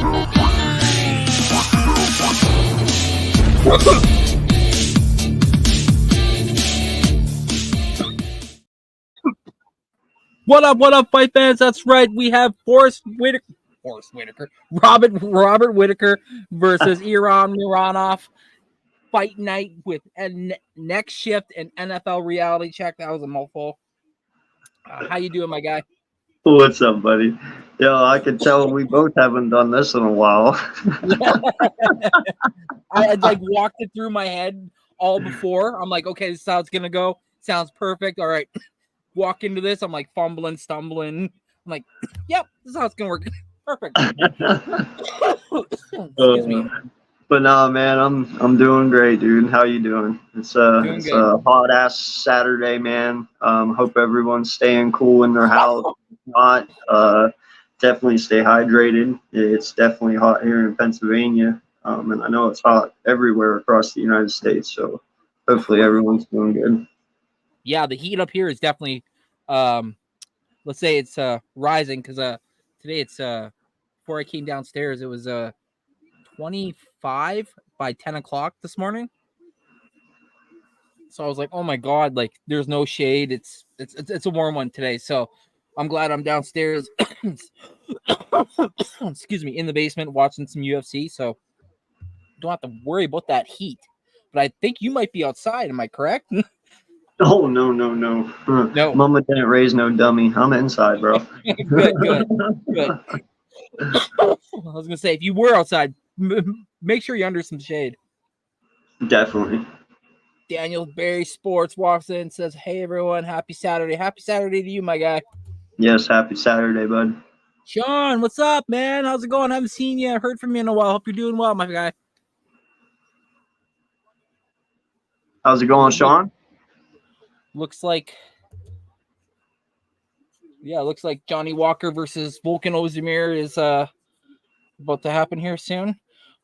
What up, fight fans? That's right. We have Robert Whittaker versus Iran Mironov Fight Night with NextShift and NFL Reality Check. That was a mouthful. How you doing, my guy? What's up, buddy? Yo, I can tell we both haven't done this in a while. I like walked it through my head all before. I'm like, okay, this is how it's gonna go. Sounds perfect. All right. Walk into this, I'm like fumbling, stumbling. I'm like, yep, this is how it's gonna work. Perfect. Excuse me. But no, man, I'm doing great, dude. How you doing? It's a hot ass Saturday, man. Hope everyone's staying cool in their house. If not, definitely stay hydrated. It's definitely hot here in Pennsylvania, and I know it's hot everywhere across the United States. So hopefully everyone's doing good. Yeah, the heat up here is definitely, let's say it's rising because today it's before I came downstairs it was 25 by 10 o'clock this morning. So I was like, oh my god, like there's no shade. It's a warm one today. So I'm glad I'm downstairs. Excuse me, in the basement watching some UFC. So don't have to worry about that heat. But I think you might be outside. Am I correct? Oh, no. Mama didn't raise no dummy. I'm inside, bro. Good. I was going to say, if you were outside, make sure you're under some shade. Definitely. Daniel Barry Sports walks in and says, hey, everyone, happy Saturday. Happy Saturday to you, my guy. Yes, happy Saturday, bud. Sean, what's up, man? How's it going? I haven't seen you. I heard from you in a while. Hope you're doing well, my guy. How's it going, Sean? Looks like Johnny Walker versus Volkan Ozdemir is about to happen here soon.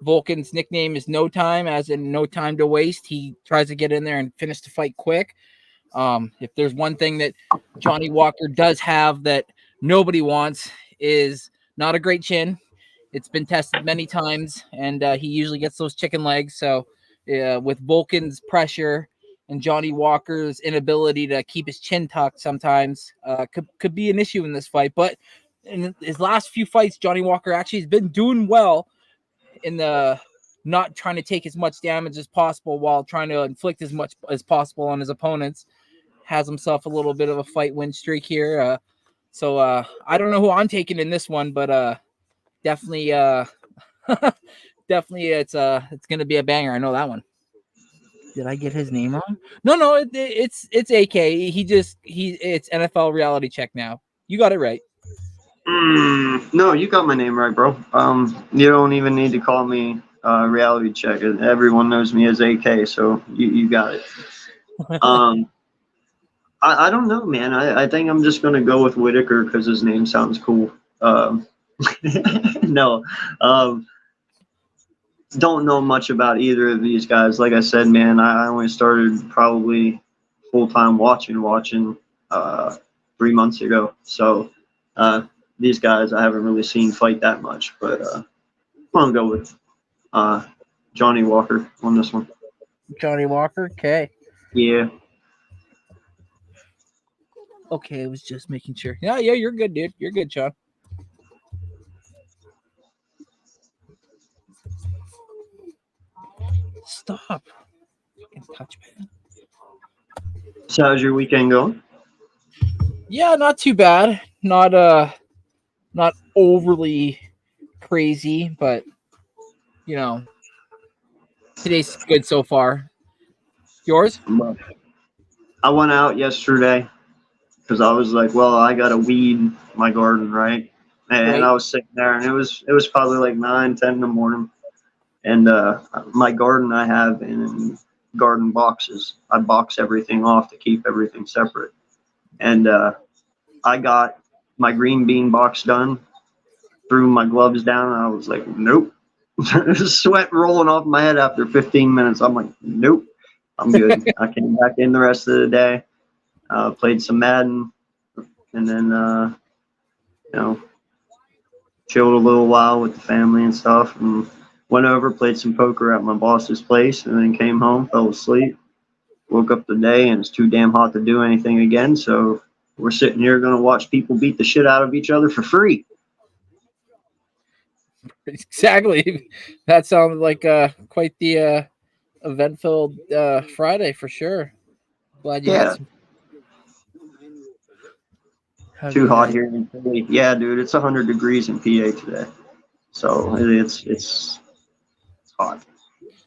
Volkan's nickname is No Time, as in no time to waste. He tries to get in there and finish the fight quick. If there's one thing that Johnny Walker does have that nobody wants is not a great chin. It's been tested many times, and he usually gets those chicken legs. So with Volkan's pressure and Johnny Walker's inability to keep his chin tucked sometimes could be an issue in this fight. But in his last few fights, Johnny Walker actually has been doing well in the not trying to take as much damage as possible while trying to inflict as much as possible on his opponents. Has himself a little bit of a fight win streak here. So I don't know who I'm taking in this one, but definitely it's going to be a banger. I know that one. Did I get his name wrong? No, it's AK. It's NFL Reality Check now. You got it right. No, you got my name right, bro. You don't even need to call me Reality Check. Everyone knows me as AK, so you got it. I don't know, man. I think I'm just gonna go with Whittaker because his name sounds cool. No. Don't know much about either of these guys. Like I said, man, I only started probably full-time watching 3 months ago. So these guys I haven't really seen fight that much. But I'm going to go with Johnny Walker on this one. Johnny Walker? Okay. Yeah. Okay, I was just making sure. Yeah, you're good, dude. You're good, Sean. Stop. Touch, man. So how's your weekend going? Yeah, not too bad. Not overly crazy, but you know, today's good so far. Yours? I went out yesterday because I was like, well, I gotta weed my garden, right? And I was sitting there, and it was probably like 9, 10 in the morning. And my garden I have in garden boxes. I box everything off to keep everything separate. And I got my green bean box done, threw my gloves down, and I was like, nope. Sweat rolling off my head after 15 minutes. I'm like, nope, I'm good. I came back in the rest of the day, played some Madden, and then, chilled a little while with the family and stuff, and went over, played some poker at my boss's place, and then came home, fell asleep. Woke up today, and it's too damn hot to do anything again, so we're sitting here going to watch people beat the shit out of each other for free. Exactly. That sounded like quite the event-filled Friday for sure. Glad you had some. Too hot here in PA. Yeah, dude, it's 100 degrees in PA today, so it's hot.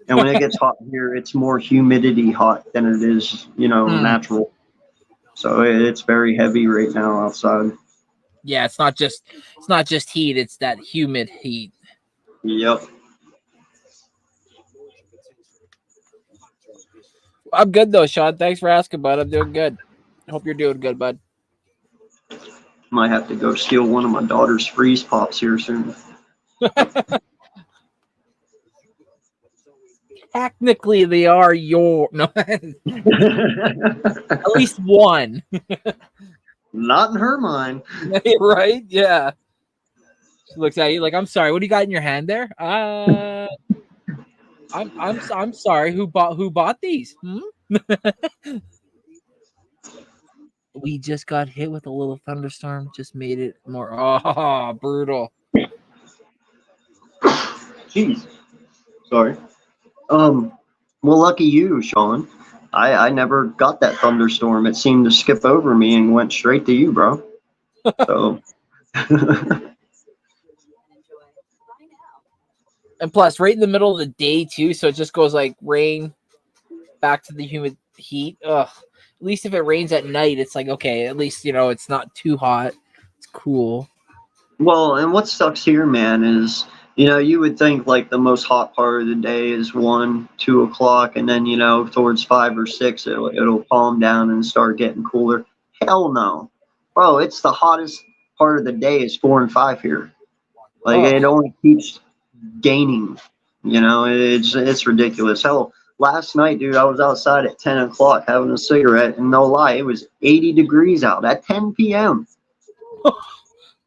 And when it gets hot here, it's more humidity hot than it is, natural. So it's very heavy right now outside. Yeah, it's not just heat; it's that humid heat. Yep. I'm good though, Sean. Thanks for asking, bud. I'm doing good. Hope you're doing good, bud. Might have to go steal one of my daughter's freeze pops here soon. Technically, they are your no. At least one. Not in her mind. Right? Yeah. She looks at you like, "I'm sorry. What do you got in your hand there?" I'm sorry. Who bought these? We just got hit with a little thunderstorm. Just made it more brutal. Jeez. Sorry. Well, lucky you, Sean. I never got that thunderstorm. It seemed to skip over me and went straight to you, bro. So. And plus, right in the middle of the day too, so it just goes like rain, back to the humid heat. Ugh. At least if it rains at night, it's like, okay, at least it's not too hot. It's cool. Well, and what sucks here, man, is you would think like the most hot part of the day is 1, 2 o'clock, and then towards 5 or 6 it'll calm down and start getting cooler. Hell no, bro! It's the hottest part of the day is 4 and 5 here. Like it only keeps gaining. It's ridiculous. Hell, last night, dude, I was outside at 10 o'clock having a cigarette, and no lie, it was 80 degrees out at 10 p.m.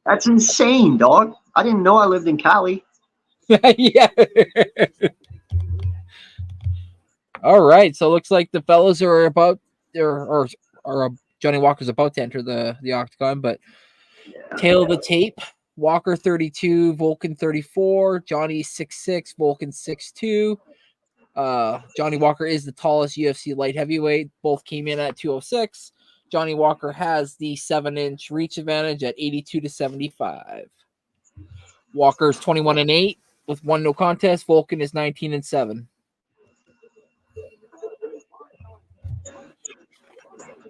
That's insane, dog. I didn't know I lived in Cali. Yeah. All right. So it looks like the fellas are about or Johnny Walker's about to enter the octagon, but tail of the tape. Walker 32, Vulcan 34, Johnny 6'6", Vulcan 6'2". Johnny Walker is the tallest UFC light heavyweight. Both came in at 206. Johnny Walker has the 7-inch reach advantage at 82-75. Walker's 21-8 with 1 no contest. Vulcan is 19-7.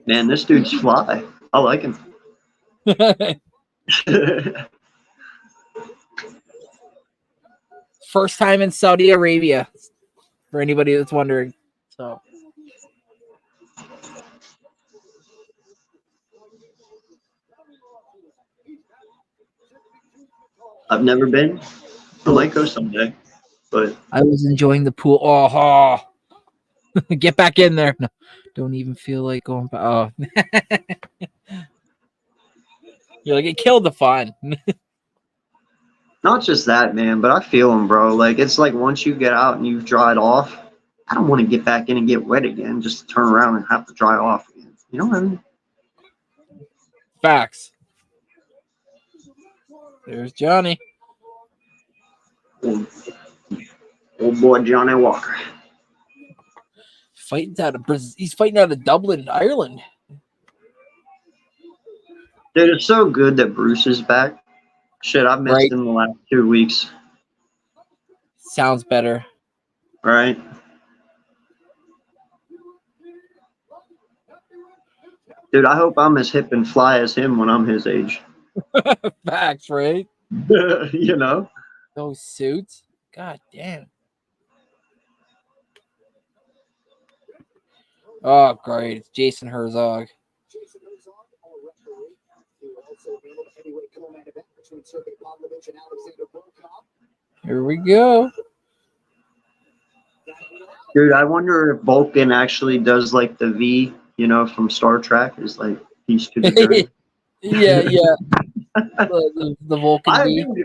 Man, this dude's fly. I like him. First time in Saudi Arabia, for anybody that's wondering. So I've never been. I might go someday, but I was enjoying the pool. Oh, get back in there. No, don't even feel like going. Oh, you're like, it killed the fun. not just that, man, but I feel him, bro. Like, it's like once you get out and you've dried off, I don't want to get back in and get wet again just to turn around and have to dry off again. You know what I mean? Facts. There's Johnny. Old boy Johnny Walker. He's fighting out of Dublin, Ireland. Dude, it's so good that Bruce is back. Shit, I've missed him the last 2 weeks. Sounds better. Right? Dude, I hope I'm as hip and fly as him when I'm his age. Facts, right? Those suits. God damn. Oh, great. It's Jason Herzog. Here we go. Dude, I wonder if Vulcan actually does like the V, from Star Trek, is like piece to the Yeah. The Vulcan V.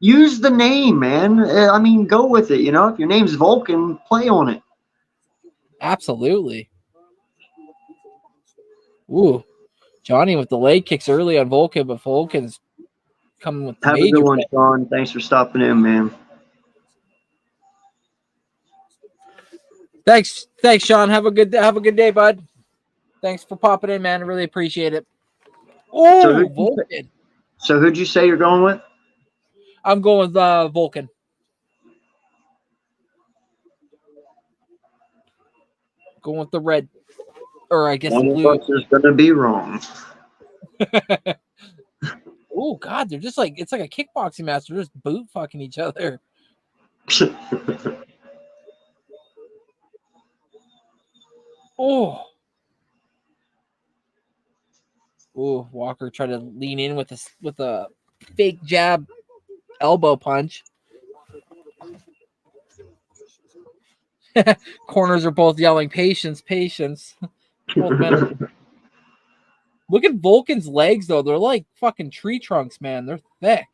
use the name, man. I mean, go with it. You know, if your name's Vulcan, play on it. Absolutely. Ooh, Johnny with the leg kicks early on Vulcan, but Vulcan's coming with the Have a good major. one, Sean. Thanks for stopping in, man. Thanks, Sean. Have a good day, bud. Thanks for popping in, man. I really appreciate it. Oh, Vulcan. So who'd you say you're going with? I'm going with Vulcan. Going with the red, or I guess One the of blue. us is gonna be wrong. Oh God, they're just like it's like a kickboxing match. They're just boot fucking each other. Oh. Oh, Walker tried to lean in with a fake jab elbow punch. Corners are both yelling, patience, patience. Both men. Look at Vulcan's legs, though. They're like fucking tree trunks, man. They're thick.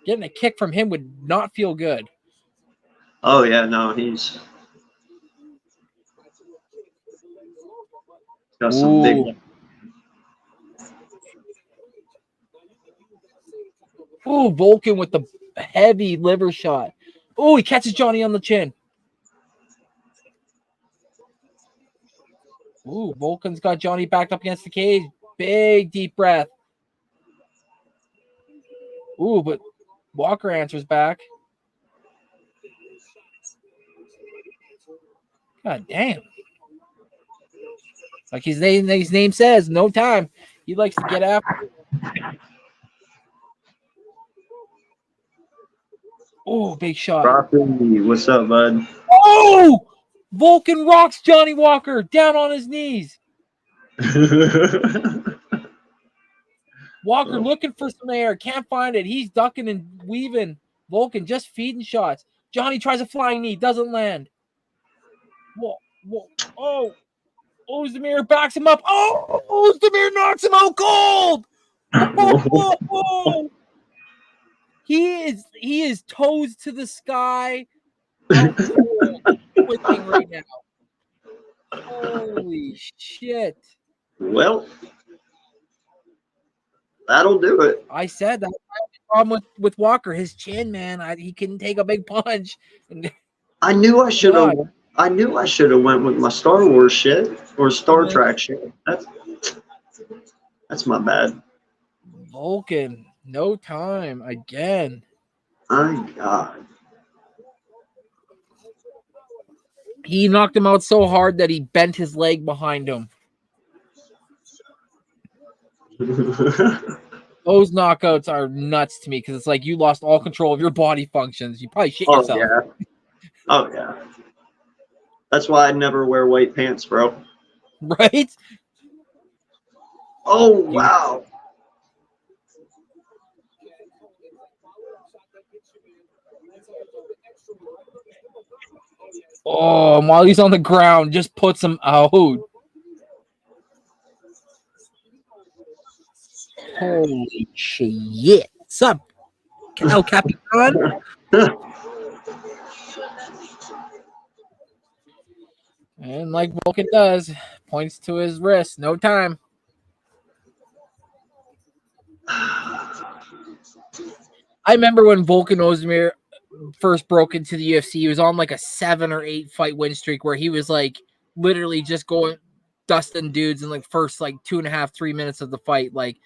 Getting a kick from him would not feel good. Oh, yeah, no, he's got some big. Oh, Vulcan with the heavy liver shot. Oh, he catches Johnny on the chin. Ooh, Vulcan's got Johnny backed up against the cage. Big deep breath. Ooh, but Walker answers back. God damn. Like his name says, no time. He likes to get after. Oh, big shot. Rocky, what's up, bud? Oh! Vulcan rocks Johnny Walker down on his knees. Walker looking for some air. Can't find it. He's ducking and weaving. Vulcan just feeding shots. Johnny tries a flying knee. Doesn't land. Whoa. Oh. Ozdemir backs him up. Oh, Ozdemir knocks him out cold. Oh. He is toes to the sky. Twitching right now. Holy shit. Well, that'll do it. I said that problem with Walker, his chin, man. He couldn't take a big punch. I knew I should have. I knew I should have went with my Star Wars shit or Star Trek shit. That's my bad. Vulcan, no time again. My God. He knocked him out so hard that he bent his leg behind him. Those knockouts are nuts to me because it's like you lost all control of your body functions. You probably shit yourself. Yeah. Oh, yeah. That's why I never wear white pants, bro. Right? Oh, wow. Oh, and while he's on the ground, just puts him out. Holy shit. What's up, El Capitan? And like Vulcan does, points to his wrist. No time. I remember when Vulcan Ozdemir first broke into the UFC, he was on like a 7 or 8 fight win streak where he was like literally just going dusting dudes in like first like 2.5, 3 minutes of the fight. Like,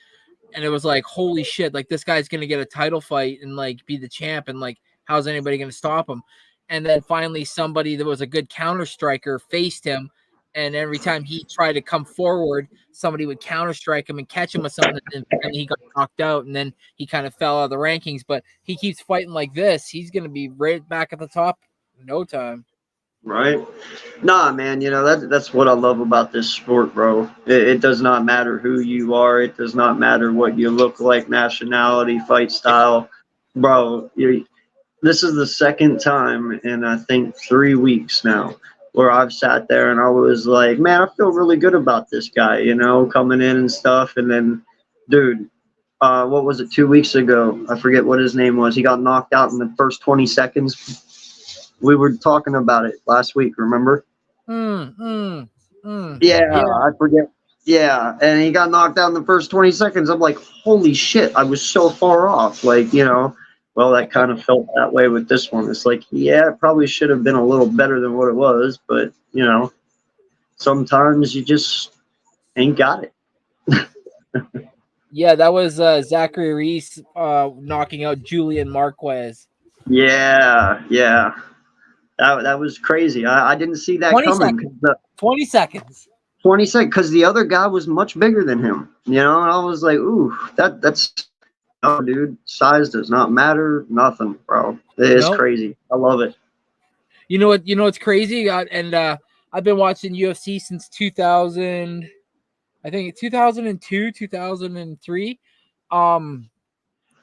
and it was like, holy shit, like this guy's going to get a title fight and like be the champ. And like, how's anybody going to stop him? And then finally somebody that was a good counter striker faced him. And every time he tried to come forward, somebody would counter strike him and catch him with something. And he got knocked out. And then he kind of fell out of the rankings. But he keeps fighting like this. He's going to be right back at the top in no time. Right? Nah, man, you know, that's what I love about this sport, bro. It does not matter who you are. It does not matter what you look like, nationality, fight style. Bro, this is the second time in, I think, 3 weeks now where I've sat there and I was like, man, I feel really good about this guy, you know, coming in and stuff. And then, dude, what was it, 2 weeks ago? I forget what his name was. He got knocked out in the first 20 seconds. We were talking about it last week, remember? Yeah, I forget. Yeah, and he got knocked out in the first 20 seconds. I'm like, holy shit, I was so far off. Like, well, that kind of felt that way with this one. It's like, yeah, it probably should have been a little better than what it was, but, sometimes you just ain't got it. Yeah, that was Zachary Reese knocking out Julian Marquez. Yeah. That was crazy. I didn't see that 20 coming. seconds. 20 seconds. 20 seconds, because the other guy was much bigger than him. And I was like, ooh, that's no, dude. Size does not matter. Nothing, bro. It's crazy. I love it. You know what? It's crazy. And I've been watching UFC since 2000. I think 2002, 2003.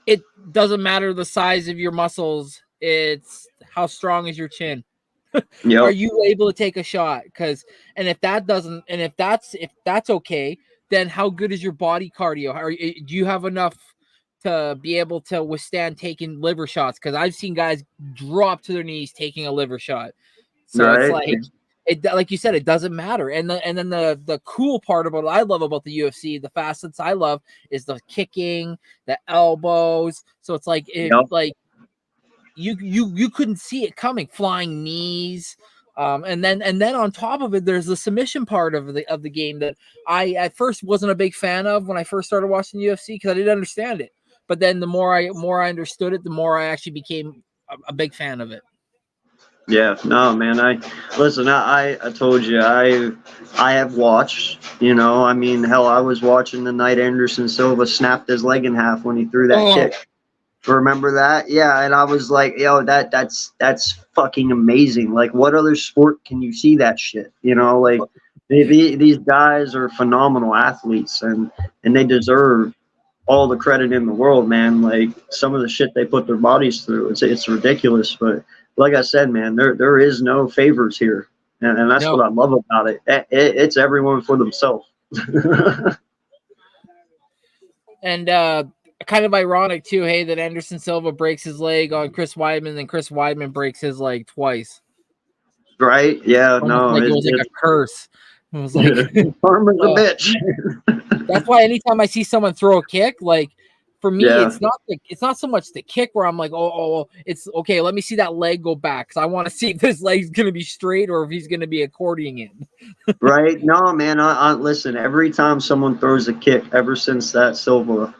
It doesn't matter the size of your muscles. It's how strong is your chin. Yep. Are you able to take a shot? If that's okay, then how good is your body cardio? Do you have enough to be able to withstand taking liver shots? Because I've seen guys drop to their knees taking a liver shot. So right. It's like like you said, it doesn't matter. And then the cool part about what I love about the UFC, the facets I love, is the kicking, the elbows. So it's like like you couldn't see it coming, flying knees. And then on top of it, there's the submission part of the game that I at first wasn't a big fan of when I first started watching UFC because I didn't understand it. But then the more I understood it, the more I actually became a big fan of it. Yeah, no, man. I told you I have watched. I mean, hell, I was watching the night Anderson Silva snapped his leg in half when he threw that kick. Remember that? Yeah, and I was like, yo, that's fucking amazing. Like, what other sport can you see that shit? Like these guys are phenomenal athletes, and they deserve all the credit in the world, man. Like some of the shit they put their bodies through, it's ridiculous. But like I said, man, there is no favors here, and that's what I love about it. It's everyone for themselves. And kind of ironic too, hey, that Anderson Silva breaks his leg on Chris Weidman, and Chris Weidman breaks his leg twice. Right? Yeah. Almost it was like a curse. It was like karma's a bitch. That's why anytime I see someone throw a kick, like for me, it's not so much the kick where I'm like, oh, it's okay. Let me see that leg go back because I want to see if this leg's gonna be straight or if he's gonna be accordioning it. Right? No, man. I listen. Every time someone throws a kick, ever since that Silva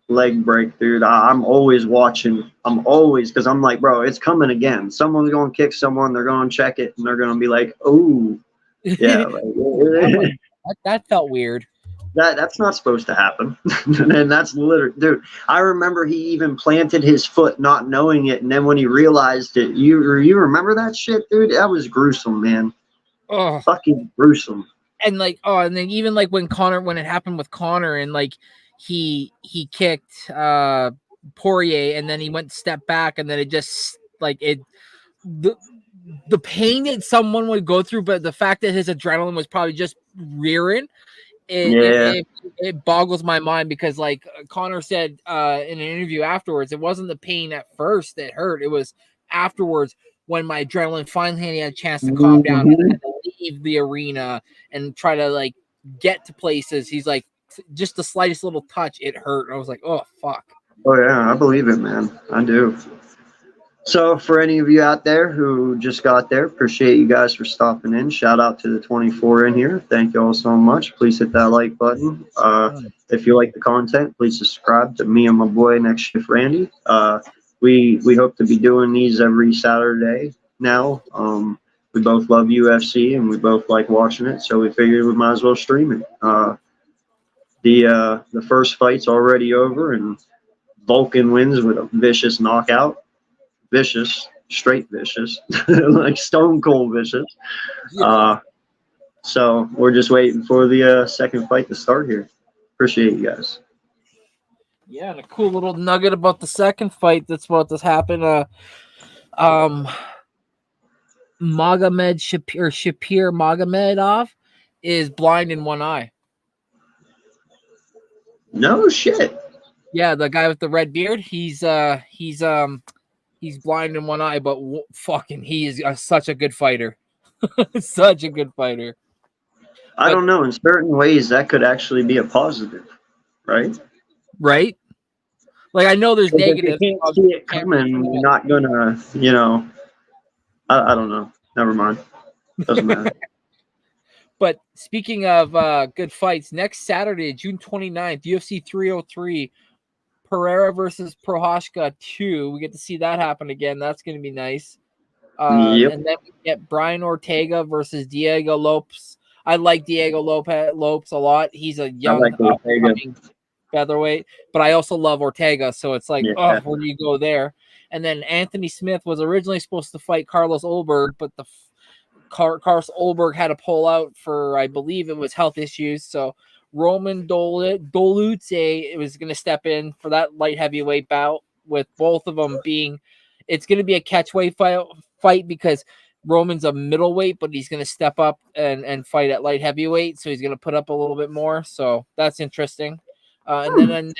leg break, dude, I'm always watching. I'm always, because I'm like, bro, it's coming again. Someone's going to kick someone. They're going to check it, and they're going to be like, oh, yeah. That felt weird. That's not supposed to happen. And that's literally, dude, I remember he even planted his foot not knowing it, and then when he realized it, you remember that shit, dude? That was gruesome, man. Oh, fucking gruesome. And like, and then even like when it happened with Connor, and like he kicked Poirier, and then he went step back, and then it just like the pain that someone would go through, but the fact that his adrenaline was probably just rearing, it boggles my mind, because like Connor said in an interview afterwards, it wasn't the pain at first that hurt, it was afterwards when my adrenaline finally had a chance to calm down and I had to leave the arena and try to like get to places. He's like, just the slightest little touch, it hurt. I was like, oh fuck. Oh yeah, I believe it, man. I do. So for any of you out there who just got there, appreciate you guys for stopping in. Shout out to the 24 in here. Thank you all so much. Please hit that like button. If you like the content, please subscribe to me and my boy NextShift Randy. We hope to be doing these every Saturday now. We both love UFC and we both like watching it, so we figured we might as well stream it. The first fight's already over, and Vulcan wins with a vicious knockout. Vicious, straight vicious, like stone cold vicious. So we're just waiting for the second fight to start here. Appreciate you guys. Yeah, and a cool little nugget about the second fight that's about to happen. Shapir Magomedov is blind in one eye. No shit. Yeah, the guy with the red beard. He's blind in one eye, but fucking he is such a good fighter. Such a good fighter. I But don't know. In certain ways, that could actually be a positive, right? right? Like I know there's Because if you negatives. can't see it coming, you're not gonna, I don't know. Never mind. Doesn't matter. But speaking of good fights, next Saturday, June 29th, UFC 303, Pereira versus Prochazka 2. We get to see that happen again. That's going to be nice. Yep. And then we get Brian Ortega versus Diego Lopes. I like Diego Lopes a lot. He's a I young, like Ortega. upcoming featherweight, but I also love Ortega. So it's like, Yeah. where do you go there? And then Anthony Smith was originally supposed to fight Carlos Ulberg, but the Carlos Ulberg had to pull out for, I believe it was health issues. So Roman Dolute was going to step in for that light heavyweight bout, with both of them being, it's going to be a catchweight fight because Roman's a middleweight, but he's going to step up and fight at light heavyweight. So he's going to put up a little bit more. So that's interesting. And then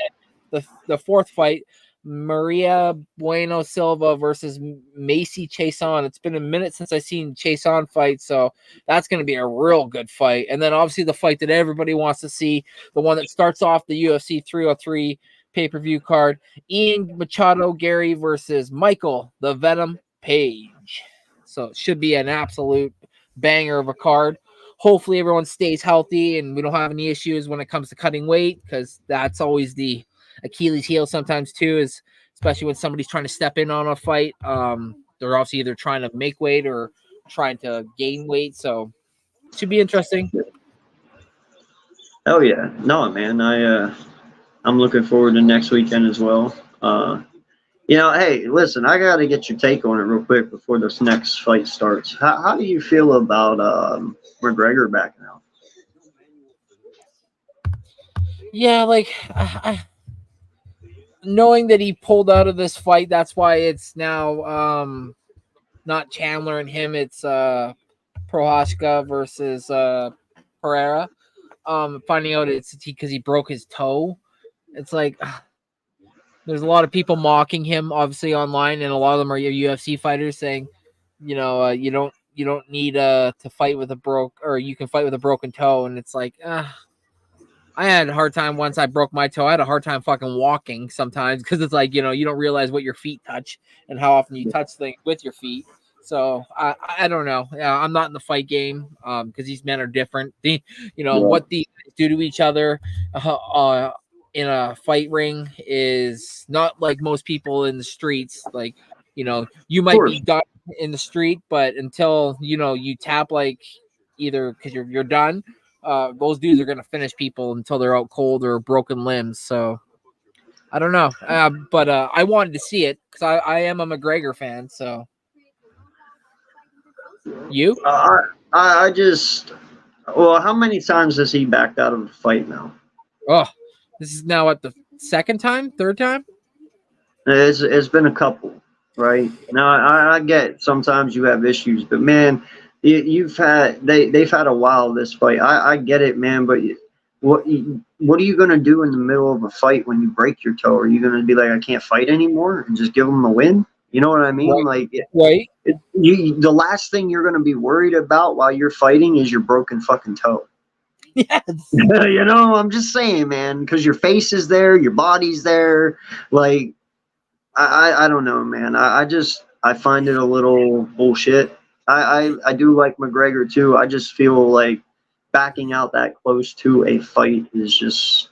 the fourth fight, Maria Bueno Silva versus Macy Chiasson. It's been a minute since I've seen Chiasson fight, so that's going to be a real good fight. And then obviously the fight that everybody wants to see, the one that starts off the UFC 303 pay-per-view card, Ian Machado Gary versus Michael the Venom Page. So it should be an absolute banger of a card. Hopefully everyone stays healthy and we don't have any issues when it comes to cutting weight, because that's always the Achilles heel sometimes too, is especially when somebody's trying to step in on a fight. They're obviously either trying to make weight or trying to gain weight. So it should be interesting. Oh yeah. No, man. I'm looking forward to next weekend as well. Hey, listen, I got to get your take on it real quick before this next fight starts. How do you feel about McGregor back now? Yeah, like knowing that he pulled out of this fight, that's why it's now not Chandler and him, it's Prochazka versus Pereira. Finding out it's because he broke his toe. It's like there's a lot of people mocking him, obviously online, and a lot of them are UFC fighters saying, you don't need to fight with you can fight with a broken toe, and it's like, I had a hard time once I broke my toe. I had a hard time fucking walking sometimes because it's like, you don't realize what your feet touch and how often you touch things with your feet. So I don't know. I'm not in the fight game because these men are different. What these guys do to each other in a fight ring is not like most people in the streets. Like, you might be done in the street, but until, you tap like either because you're done, those dudes are going to finish people until they're out cold or broken limbs. So I don't know. But I wanted to see it because I am a McGregor fan. So you? I just, how many times has he backed out of a fight now? Oh, this is now at the third time? It's been a couple, right? Now I get sometimes you have issues, but man, they've had a while this fight. I get it, man, but what are you gonna do in the middle of a fight when you break your toe? Are you gonna be like, I can't fight anymore and just give them a win? You know what I mean? Right. Like, the last thing you're gonna be worried about while you're fighting is your broken fucking toe. Yes. I'm just saying, man, because your face is there, your body's there, like. I don't know, man. I find it a little bullshit. I do like McGregor too. I just feel like backing out that close to a fight is just.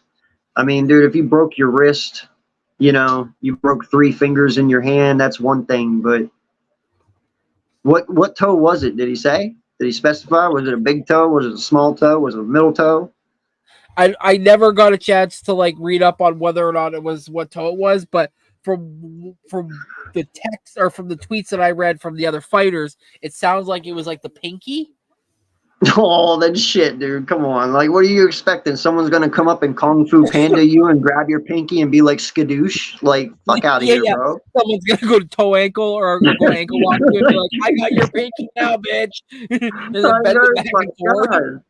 I mean, dude, if you broke your wrist, you broke 3 fingers in your hand. That's one thing, but what toe was it? Did he say? Did he specify? Was it a big toe? Was it a small toe? Was it a middle toe? I never got a chance to like read up on whether or not it was what toe it was, but from the text or from the tweets that I read from the other fighters, it sounds like it was like the pinky. Oh, then shit, dude. Come on. Like, what are you expecting? Someone's going to come up and Kung Fu Panda you and grab your pinky and be like, skadoosh? Like, fuck out of here, bro. Someone's going to go to toe ankle or go ankle lock you and be like, I got your pinky now, bitch. And then bend it back and forth.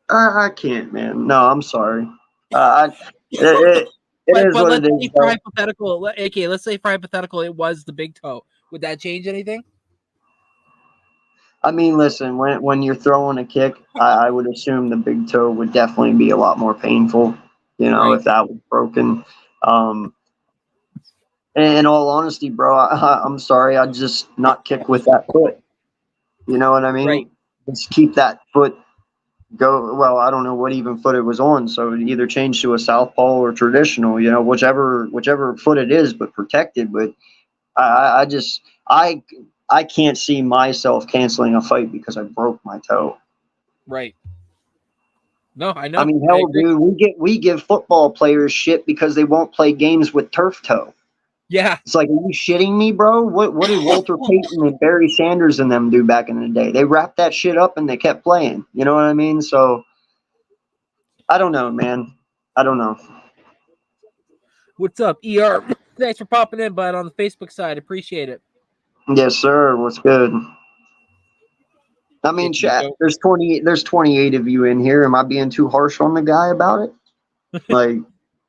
I can't, man. No, I'm sorry. It is what let's it say is, for bro. hypothetical, okay, let's say for hypothetical, it was the big toe. Would that change anything? I mean, listen, when you're throwing a kick, I would assume the big toe would definitely be a lot more painful, Right. if that was broken. Um, in all honesty, bro, I'm sorry, I'd just not kick with that foot. You know what I Right. mean? Just keep that foot go. Well, I don't know what even foot it was on, so it either change to a southpaw or traditional, whichever foot it is, but protected. But I just I can't see myself canceling a fight because I broke my toe. Right. No, I I know. mean, I hell, agree. dude, we give football players shit because they won't play games with turf toe. Yeah. It's like, are you shitting me, bro? What did Walter Payton and Barry Sanders and them do back in the day? They wrapped that shit up and they kept playing. You know what I mean? So I don't know, man. I don't know. What's up, ER? Thanks for popping in, bud, on the Facebook side. Appreciate it. Yes, sir. What's good? I mean, Icky chat. joke. There's 28 of you in here. Am I being too harsh on the guy about it? Like,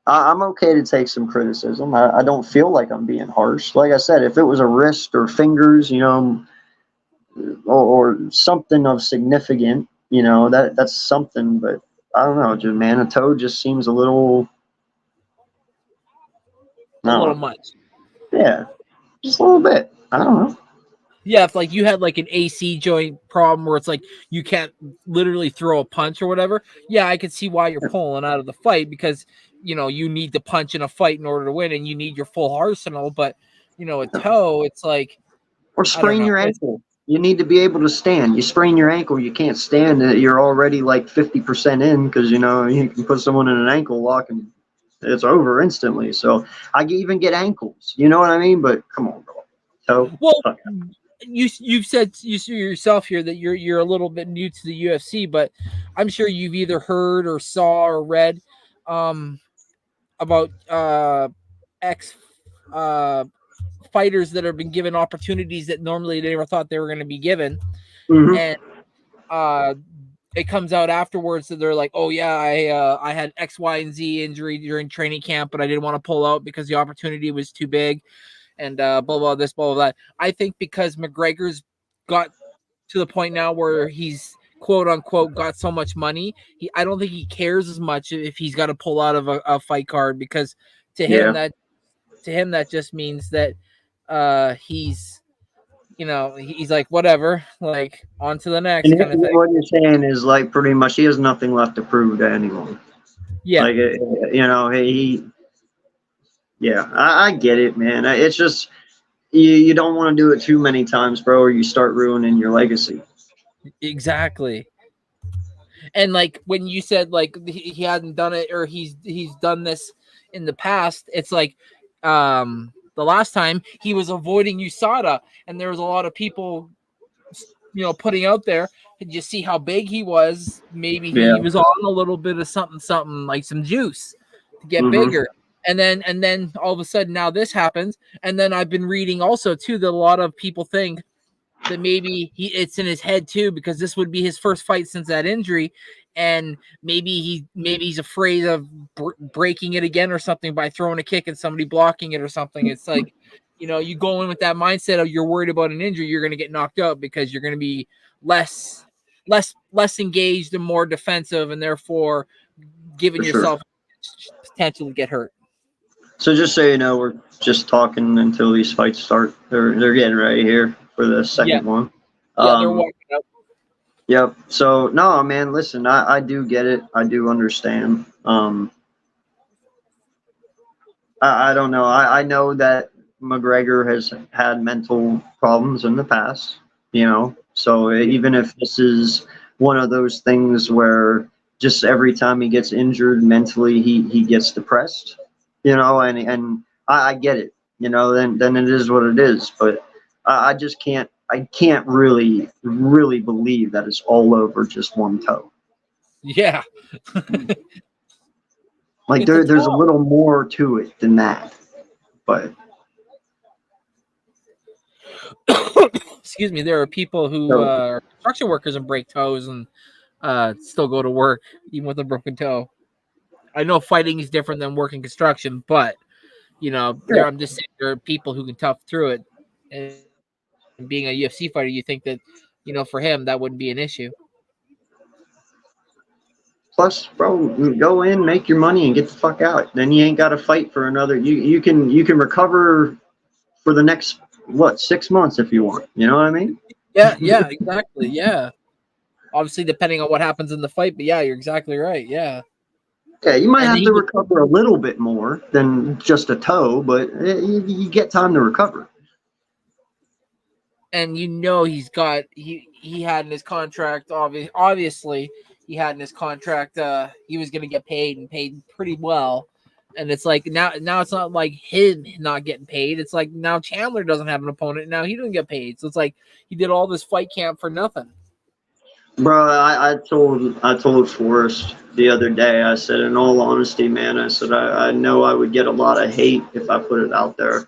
I'm okay to take some criticism. I don't feel like I'm being harsh. Like I said, if it was a wrist or fingers, or something of significant, that's something. But I don't know, just man, a toe just seems a little, A I little don't know. much. Yeah, just a little bit. I don't know. Yeah, if like you had like an AC joint problem where it's like you can't literally throw a punch or whatever, yeah, I could see why you're pulling out of the fight because you need to punch in a fight in order to win and you need your full arsenal. But a toe, it's like Or I don't sprain know. your ankle. You need to be able to stand. You sprain your ankle, you can't stand it. You're already like 50% in because you can put someone in an ankle lock and it's over instantly. So I even get ankles. You know what I mean? But come on, bro. Toe. Well, Fuck. you've said yourself here that you're a little bit new to the UFC, but I'm sure you've either heard or saw or read about ex fighters that have been given opportunities that normally they never thought they were going to be given, Mm-hmm. and uh, it comes out afterwards that they're like, "Oh yeah, I had X, Y, and Z injury during training camp, but I didn't want to pull out because the opportunity was too big." And blah blah this blah blah that. I think because McGregor's got to the point now where he's quote unquote got so much money, I don't think he cares as much if he's got to pull out of a fight card because to him Yeah. that just means that he's he's like whatever, like on to the next And kind of thing. what you're saying is like pretty much he has nothing left to prove to anyone. Yeah, Like, yeah, I get it, man. It's just you don't want to do it too many times, bro, or you start ruining your legacy. exactly. And like when you said like he hadn't done it or he's done this in the past, it's like the last time he was avoiding USADA and there was a lot of people putting out there. Did you see how big he was? Maybe Yeah. he was on a little bit of something like some juice to get Mm-hmm. bigger. And then all of a sudden now this happens. And then I've been reading also too that a lot of people think that maybe it's in his head too because this would be his first fight since that injury, and maybe he's afraid of breaking it again or something by throwing a kick and somebody blocking it or something. It's like you go in with that mindset of you're worried about an injury, you're going to get knocked out because you're going to be less engaged and more defensive, and therefore giving For sure. yourself potential to get hurt. So just so you know, we're just talking until these fights start. They're getting ready here for the second one. Yeah, they're walking up. Yep. So no, man. Listen, I do get it. I do understand. I don't know. I know that McGregor has had mental problems in the past. So even if this is one of those things where just every time he gets injured mentally, he gets depressed. And I get it. Then it is what it is. But I just can't. I can't really believe that it's all over just one toe. Yeah. Like there's a little more to it than that. But excuse me, there are people who are construction workers and break toes and still go to work even with a broken toe. I know fighting is different than working construction, but I'm just saying there are people who can tough through it. And being a UFC fighter, you think that, for him that wouldn't be an issue. Plus, bro, go in, make your money, and get the fuck out. Then you ain't got to fight for another. You can recover for the next 6 months if you want. You know what I mean? Yeah, exactly. Yeah. Obviously, depending on what happens in the fight, but yeah, you're exactly right. Yeah. Yeah, you might have to recover a little bit more than just a toe, but you get time to recover. And he's got he had in his contract, obviously he had in his contract he was going to get paid and paid pretty well. And it's like now it's not like him not getting paid. It's like now Chandler doesn't have an opponent. Now he doesn't get paid. So it's like he did all this fight camp for nothing. Bro, I told Forrest the other day, I said, in all honesty, man, I said, I know I would get a lot of hate if I put it out there,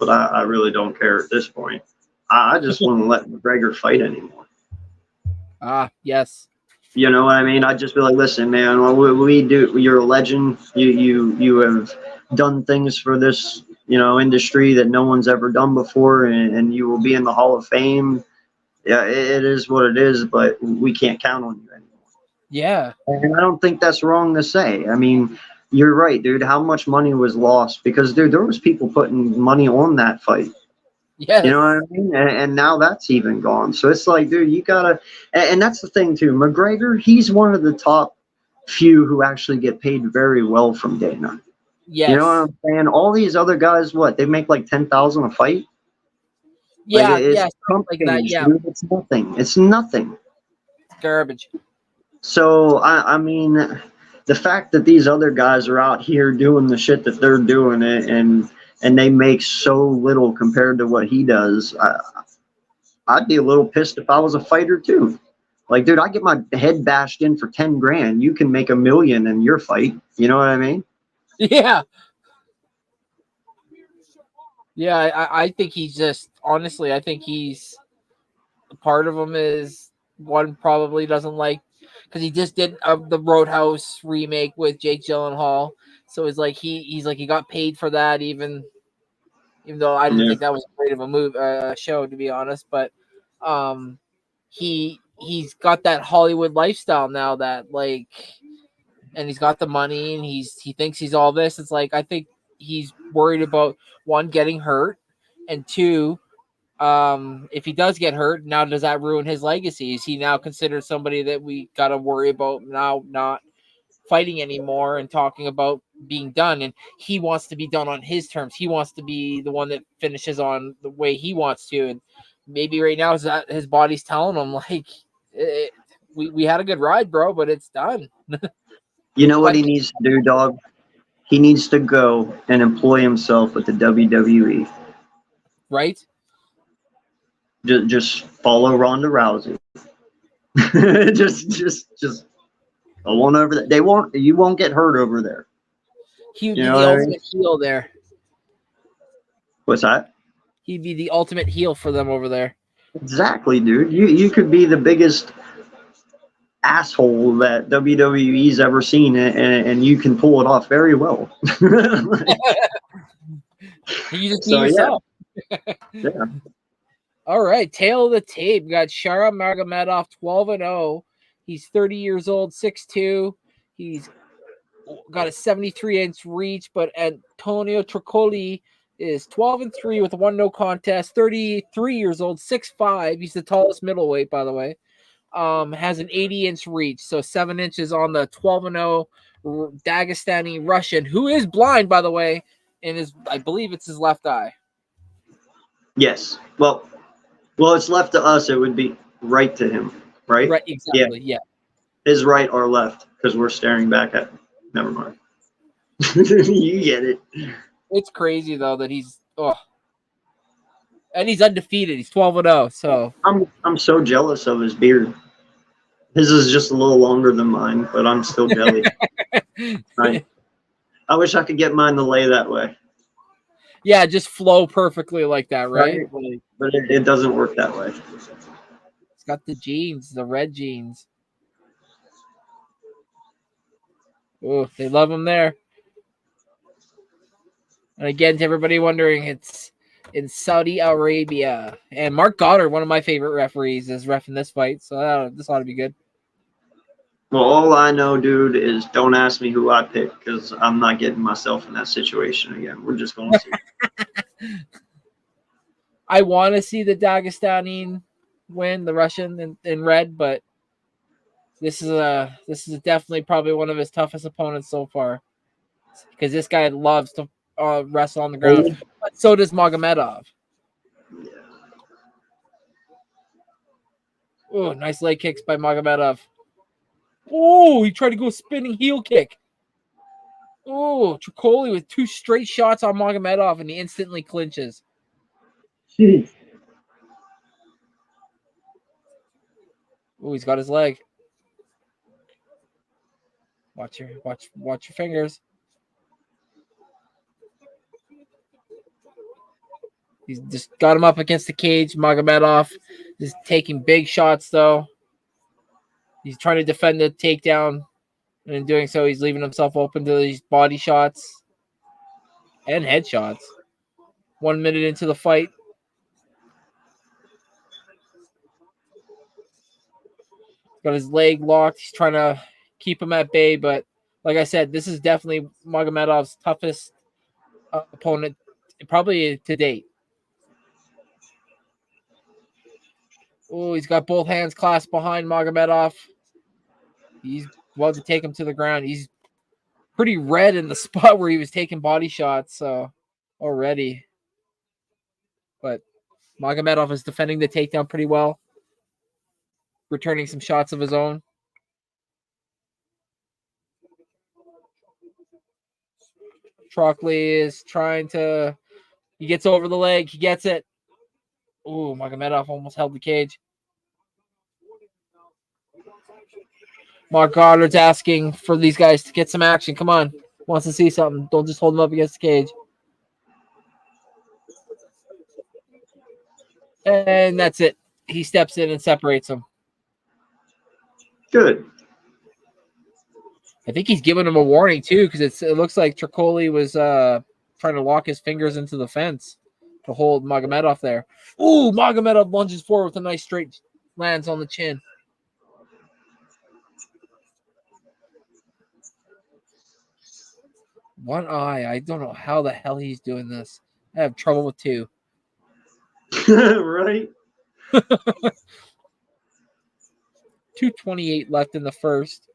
but I really don't care at this point. I just want to let McGregor fight anymore. Yes. You know what I mean? I'd just be like, listen, man, we do. You're a legend. You have done things for this, industry that no one's ever done before, and you will be in the Hall of Fame. Yeah, it is what it is, but we can't count on you anymore. Yeah. And I don't think that's wrong to say. I mean, you're right, dude. How much money was lost? Because, dude, there was people putting money on that fight. Yes. You know what I mean? And now that's even gone. So it's like, dude, you gotta. And that's the thing too. McGregor, he's one of the top few who actually get paid very well from Dana. Yes. You know what I'm saying? All these other guys, they make like 10,000 a fight. Yeah, it's like that. Yeah, dude. It's nothing. It's nothing. It's garbage. So I mean, the fact that these other guys are out here doing the shit that they're doing and they make so little compared to what he does, I'd be a little pissed if I was a fighter too. Like, dude, I get my head bashed in for 10 grand. You can make $1 million in your fight. You know what I mean? Yeah. Yeah, I think he's just, honestly, I think he's, part of him is one probably doesn't like, because he just did the Roadhouse remake with Jake Gyllenhaal. So it's like he's like he got paid for that, even though I didn't think that was great of a show, to be honest. But he's got that Hollywood lifestyle now that, like, and he's got the money and he thinks he's all this. It's like, I think he's worried about, one, getting hurt, and two, if he does get hurt, now does that ruin his legacy? Is he now considered somebody that we got to worry about now not fighting anymore and talking about being done? And he wants to be done on his terms. He wants to be the one that finishes on the way he wants to. And maybe right now is that his body's telling him, like, we had a good ride, bro, but it's done. You know what he needs to do, dog? He needs to go and employ himself with the WWE. Right? Just follow Ronda Rousey. just go on over there. You won't get hurt over there. He would be the ultimate heel there. What's that? He'd be the ultimate heel for them over there. Exactly, dude. You could be the biggest asshole that WWE's ever seen, and you can pull it off very well. You just be yourself. Yeah. All right, tail of the tape. We got Shara Magomedov, 12-0. He's 30 years old, 6'2". He's got a 73-inch reach, but Antonio Tricoli is 12-3 with a 1-0 contest, 33 years old, 6'5". He's the tallest middleweight, by the way. Has an 80-inch reach, so 7 inches on the 12-0 Dagestani Russian, who is blind, by the way, and I believe it's his left eye. Yes. Well, it's left to us. It would be right to him, right? Right, exactly, yeah. His right or left, because we're staring back at him. Never mind. You get it. It's crazy, though, that he's... And he's undefeated. He's 12-0, so... I'm so jealous of his beard. His is just a little longer than mine, but I'm still jelly. Right. I wish I could get mine to lay that way. Yeah, just flow perfectly like that, right? But it doesn't work that way. It's got the genes, the red genes. Oh, they love him there. And again, to everybody wondering, it's in Saudi Arabia. And Mark Goddard, one of my favorite referees, is reffing this fight. So this ought to be good. Well, all I know, dude, is don't ask me who I pick because I'm not getting myself in that situation again. We're just going to see. I want to see the Dagestani win, the Russian in red, but this is definitely probably one of his toughest opponents so far because this guy loves to wrestle on the ground. But so does Magomedov. Yeah. Oh, nice leg kicks by Magomedov. Oh, he tried to go spinning heel kick. Oh, Tricoli with 2 straight shots on Magomedov, and he instantly clinches. Jeez. Oh, he's got his leg. Watch your fingers. He's just got him up against the cage. Magomedov is taking big shots, though. He's trying to defend the takedown, and in doing so, he's leaving himself open to these body shots and headshots. 1 minute into the fight. Got his leg locked. He's trying to keep him at bay, but like I said, this is definitely Magomedov's toughest opponent, probably to date. Oh, he's got both hands clasped behind Magomedov. He's about to take him to the ground. He's pretty red in the spot where he was taking body shots, so already. But Magomedov is defending the takedown pretty well, returning some shots of his own. Trockley is trying to. He gets over the leg. He gets it. Ooh, Magomedov almost held the cage. Mark Goddard's asking for these guys to get some action. Come on. Wants to see something. Don't just hold him up against the cage. And that's it. He steps in and separates him. Good. I think he's giving him a warning, too, because it looks like Tricoli was trying to lock his fingers into the fence to hold Magomedov there. Ooh, Magomedov lunges forward with a nice straight lands on the chin. One eye. I don't know how the hell he's doing this. I have trouble with 2. Right? 2:28 left in the first.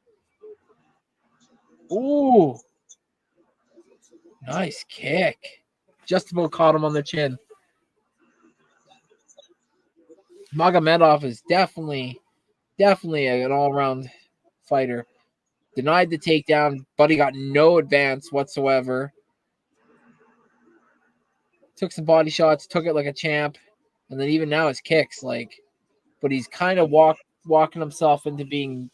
Ooh. Nice kick. Just about caught him on the chin. Magomedov is definitely an all-around fighter. Denied the takedown, but he got no advance whatsoever. Took some body shots, took it like a champ, and then even now his kicks, but he's kind of walking himself into being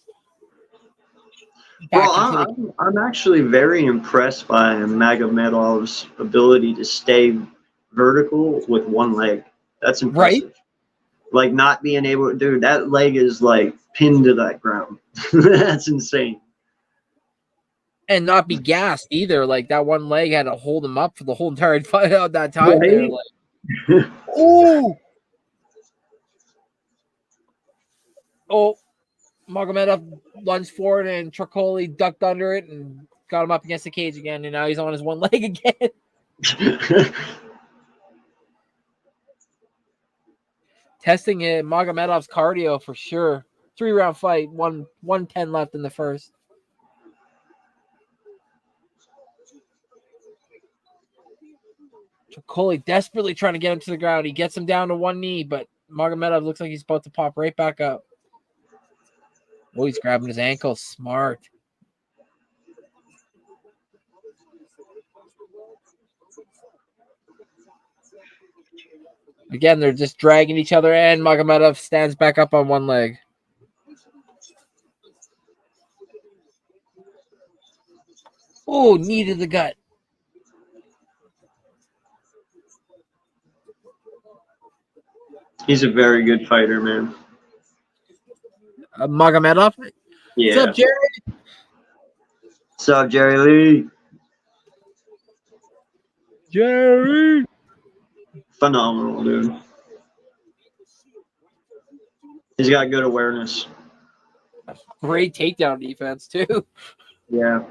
back well, I'm actually very impressed by Magomedov's ability to stay vertical with one leg. That's impressive. Right? Like not being able to, dude, that leg is like pinned to that ground. That's insane. And not be gassed either. Like that one leg had to hold him up for the whole entire fight out that time there. Like, ooh. Oh, Magomedov lunged forward and Tricoli ducked under it and got him up against the cage again. And now he's on his one leg again. Testing it, Magomedov's cardio for sure. 3-round fight, 110 left in the first. Tricoli desperately trying to get him to the ground. He gets him down to one knee, but Magomedov looks like he's about to pop right back up. Oh, he's grabbing his ankle. Smart. Again, they're just dragging each other, and Magomedov stands back up on one leg. Oh, knee to the gut. He's a very good fighter, man. Magomedov? Yeah. What's up, Jerry? What's up, Jerry Lee? Jerry. Phenomenal, dude. He's got good awareness. Great takedown defense, too. Yeah.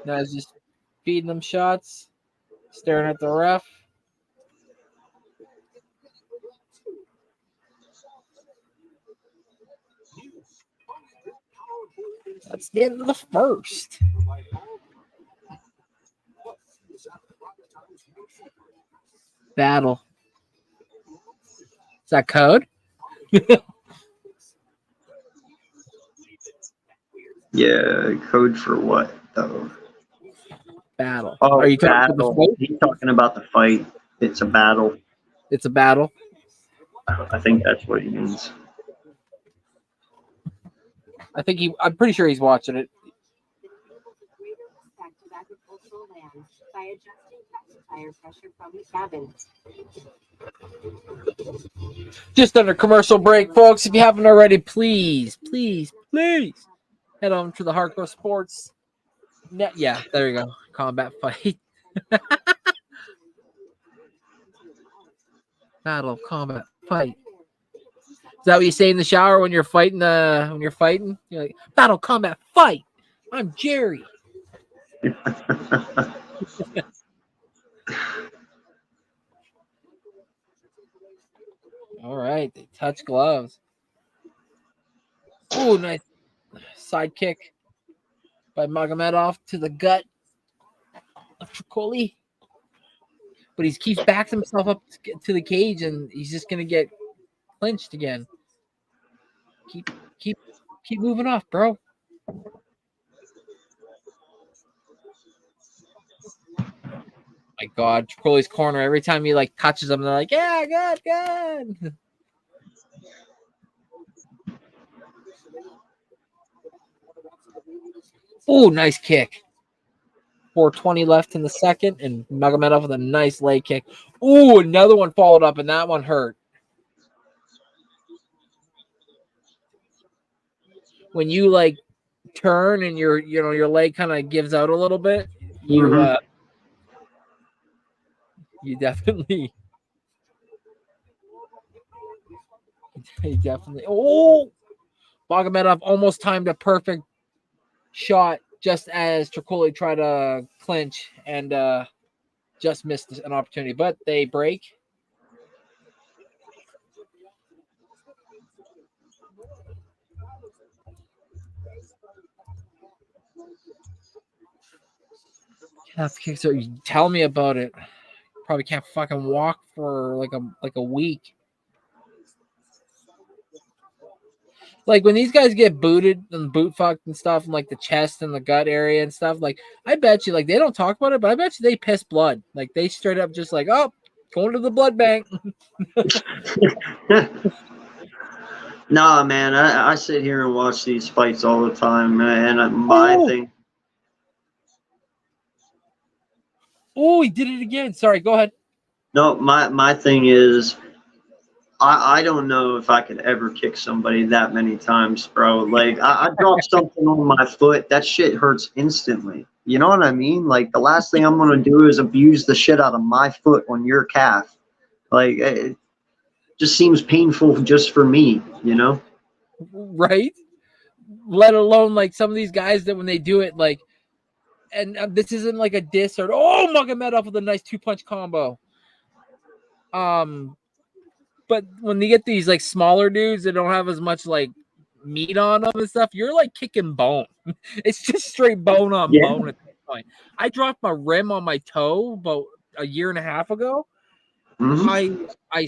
Now he's just feeding them shots, staring at the ref. That's the end of the first. Battle. Is that code? Yeah, code for what, though? Battle. Oh, are you talking battle. about the fight? He's talking about the fight. It's a battle. It's a battle. I think that's what he means. I'm pretty sure he's watching it. Just under commercial break, folks. If you haven't already, please head on to the Hardcore Sports Net. Yeah, there you go. Combat fight. Battle, combat, fight. Is that what you say in the shower when you're fighting? You're like, battle, combat, fight. I'm Jerry. All right, they touch gloves. Oh, nice side kick by Magomedov to the gut of Tricoli. But he keeps backing himself up to the cage, and he's just gonna get clinched again. Keep moving off, bro. My God, Tricoli's corner. Every time he like touches him, they're like, "Yeah, good." Oh, nice kick. 4:20 left in the second, and Magomedov with a nice leg kick. Ooh, another one followed up, and that one hurt. When you like turn and your leg kind of gives out a little bit, you definitely oh, Magomedov almost timed a perfect shot just as Tricoli tried to clinch and just missed an opportunity, but they break. Calf kicks are, tell me about it. Probably can't fucking walk for like a week. Like when these guys get booted and boot fucked and stuff, and like the chest and the gut area and stuff, like I bet you, like they don't talk about it, but I bet you they piss blood. Like they straight up just like, oh, going to the blood bank. Nah, man, I sit here and watch these fights all the time, and my thing. Oh, he did it again. Sorry, go ahead. No, my thing is, I don't know if I could ever kick somebody that many times, bro. Like, I drop something on my foot, that shit hurts instantly. You know what I mean? Like, the last thing I'm going to do is abuse the shit out of my foot on your calf. Like, it just seems painful just for me, you know? Right? Let alone, like, some of these guys that when they do it, like, and this isn't like a diss or, oh, Magomedov with a nice 2-punch combo. But when they get these like smaller dudes that don't have as much like meat on them and stuff, you're like kicking bone. It's just straight bone on bone at this point. I dropped my rim on my toe about a year and a half ago. Mm-hmm. I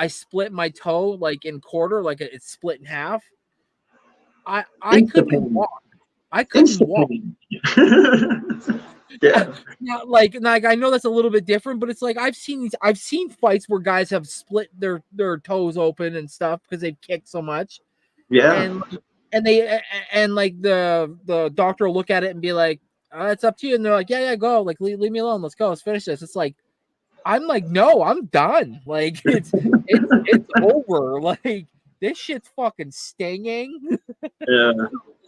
split my toe like in quarter, like it's split in half. I couldn't walk. I couldn't walk. Yeah. Like I know that's a little bit different, but it's like I've seen fights where guys have split their toes open and stuff because they've kicked so much. Yeah. And like the doctor will look at it and be like, it's up to you. And they're like, yeah, go. Like leave me alone. Let's go. Let's finish this. It's like I'm like, no, I'm done. Like it's over. Like this shit's fucking stinging. Yeah.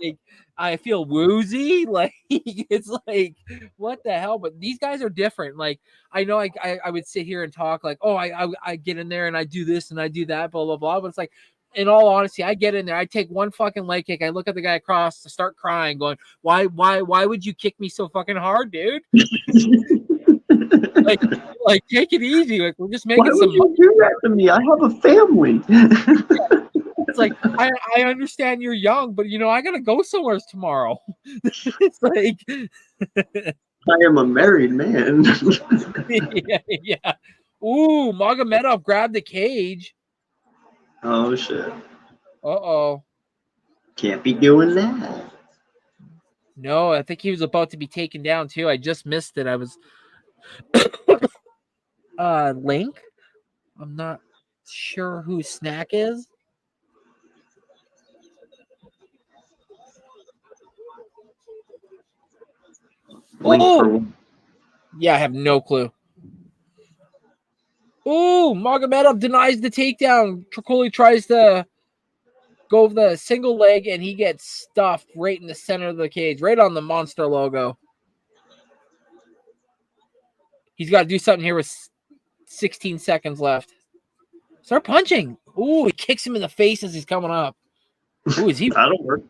Like, I feel woozy. Like, it's like, what the hell? But these guys are different. Like, I know I would sit here and talk like, oh, I get in there and I do this and I do that, blah, blah, blah. But it's like, in all honesty, I get in there, I take one fucking leg kick, I look at the guy across to start crying, going, why would you kick me so fucking hard, dude? like take it easy. Like, we're just making Why some would you do that to me? I have a family. It's like, I understand you're young, but you know, I gotta go somewhere tomorrow. It's like I am a married man. yeah. Ooh, Magomedov grabbed the cage. Oh shit. Uh-oh. Can't be doing that. No, I think he was about to be taken down too. I just missed it. I was Link. I'm not sure who Snack is. Link for yeah, I have no clue. Ooh, Magomedov denies the takedown. Triccoli tries to go over the single leg, and he gets stuffed right in the center of the cage, right on the monster logo. He's got to do something here with 16 seconds left. Start punching. Ooh, he kicks him in the face as he's coming up. Ooh, is he? That'll work.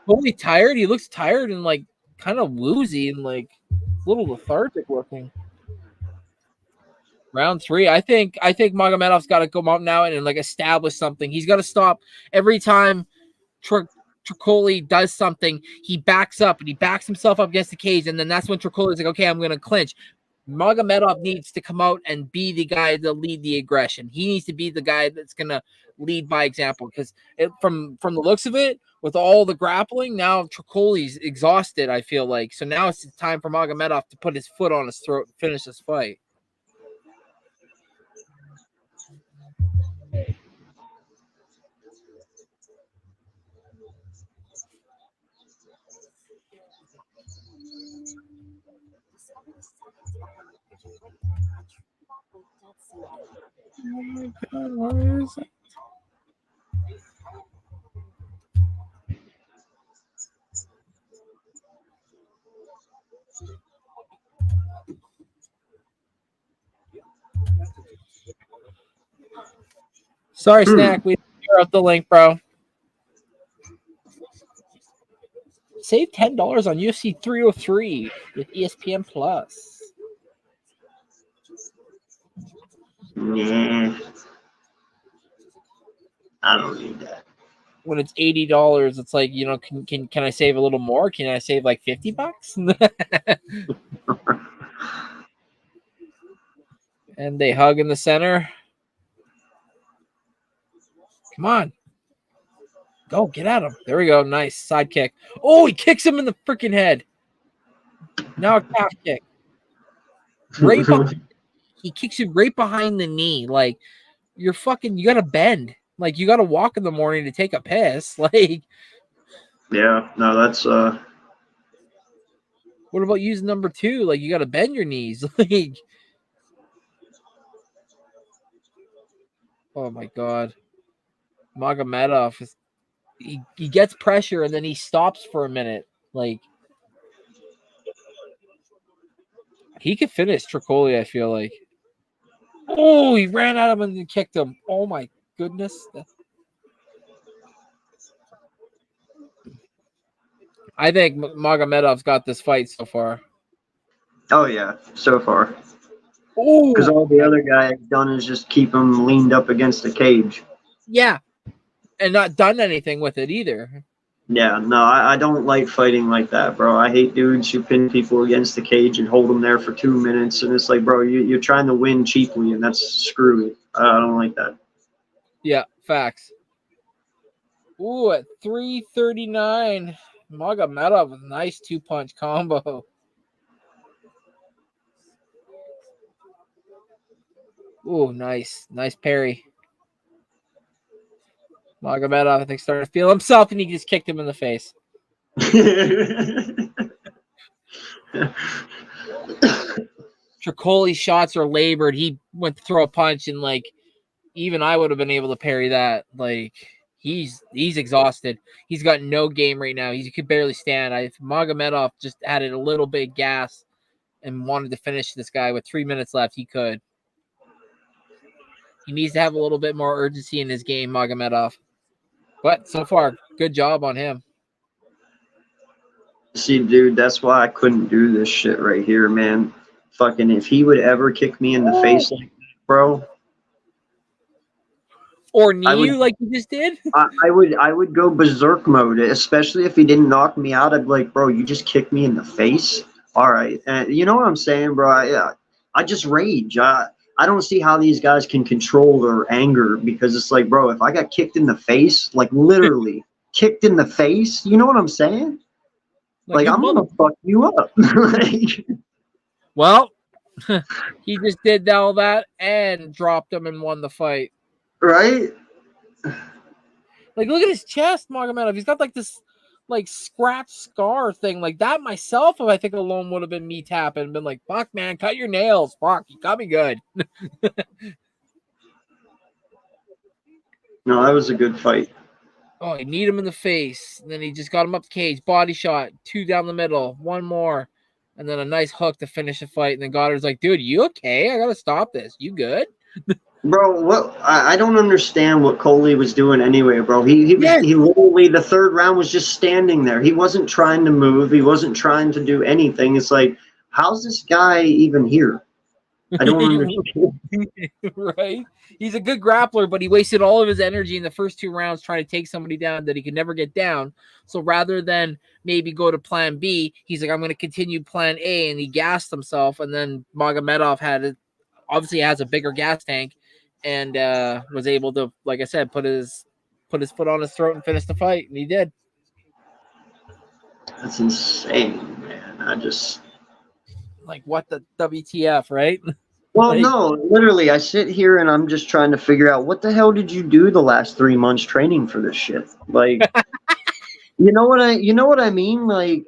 Totally tired. He looks tired and like kind of woozy and like a little lethargic looking. Round 3. I think Magomedov's got to come out now and like establish something. He's got to stop every time Triccoli does something. He backs up and he backs himself up against the cage, and then that's when Triccoli's like, okay, I'm going to clinch. Magomedov needs to come out and be the guy to lead the aggression. He needs to be the guy that's going to lead by example, because from the looks of it, with all the grappling, now Triccoli's exhausted, I feel like. So now it's time for Magomedov to put his foot on his throat and finish this fight. Oh my God, where is it? Sorry, Snack. We didn't up the link, bro. Save $10 on UFC 303 with ESPN Plus. Nah. I don't need that. When it's $80, it's like, you know, can I save a little more? Can I save like $50? And they hug in the center. Come on. Go, get at him. There we go. Nice side kick. Oh, he kicks him in the freaking head. Now a calf kick. Right behind, he kicks you right behind the knee. Like, you got to bend. Like, you got to walk in the morning to take a piss. Like, yeah, no, that's what about using number 2? Like, you got to bend your knees. Like, oh my God. Magomedov is, he gets pressure and then he stops for a minute. Like, he could finish Triccoli, I feel like. Oh, he ran at him and kicked him. Oh my goodness. I think Magomedov's got this fight so far. oh yeah, so far. Oh, Because all the other guy has done is just keep him leaned up against the cage. yeah. And not done anything with it either. Yeah, no, I don't like fighting like that, bro. I hate dudes who pin people against the cage and hold them there for 2 minutes. And it's like, bro, you're trying to win cheaply, and that's screwy. I don't like that. Yeah, facts. Ooh, at 339, Magomedov with a nice 2-punch combo. Ooh, nice. Nice parry. Magomedov, I think, starting to feel himself, and he just kicked him in the face. Triccoli's shots are labored. He went to throw a punch, and, like, even I would have been able to parry that. Like he's exhausted. He's got no game right now. He could barely stand. If Magomedov just added a little bit of gas and wanted to finish this guy with 3 minutes left, he could. He needs to have a little bit more urgency in his game, Magomedov. But so far, good job on him. See, dude, that's why I couldn't do this shit right here, man. Fucking, if he would ever kick me in the face like that, bro. Or knee you like you just did? I would go berserk mode, especially if he didn't knock me out. I'd be like, bro, you just kicked me in the face? All right. And you know what I'm saying, bro? I just rage. I don't see how these guys can control their anger, because it's like, bro, if I got kicked in the face, like literally kicked in the face, you know what I'm saying? Like I'm going to fuck you up. Like, well, he just did all that and dropped him and won the fight. Right? Like, look at his chest, Magomedov. He's got like this like scratch scar thing. Like that myself, if I think alone would have been me tapping and been like, fuck, man, cut your nails. Fuck, you got me good. No, that was a good fight. Oh, he kneed him in the face. And then he just got him up the cage. Body shot. 2 down the middle. 1 more. And then a nice hook to finish the fight. And then Goddard's like, dude, you okay? I got to stop this. You good? Bro, what? I don't understand what Coley was doing anyway, bro. He literally, the third round was just standing there. He wasn't trying to move. He wasn't trying to do anything. It's like, how's this guy even here? I don't understand. Right? He's a good grappler, but he wasted all of his energy in the first 2 rounds trying to take somebody down that he could never get down. So rather than maybe go to plan B, he's like, I'm going to continue plan A, and he gassed himself. And then Magomedov obviously has a bigger gas tank and was able to, like I said, put his foot on his throat and finish the fight, and he did. That's insane, man. I just... Like, what the WTF, right? Well, like, no, literally, I sit here and I'm just trying to figure out, what the hell did you do the last 3 months training for this shit? Like, you know what I mean? Like,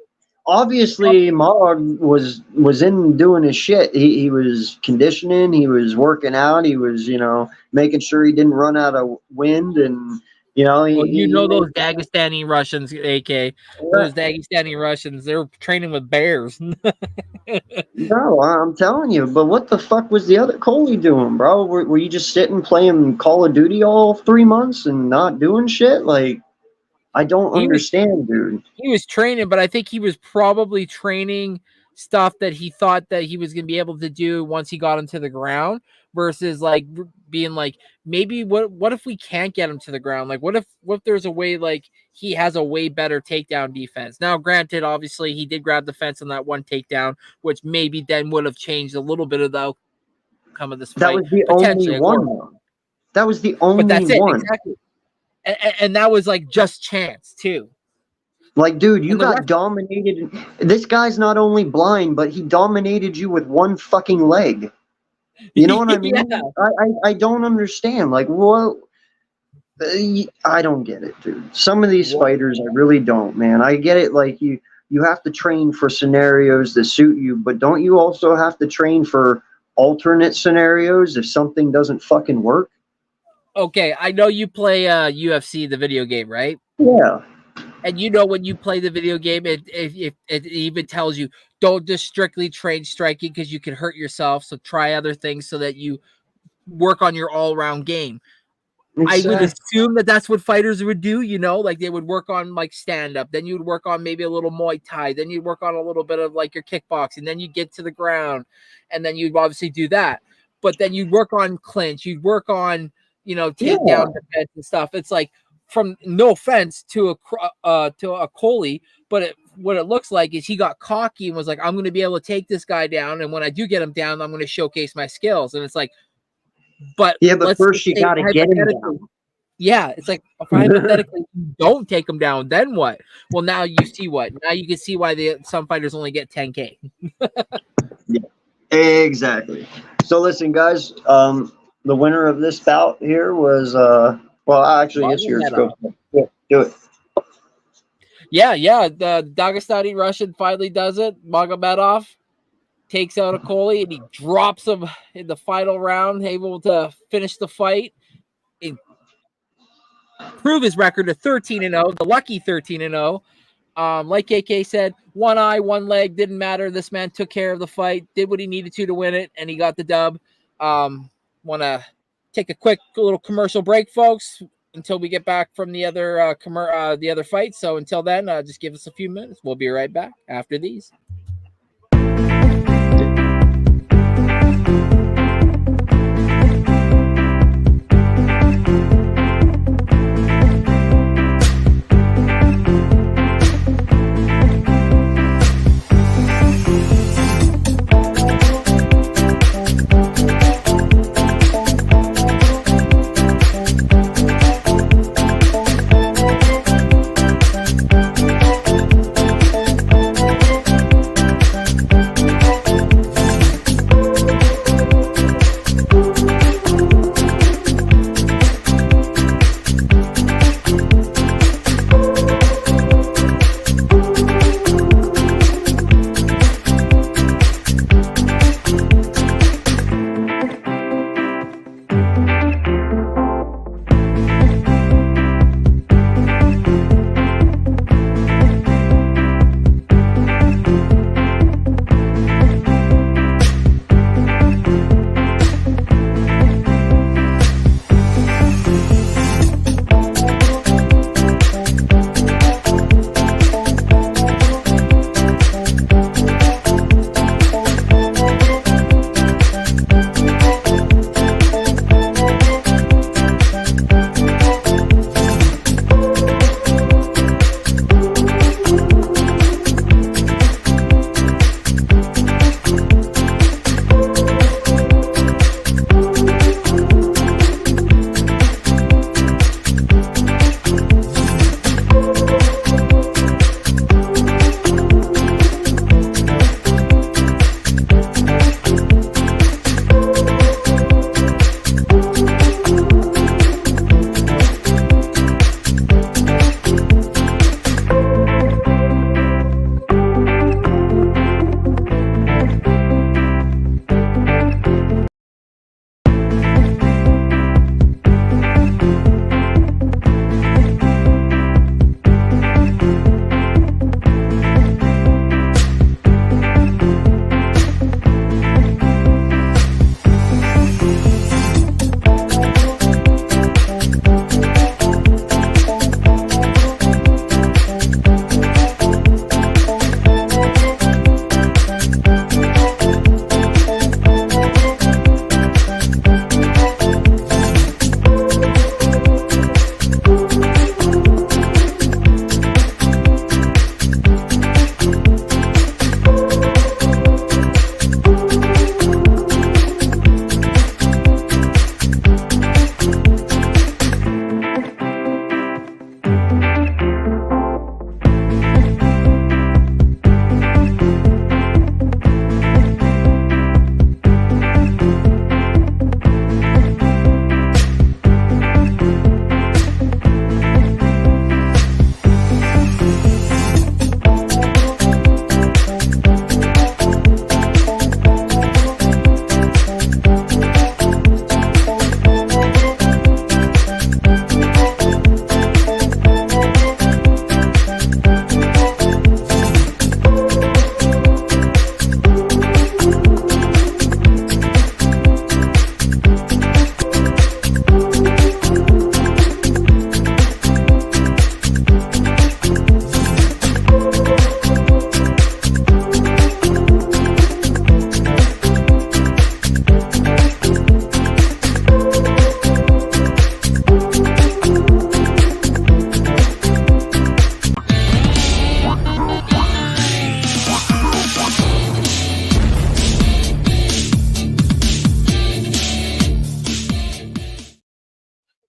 obviously, Mog was in doing his shit. He was conditioning, he was working out, he was, making sure he didn't run out of wind, and those Dagestani Russians, AK. Those Dagestani Russians, they're training with bears. No, I'm telling you. But what the fuck was the other Coley doing, bro? Were you just sitting playing Call of Duty all 3 months and not doing shit? Like, I don't understand, dude. He was training, but I think he was probably training stuff that he thought that he was going to be able to do once he got into the ground, versus like being like, maybe what if we can't get him to the ground? Like, what if there's a way, like, he has a way better takedown defense? Now, granted, obviously he did grab the fence on that one takedown, which maybe then would have changed a little bit of the outcome of this fight. That was the only one. That was the only one. But that's it, exactly. And that was like just chance too. Like, dude, you got dominated. This guy's not only blind, but he dominated you with one fucking leg. You know what I mean? Yeah. I don't understand. Like, what? I don't get it, dude. Some of these fighters, I really don't, man. I get it. Like, you have to train for scenarios that suit you, but don't you also have to train for alternate scenarios if something doesn't fucking work? Okay, I know you play UFC, the video game, right? Yeah. And when you play the video game, it even tells you, don't just strictly train striking because you can hurt yourself. So try other things so that you work on your all-around game. Exactly. I would assume that that's what fighters would do, like they would work on like stand-up. Then you'd work on maybe a little Muay Thai. Then you'd work on a little bit of like your kickboxing. Then you get to the ground. And then you'd obviously do that. But then you'd work on clinch. You'd work on, takedown defense and stuff. It's like, from no offense to a Coley, but what it looks like is he got cocky and was like, I'm going to be able to take this guy down, and when I do get him down, I'm going to showcase my skills. And it's like, but first you got to get him down. Yeah, it's like, if hypothetically you don't take him down, then what? Well, now you see what? Now you can see why some fighters only get 10K. Yeah, exactly. So listen, guys, the winner of this bout here was well, actually, it's yours. Go. Yeah, do it. Yeah. The Dagestani Russian finally does it. Magomedov takes out a Coley, and he drops him in the final round, able to finish the fight. improve his record to 13-0, the lucky 13-0. Like KK said, one eye, one leg, didn't matter. This man took care of the fight, did what he needed to win it, and he got the dub. Want to take a quick little commercial break, folks, until we get back from the other fight. So until then, just give us a few minutes. We'll be right back after these.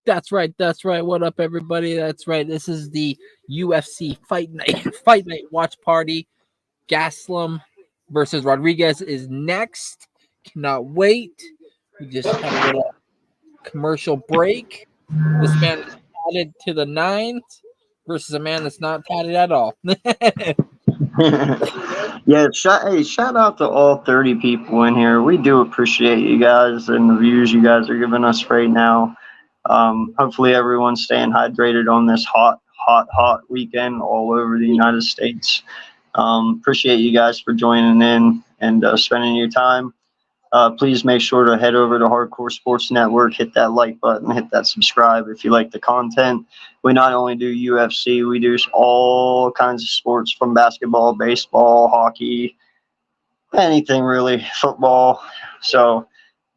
That's right. That's right. What up, everybody? That's right. This is the UFC Fight Night watch party. Gaslam versus Rodriguez is next. Cannot wait. We just had a little commercial break. This man is tatted to the 9th versus a man that's not tatted at all. Yeah, shout out to all 30 people in here. We do appreciate you guys and the views you guys are giving us right now. Hopefully everyone's staying hydrated on this hot weekend all over the United States. Appreciate you guys for joining in and spending your time. Please make sure to head over to Hardcore Sports Network, hit that like button, hit that subscribe if you like the content. We not only do UFC, we do all kinds of sports from basketball, baseball, hockey, anything really, football. So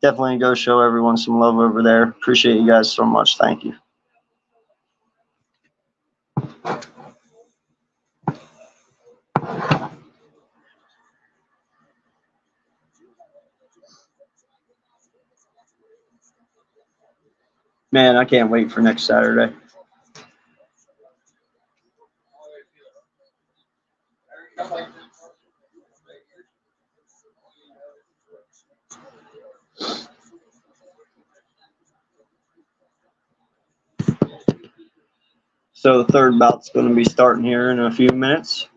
definitely go show everyone some love over there. Appreciate you guys so much. Thank you. Man, I can't wait for next Saturday. So the third bout's going to be starting here in a few minutes.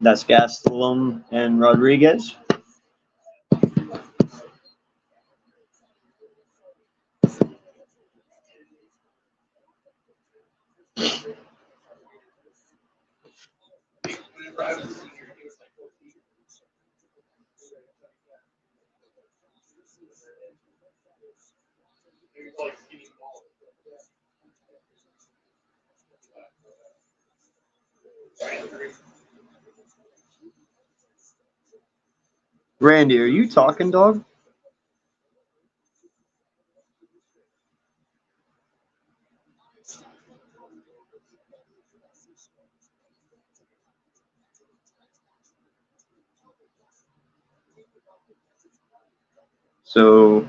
That's Gastelum and Rodriguez. Randy, are you talking, dog? So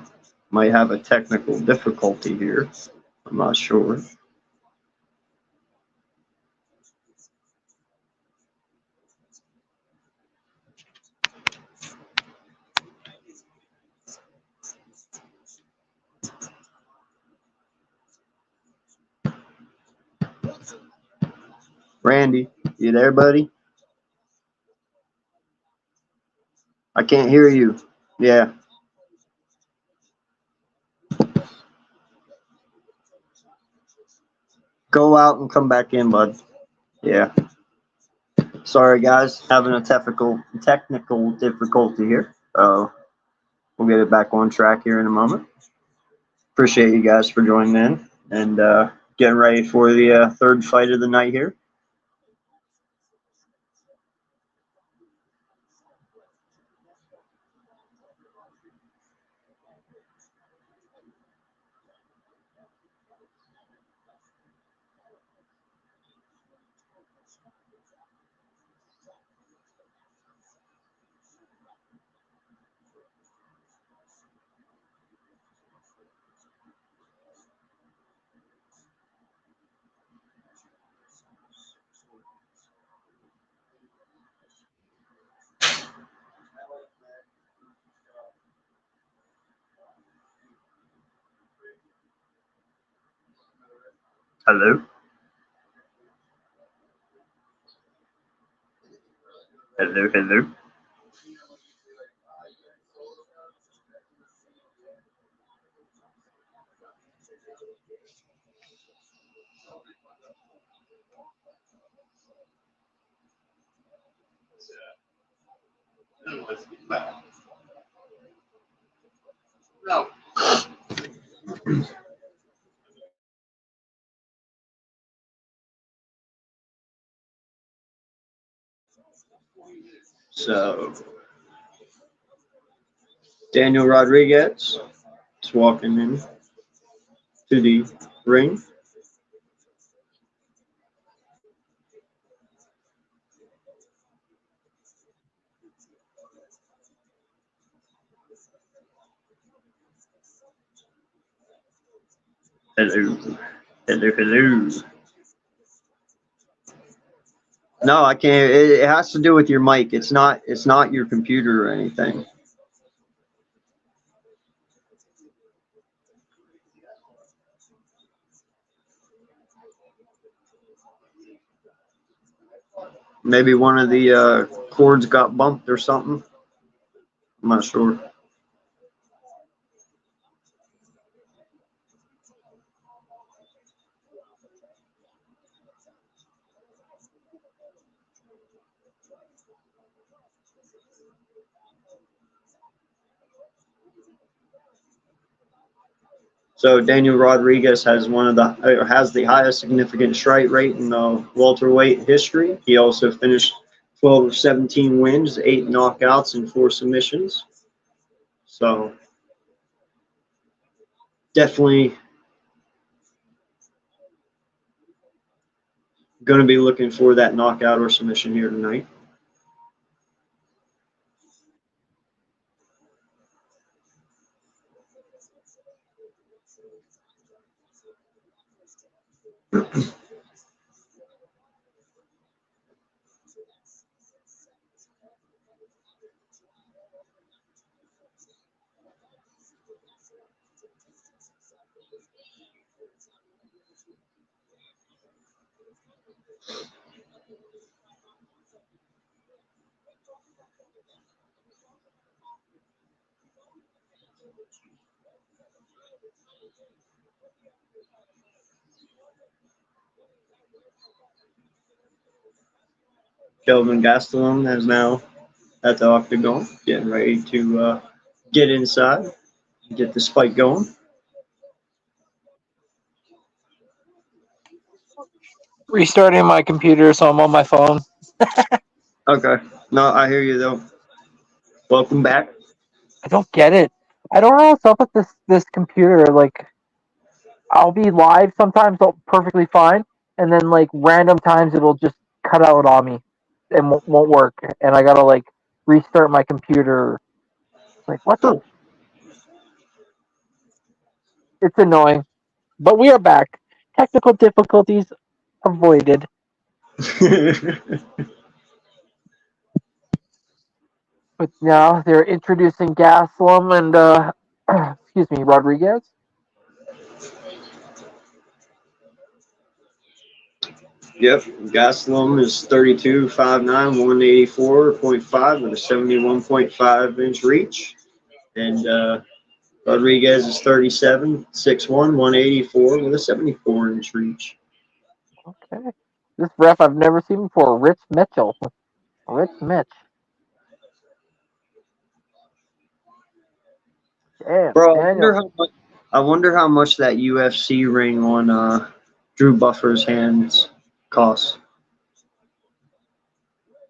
might have a technical difficulty here. I'm not sure. Randy, you there, buddy? I can't hear you. Yeah. Go out and come back in, bud. Yeah. Sorry, guys. Having a technical difficulty here. We'll get it back on track here in a moment. Appreciate you guys for joining in and getting ready for the third fight of the night here. Hello? Hello, hello. So, Daniel Rodriguez is walking in to the ring. Hello. Hello, hello. No, I can't. It has to do with your mic. It's not your computer or anything. Maybe one of the cords got bumped or something. I'm not sure. So Daniel Rodriguez has has the highest significant strike rate in the welterweight history. He also finished 12 of 17 wins, 8 knockouts, and 4 submissions. So definitely going to be looking for that knockout or submission here tonight. Kelvin Gastelum is now at the octagon, getting ready to get inside, get the fight going. Restarting my computer, so I'm on my phone. Okay. No, I hear you though. Welcome back. I don't get it. I don't know what's up with this computer. Like, I'll be live sometimes perfectly fine, and then like random times it'll just cut out on me and won't work, and I gotta like restart my computer. Like, what the? It's annoying, but we are back. Technical difficulties avoided. But now they're introducing Gaslam and excuse me, Rodriguez. Yep, Gastelum is 32, 5'9", 184.5 with a 71.5-inch reach. And Rodriguez is 37, 6'1", 184 with a 74-inch reach. Okay. This ref I've never seen before, Rich Mitchell. Rich Mitch. Damn, Bro, Daniel. I wonder how much that UFC ring on Drew Buffer's hands costs.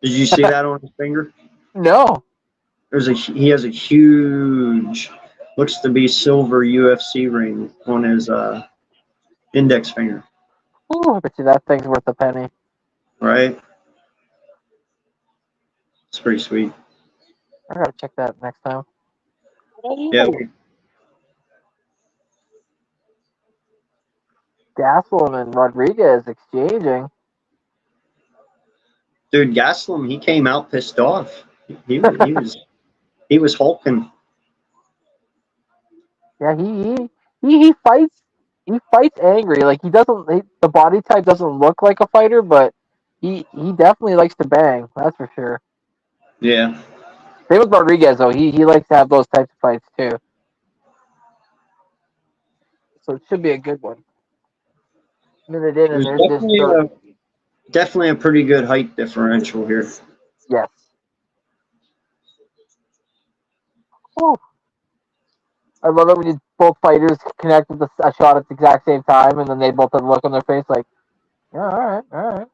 Did you see that on his finger? No. He has a huge, looks to be silver UFC ring on his index finger. Ooh, I bet you that thing's worth a penny. Right? It's pretty sweet. I gotta check that next time. Yeah. Gaslam and Rodriguez exchanging. Dude, Gaslam, he came out pissed off. He was hulking. Yeah, he fights. He fights angry. Like the body type doesn't look like a fighter, but he definitely likes to bang. That's for sure. Yeah. Same with Rodriguez though. He likes to have those types of fights too. So it should be a good one. Minute in It and was there's this dirt. definitely a pretty good height differential here. Yes. Oh, I love it when both fighters connect with a shot at the exact same time, and then they both have a look on their face like, yeah, all right, all right.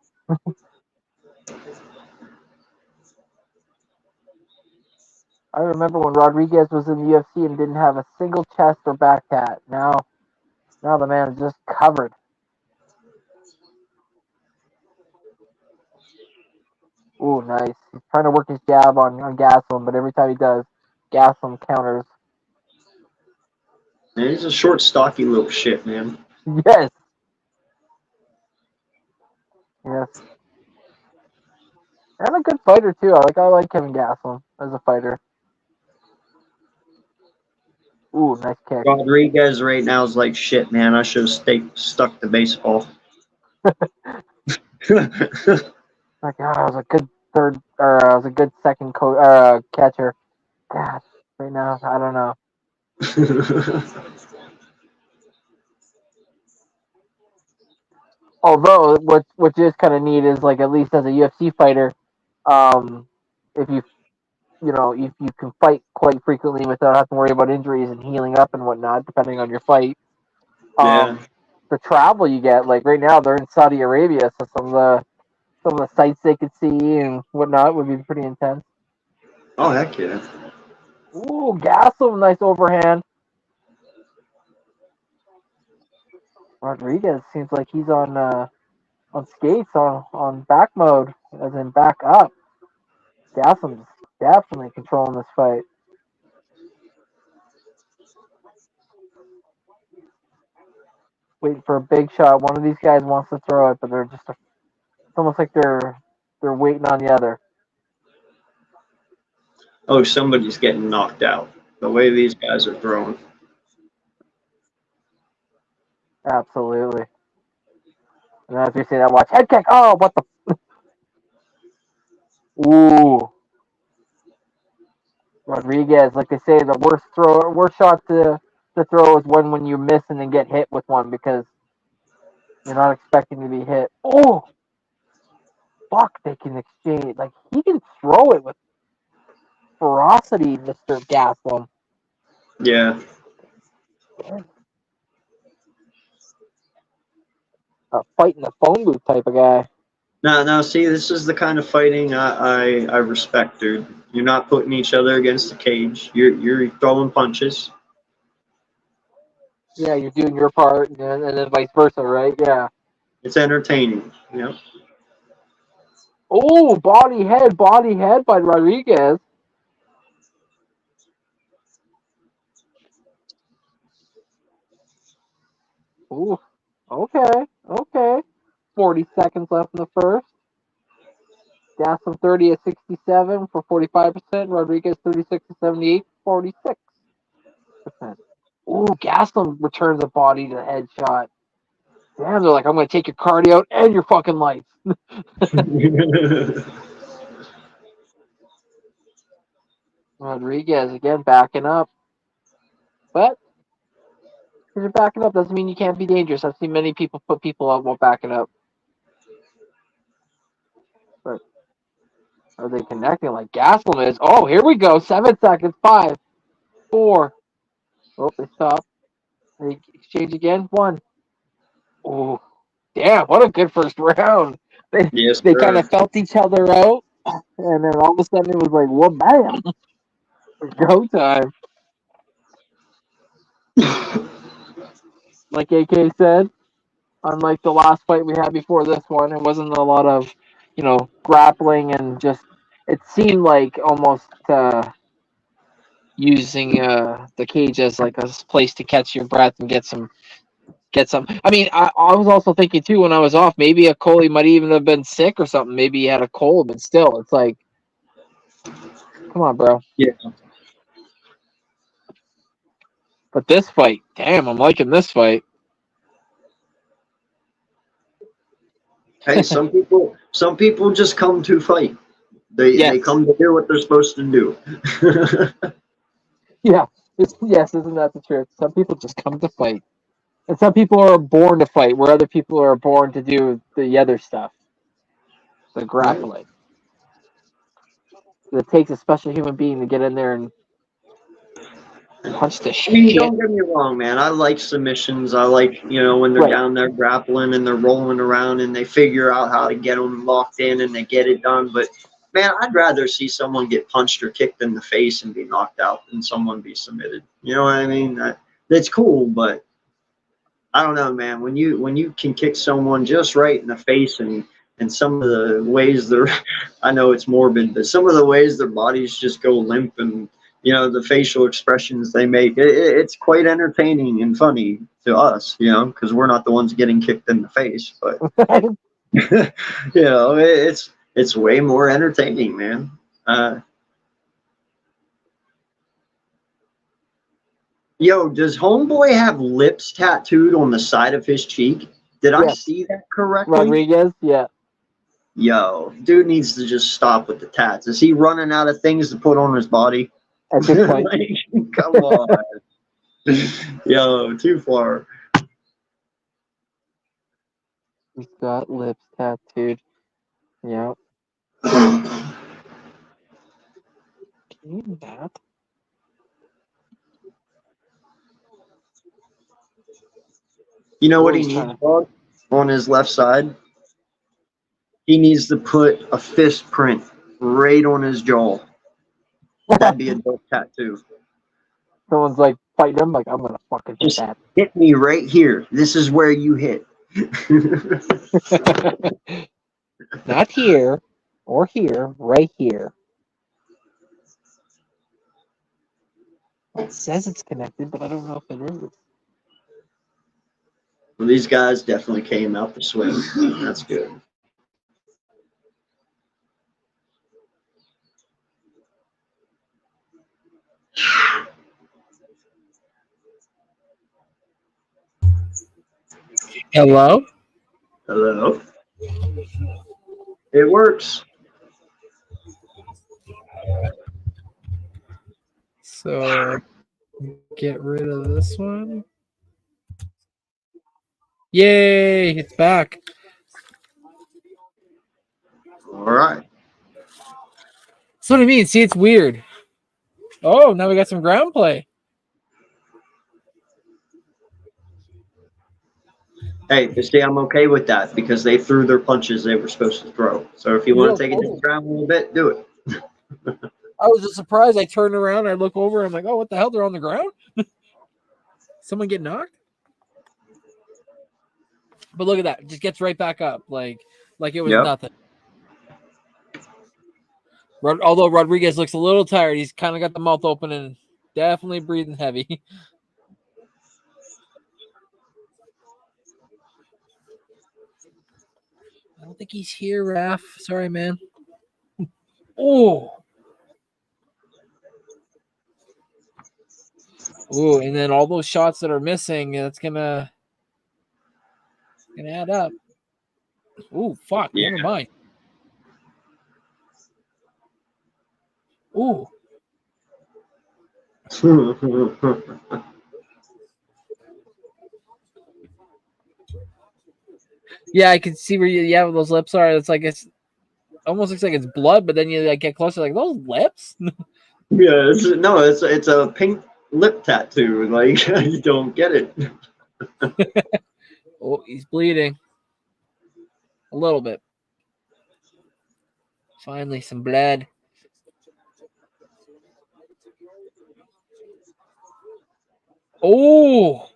I remember when Rodriguez was in the UFC and didn't have a single chest or back tat. Now the man is just covered. Ooh, nice. He's trying to work his jab on Gaslam, but every time he does, Gaslam counters. Man, he's a short, stocky little shit, man. Yes. Yes. And a good fighter too. I like Kevin Gaslam as a fighter. Ooh, nice kick. Rodriguez right now is like shit, man. I should have stuck to baseball. Like, I was a good third, or I was a good second catcher. God, right now, I don't know. Although, what is kind of neat is like at least as a UFC fighter, um, if if you can fight quite frequently without having to worry about injuries and healing up and whatnot, depending on your fight. Yeah. The travel you get, like right now they're in Saudi Arabia, so some of the sights they could see and whatnot would be pretty intense. Oh, heck yeah. Ooh, Gastelum, nice overhand. Rodriguez seems like he's on skates on back mode, as in back up. Gastelum's definitely controlling this fight. Waiting for a big shot. One of these guys wants to throw it, but it's almost like they're waiting on the other. Oh, somebody's getting knocked out. The way these guys are throwing. Absolutely. And as we say that, watch head kick. Oh, what the? Ooh. Rodriguez, like they say, the worst shot to throw is one when you miss and then get hit with one because you're not expecting to be hit. Oh, fuck! They can exchange. Like he can throw it with ferocity, Mister Gaslam. Yeah. A fight in the phone booth type of guy. Now, see, this is the kind of fighting I respect, dude. You're not putting each other against the cage. You're throwing punches. Yeah, you're doing your part, and then vice versa, right? Yeah. It's entertaining, you know. Oh, body head by Rodriguez. Ooh, okay. 40 seconds left in the first. Gaslam 30 at 67 for 45%. Rodriguez 36 at 78 for 46%. Ooh, Gaslam returns a body to headshot. Damn, they're like, I'm going to take your cardio out and your fucking lights. Rodriguez again backing up. But if you're backing up doesn't mean you can't be dangerous. I've seen many people put people out while backing up. But are they connecting like Gaslam is? Oh, here we go. 7 seconds. 5, 4. Oh, they stop. They exchange again. 1. Oh, damn! What a good first round. They Yes, they kind of sir. felt each other out, and then all of a sudden it was like, "Well, bam, go time!" Like AK said, unlike the last fight we had before this one, it wasn't a lot of, grappling and just. It seemed like almost using the cage as like a place to catch your breath and get some. I mean, I was also thinking too when I was off, maybe a Coley might even have been sick or something. Maybe he had a cold, but still, it's like, come on, bro. Yeah. But this fight, damn, I'm liking this fight. Hey, some people just come to fight. They Yes, come to do what they're supposed to do. yeah, yes, isn't that the truth? Some people just come to fight, and some people are born to fight, where other people are born to do the other stuff, the Right. grappling. It takes a special human being to get in there and punch the I mean, shit. don't get me wrong, man. I like submissions. I like, when they're Right. down there grappling and they're rolling around and they figure out how to get them locked in and they get it done. But, man, I'd rather see someone get punched or kicked in the face and be knocked out than someone be submitted. You know what I mean? That's cool, but I don't know, man. When you can kick someone just right in the face and some of the ways they're, I know it's morbid, but some of the ways their bodies just go limp and the facial expressions they make, it's quite entertaining and funny to us, because we're not the ones getting kicked in the face, but it's way more entertaining, man. Yo, does Homeboy have lips tattooed on the side of his cheek? Did I Yes, see that correctly? Rodriguez. Yeah. Yo, dude needs to just stop with the tats. Is he running out of things to put on his body? At this point, Like, come on. Yo, too far. he's got lips tattooed. Yeah. Can you that? You know what he He's needs, trying dog? On his left side? He needs to put a fist print right on his jaw. That'd be a dope tattoo. Someone's like fighting him, like I'm gonna fucking hit Just that. hit me right here. This is where you hit. Not here or here, right here. It says it's connected, but I don't know if it is. Well, these guys definitely came out to swim. That's good. Hello? Hello? It works. So get rid of this one. Yay, it's back. All right. That's what I mean. See, it's weird. Oh, now we got some ground play. Hey, you see, I'm okay with that because they threw their punches they were supposed to throw. So if you want to take it to the ground a little bit, do it. I was just surprised. I turned around, I look over, I'm like, oh, what the hell? They're on the ground? Someone get knocked? But look at that. It just gets right back up like it was nothing. Although Rodriguez looks a little tired, he's kind of got the mouth open and definitely breathing heavy. I don't think he's here, Raph. Sorry, man. Oh. Oh, and then all those shots that are missing, that's gonna add up. Oh, fuck. Yeah. Never mind. Oh. Yeah, I can see where you have those lips are. It's like it's almost looks like it's blood, but then you like get closer, like those lips. Yeah, it's a pink lip tattoo. Like you don't get it. Oh, he's bleeding a little bit. Finally, some blood. Oh,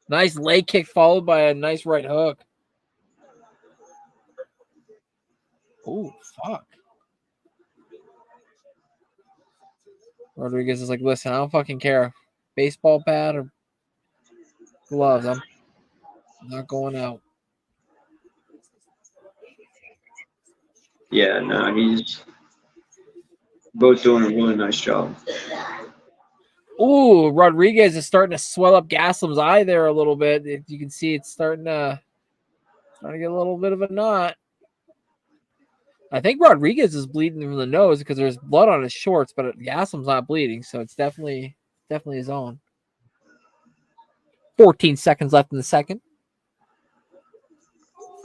nice leg kick followed by a nice right hook. Oh, fuck. Rodriguez is like, listen, I don't fucking care. Baseball bat or gloves, I'm not going out. Yeah, no, he's both doing a really nice job. Ooh, Rodriguez is starting to swell up Gaslam's eye there a little bit. If you can see, it's starting to get a little bit of a knot. I think Rodriguez is bleeding from the nose because there's blood on his shorts, but Gaslam's not bleeding, so it's definitely his own. 14 seconds left in the second.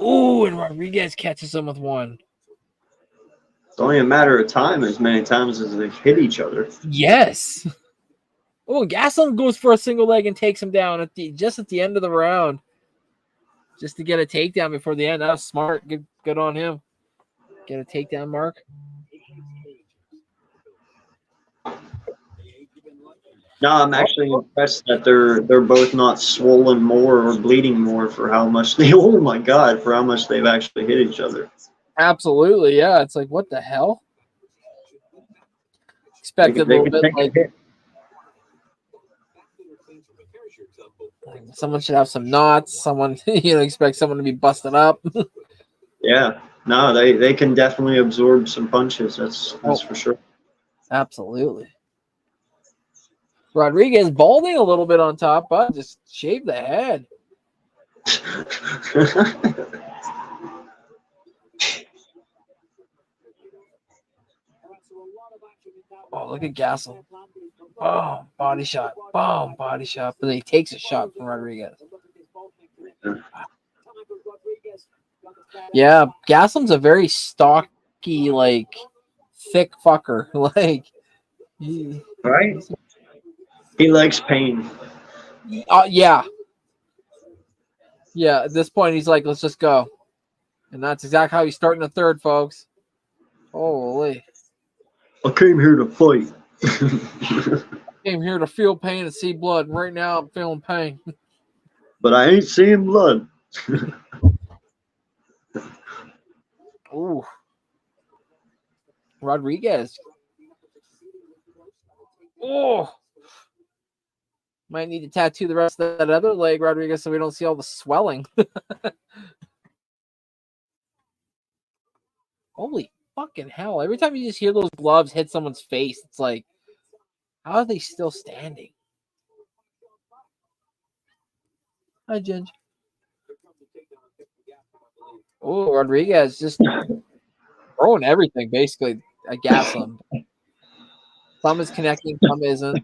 Ooh, and Rodriguez catches him with one. It's only a matter of time as many times as they hit each other. Yes. Oh, Gaslam goes for a single leg and takes him down just at the end of the round, just to get a takedown before the end. That was smart. Good on him. Get a takedown mark. No, I'm actually impressed that they're both not swollen more or bleeding more for how much they. Oh my god, for how much they've actually hit each other. Absolutely, yeah. It's like, what the hell? Expected a little bit like someone should have some knots. Someone, expect someone to be busted up. Yeah, no, they can definitely absorb some punches. That's for sure. Absolutely. Rodriguez balding a little bit on top, but just shave the head. Oh, look at Gaslam. Boom, body shot. Boom, body shot. But then he takes a shot from Rodriguez. Yeah, Gaslam's a very stocky, like, thick fucker. Like, right? He likes pain. Yeah, Yeah, at this point, he's like, let's just go. And that's exactly how he's starting the third, folks. Holy. I came here to fight. Came here to feel pain and see blood. Right now, I'm feeling pain. But I ain't seeing blood. Ooh. Rodriguez. Oh. Might need to tattoo the rest of that other leg, Rodriguez, so we don't see all the swelling. Holy fucking hell. Every time you just hear those gloves hit someone's face, it's like, how are they still standing? Hi, Ginge. Oh, Rodriguez just throwing everything, basically. I gas him. Thumb is connecting, thumb isn't.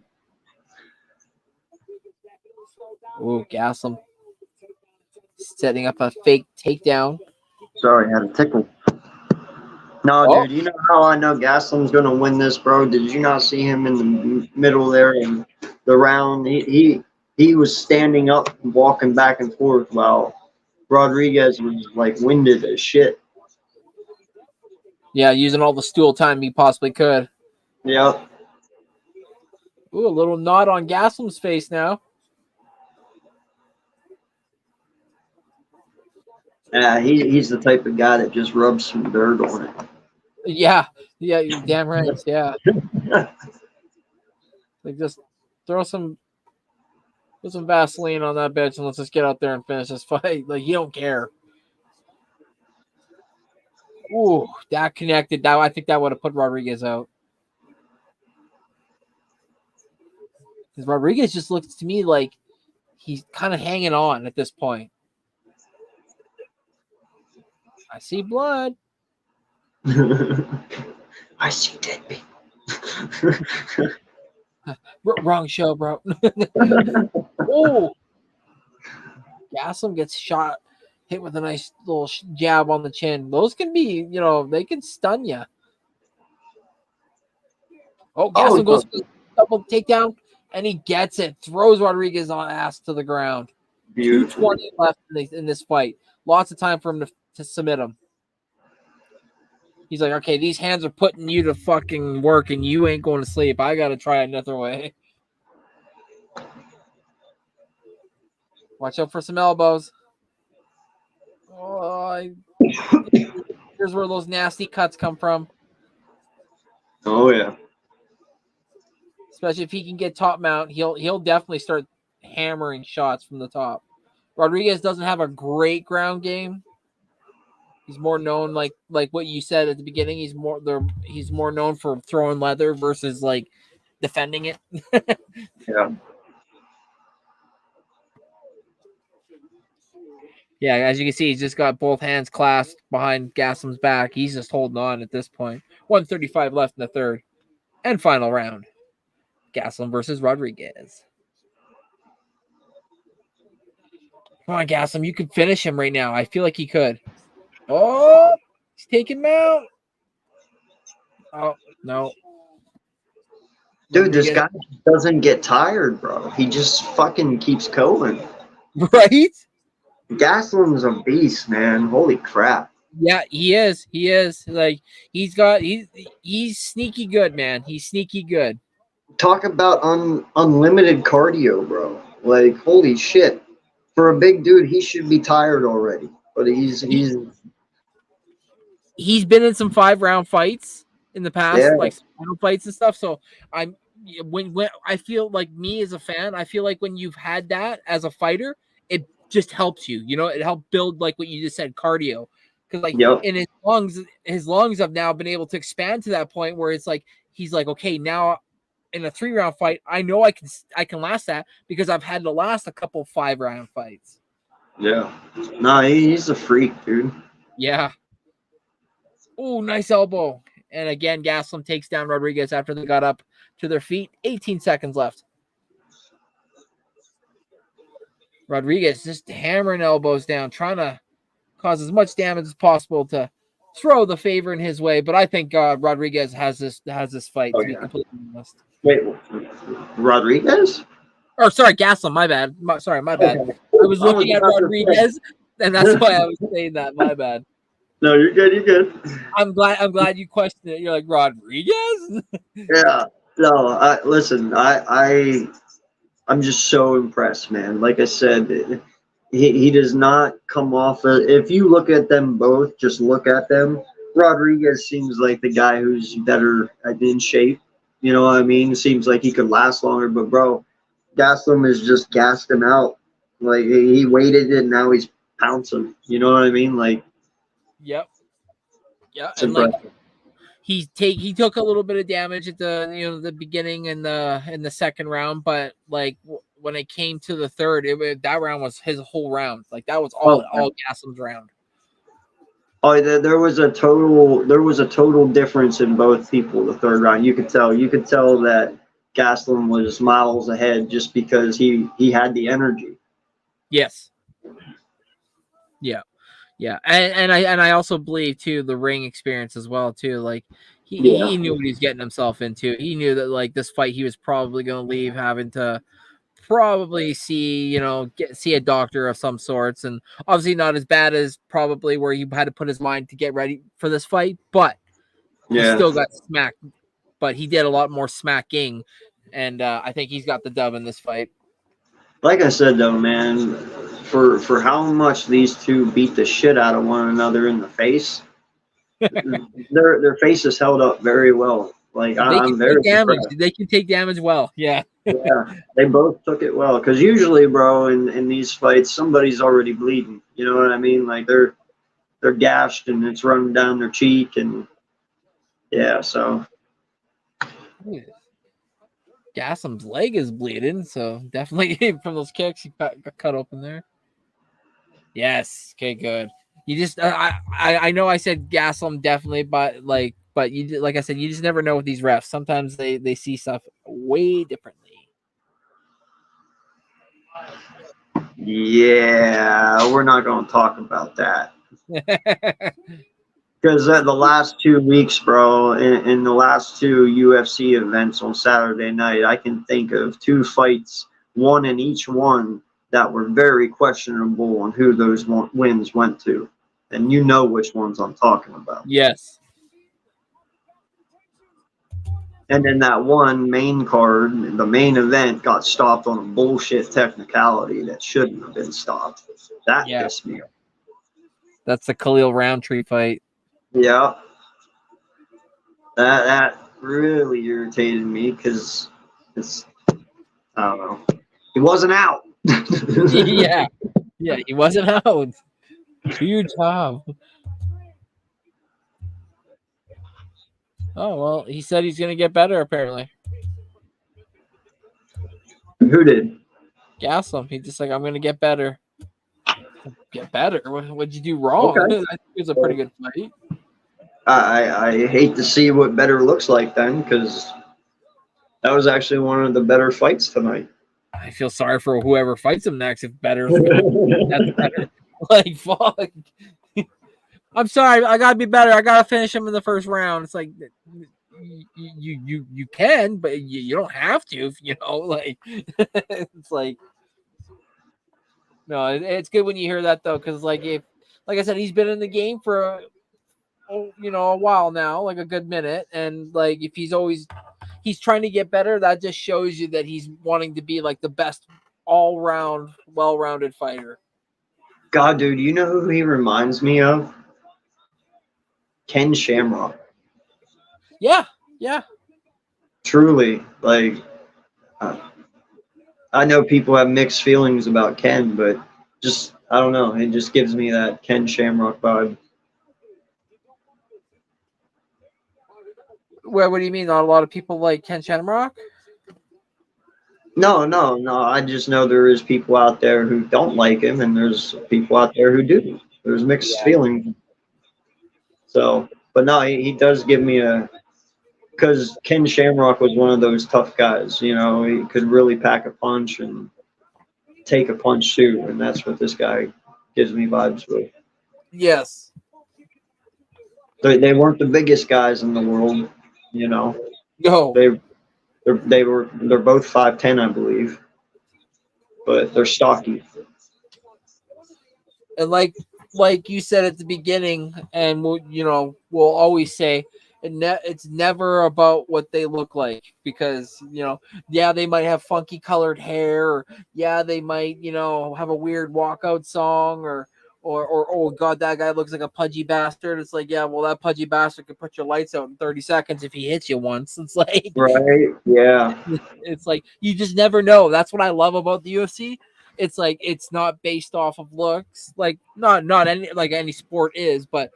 Ooh, gas him. Setting up a fake takedown. Sorry, I had a tickle. No, Oh. dude, you know how I know Gaslam's going to win this, bro? Did you not see him in the middle there in the round? He was standing up and walking back and forth while Rodriguez was, like, winded as shit. Yeah, using all the stool time he possibly could. Yep. Ooh, a little nod on Gaslam's face now. Yeah, he's the type of guy that just rubs some dirt on it. Yeah, you're damn right. Yeah. Like, just throw some put some Vaseline on that bitch and let's just get out there and finish this fight. Like, you don't care. Ooh, that connected. That I think that would have put Rodriguez out. Because Rodriguez just looks to me like he's kind of hanging on at this point. I see blood. I see dead people. Wrong show, bro. Oh, Gaslam gets shot, hit with a nice little jab on the chin. Those can be, they can stun you. Oh, Gaslam goes for the double takedown, and he gets it. Throws Rodriguez on ass to the ground. Beautiful. 2:20 left in this fight. Lots of time for him to submit him. He's like, okay, these hands are putting you to fucking work, and you ain't going to sleep. I got to try another way. Watch out for some elbows. Oh, here's where those nasty cuts come from. Oh, yeah. Especially if he can get top mount, he'll definitely start hammering shots from the top. Rodriguez doesn't have a great ground game. He's more known like what you said at the beginning. He's more known for throwing leather versus like defending it. Yeah. Yeah, as you can see, he's just got both hands clasped behind Gaslam's back. He's just holding on at this point. 1:35 left in the third and final round. Gaslam versus Rodriguez. Come on, Gaslam. You could finish him right now. I feel like he could. Oh, he's taking him out. Oh, no. Dude, this guy doesn't get tired, bro. He just fucking keeps going. Right? Gaslam's a beast, man. Holy crap. Yeah, he is. He is. Like, he's sneaky good, man. He's sneaky good. Talk about unlimited cardio, bro. Like, holy shit. For a big dude, he should be tired already. But he's been in some 5-round fights in the past, like some final fights and stuff. So when I feel like me as a fan, I feel like when you've had that as a fighter, it just helps you. It helped build, like what you just said, cardio. Because like in his lungs have now been able to expand to that point where it's like he's like, okay, now in a 3-round fight, I know I can last that because I've had to last a couple 5-round fights. Yeah. No, he's a freak, dude. Yeah. Oh, nice elbow. And again, Gaslam takes down Rodriguez after they got up to their feet. 18 seconds left. Rodriguez just hammering elbows down, trying to cause as much damage as possible to throw the favor in his way. But I think Rodriguez has this fight, to be completely honest. Wait, Rodriguez? Or sorry, Gaslam, my bad. My bad. I was looking at Rodriguez, and that's why I was saying that. My bad. No, you're good. You're good. I'm glad you questioned it. You're like Rodriguez. Yeah. No, listen. I'm just so impressed, man. Like I said, he does not come off. If you look at them both, just look at them. Rodriguez seems like the guy who's better in shape. You know what I mean? Seems like he could last longer. But bro, Gastelum has just gassed him out. Like he waited and now he's pouncing. You know what I mean? Like. Yep. Yeah, It's and like impressive. he took a little bit of damage at the beginning and in the second round, but like when it came to the third, that round was his whole round. Like that was all Gaslam's round. Oh, there was a total difference in both people. The third round, you could tell that Gastelum was miles ahead just because he had the energy. Yes. Yeah. Yeah, and I also believe too the ring experience as well too. Like he knew what he was getting himself into. He knew that like this fight he was probably going to leave having to probably see see a doctor of some sorts, and obviously not as bad as probably where he had to put his mind to get ready for this fight, but he still got smacked. But he did a lot more smacking, and I think he's got the dub in this fight. Like I said though, man, for how much these two beat the shit out of one another in the face, their faces held up very well. Like I'm very impressed. They can take damage well. Yeah. Yeah, they both took it well. Because usually, bro, in these fights, somebody's already bleeding. You know what I mean? Like they're gashed and it's running down their cheek, and yeah, so. Gaslam's leg is bleeding, so definitely from those kicks he got cut open there. Yes. Okay. Good. You just I know I said Gaslam definitely, but you like I said, you just never know with these refs. Sometimes they see stuff way differently. Yeah, we're not going to talk about that. Because the last 2 weeks, bro, in the last 2 UFC events on Saturday night, I can think of 2 fights, one in each one, that were very questionable on who those wins went to. And you know which ones I'm talking about. Yes. And then that one main card, the main event, got stopped on a bullshit technicality that shouldn't have been stopped. That pissed me off. That's the Khalil Roundtree fight. Yeah. That really irritated me because it's, I don't know. He wasn't out. Yeah, he wasn't out. Huge job. Oh, well, he said he's going to get better, apparently. Who did? Gaslam. He's just like, I'm going to get better. Get better? What'd you do wrong? Okay. I think it was a pretty good fight. I hate to see what better looks like then, because that was actually one of the better fights tonight. I feel sorry for whoever fights him next if better. That's better. Like, fuck. I'm sorry. I got to be better. I got to finish him in the first round. It's like, you can, but you don't have to, like, it's like, no, it's good when you hear that though. Cause like I said, he's been in the game for, a while now, like a good minute. And like, if he's trying to get better, that just shows you that he's wanting to be like the best all round, well-rounded fighter. God, dude, you know who he reminds me of? Ken Shamrock. Yeah. Truly, like, I know people have mixed feelings about Ken, but just, I don't know. It just gives me that Ken Shamrock vibe. Well, what do you mean? Not a lot of people like Ken Shamrock? No. I just know there is people out there who don't like him, and there's people out there who do. There's mixed feelings. So, but no, he does give me because Ken Shamrock was one of those tough guys. He could really pack a punch and take a punch too, and that's what this guy gives me vibes with. Yes. They weren't the biggest guys in the world, No. They're both 5'10", I believe, but they're stocky. And like you said at the beginning, and we'll always say, it's never about what they look like, because yeah, they might have funky colored hair, or yeah, they might have a weird walkout song, or oh god, that guy looks like a pudgy bastard. It's like, yeah, well, that pudgy bastard could put your lights out in 30 seconds if he hits you once. It's like, Right? Yeah. it's like you just never know. That's what I love about the UFC. It's like it's not based off of looks, like not any, like any sport is, but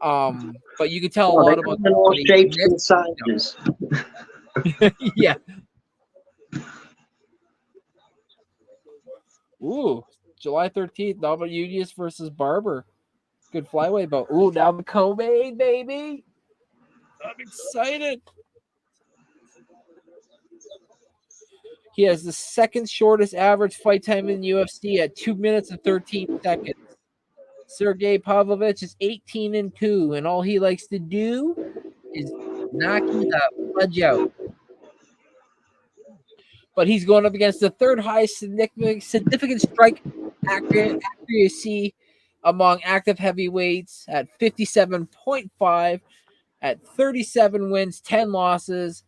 you can tell a Well, they lot about come in all somebody. shapes and sizes. Yeah. Ooh, July 13th, Namajunas versus Barber. Good flyweight bout. Ooh, now the co-main, baby. I'm excited. He has the second shortest average fight time in UFC at 2 minutes and 13 seconds. Sergey Pavlovich is 18-2, and all he likes to do is knock you the fudge out. But he's going up against the third highest significant strike accuracy among active heavyweights at 57.5, at 37 wins, 10 losses,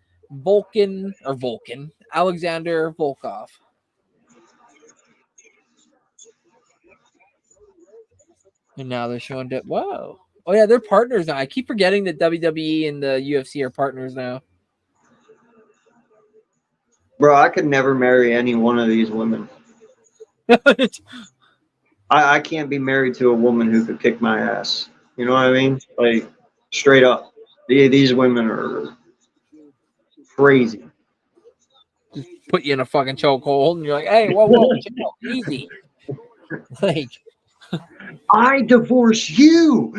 Alexander Volkov. And now they're showing that, whoa. Oh, yeah, they're partners now. I keep forgetting that WWE and the UFC are partners now. Bro, I could never marry any one of these women. I can't be married to a woman who could kick my ass. You know what I mean? Like, straight up. These women are crazy. Just put you in a fucking chokehold, and you're like, hey, whoa, chill, easy. Like, I divorce you.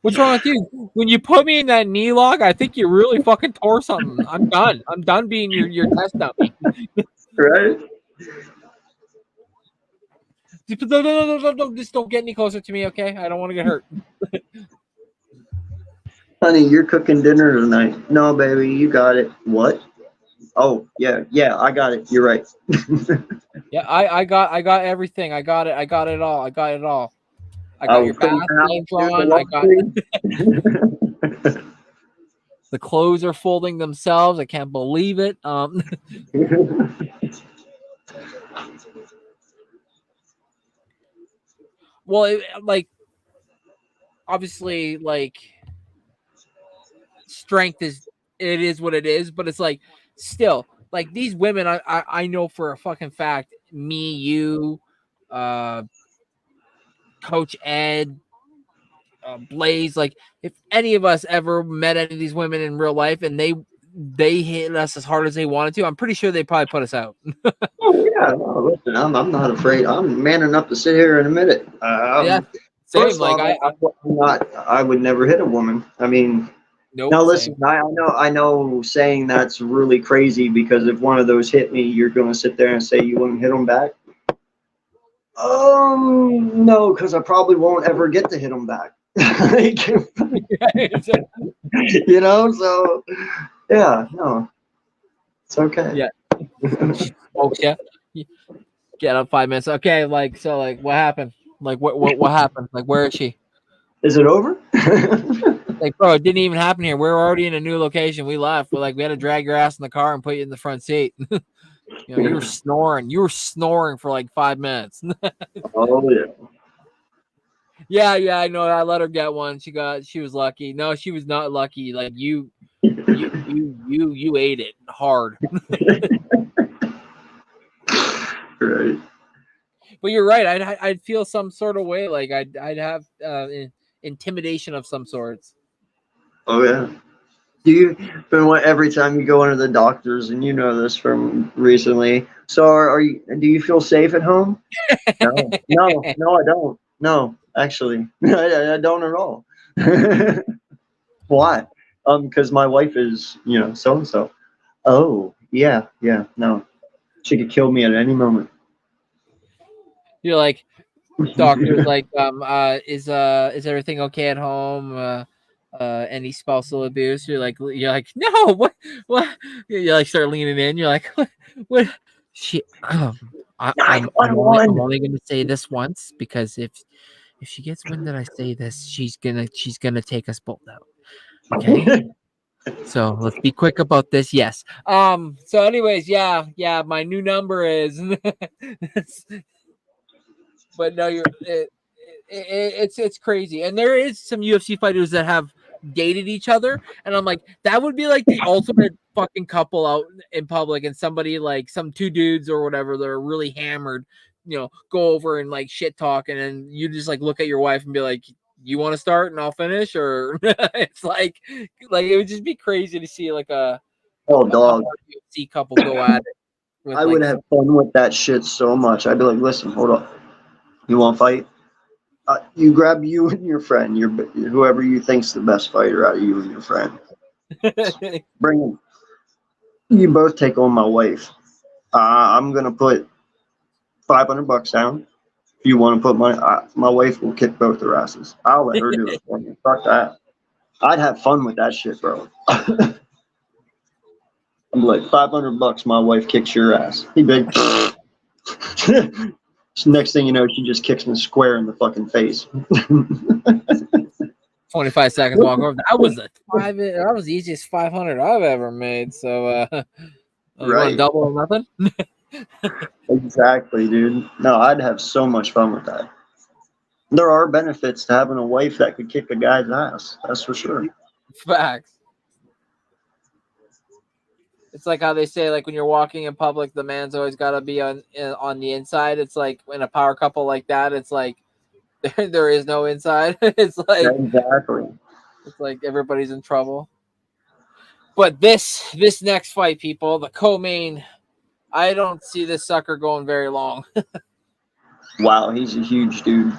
what's wrong with you? When you put me in that knee lock, I think you really fucking tore something. I'm done. I'm done being your test dummy. Right? No, just don't get any closer to me, okay? I don't want to get hurt. Honey, you're cooking dinner tonight. No, baby, you got it. What? Oh, yeah, I got it. You're right. Yeah, I got everything. I got it all. I got your bath being drawn. I got the clothes are folding themselves. I can't believe it. Well, obviously, strength is what it is, but it's like still, like, these women, I know for a fucking fact, me, you, Coach Ed, Blaze, like, if any of us ever met any of these women in real life and they hit us as hard as they wanted to, I'm pretty sure they probably put us out. Oh yeah, no, listen, I'm not afraid. I'm man enough to sit here and admit it. Yeah, same. First Like, I would never hit a woman. I mean, nope. now listen, Same. I know saying that's really crazy, because if one of those hit me, you're going to sit there and say you wouldn't hit them back. No, because I probably won't ever get to hit them back. You know, so yeah, no, it's okay. Yeah. Folks, yeah. Get up 5 minutes. Okay, what happened? Like, what happened? Like, where is she? Is it over? Like, bro, it didn't even happen here. We're already in a new location. We left. We had to drag your ass in the car and put you in the front seat. You were snoring. You were snoring for like 5 minutes. Oh yeah. Yeah, I know. I let her get one. She was lucky. No, she was not lucky. Like, you ate it hard. Right. But you're right. I'd feel some sort of way. Like, I'd have intimidation of some sorts. Oh yeah. Every time you go into the doctors, and you know this from recently. So do you feel safe at home? No, I don't. No, actually, I don't at all. Why? Because my wife is, so and so. Oh, yeah, no. She could kill me at any moment. You're like, doctor's like, is everything okay at home? Any spousal abuse? You're like, no, what? You like start leaning in. You're like, what? I'm only going to say this once, because if she gets wind that I say this, she's gonna take us both out. Okay. So let's be quick about this. Yes. So anyways, yeah. My new number is, but no, it's crazy. And there is some UFC fighters that have dated each other, and I'm like, that would be like the ultimate fucking couple out in public, and somebody like some two dudes or whatever that are really hammered, go over and like shit talk, and then you just like look at your wife and be like, you want to start and I'll finish, or it's like it would just be crazy to see like a dog UFC couple go at it. I would have fun with that shit so much. I'd be like, listen, hold up, you want to fight? You grab you and your friend, whoever you think's the best fighter out of you and your friend. Bring him. You both take on my wife. I'm gonna put $500 down. If you want to put my wife will kick both their asses. I'll let her do it for me. Fuck that. I'd have fun with that shit, bro. I'm like, $500. My wife kicks your ass. He big. Next thing you know, she just kicks me square in the fucking face. 25 seconds walk over. That was the easiest 500 I've ever made. So, you want to double or nothing? Exactly, dude. No, I'd have so much fun with that. There are benefits to having a wife that could kick a guy's ass. That's for sure. Facts. It's like how they say, like when you're walking in public, the man's always got to be on the inside. It's like in a power couple like that, it's like there is no inside. It's like exactly. It's like everybody's in trouble. But this next fight, people, the co-main, I don't see this sucker going very long. Wow, he's a huge dude.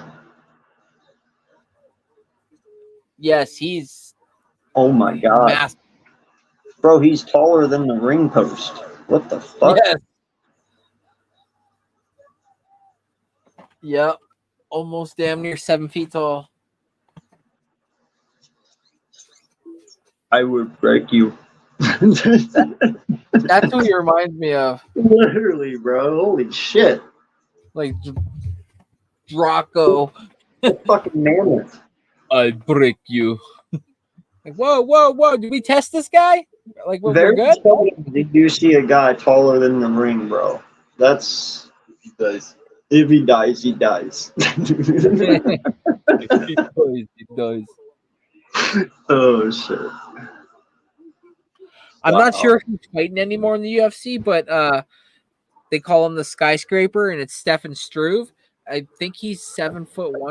Yes, he's. Oh my god. Massive. Bro, he's taller than the ring post. What the fuck? Yes. Yep. Almost damn near 7 feet tall. I would break you. That's who he reminds me of. Literally, bro. Holy shit. Like Draco. Fucking mammoth. I break you. Like, whoa. Did we test this guy? Like, we're good? Did you see a guy taller than the ring, bro? That's. If he dies, he dies. He does. Oh, shit. I'm not sure if he's fighting anymore in the UFC, but they call him the skyscraper, and it's Stefan Struve. I think he's 7'1"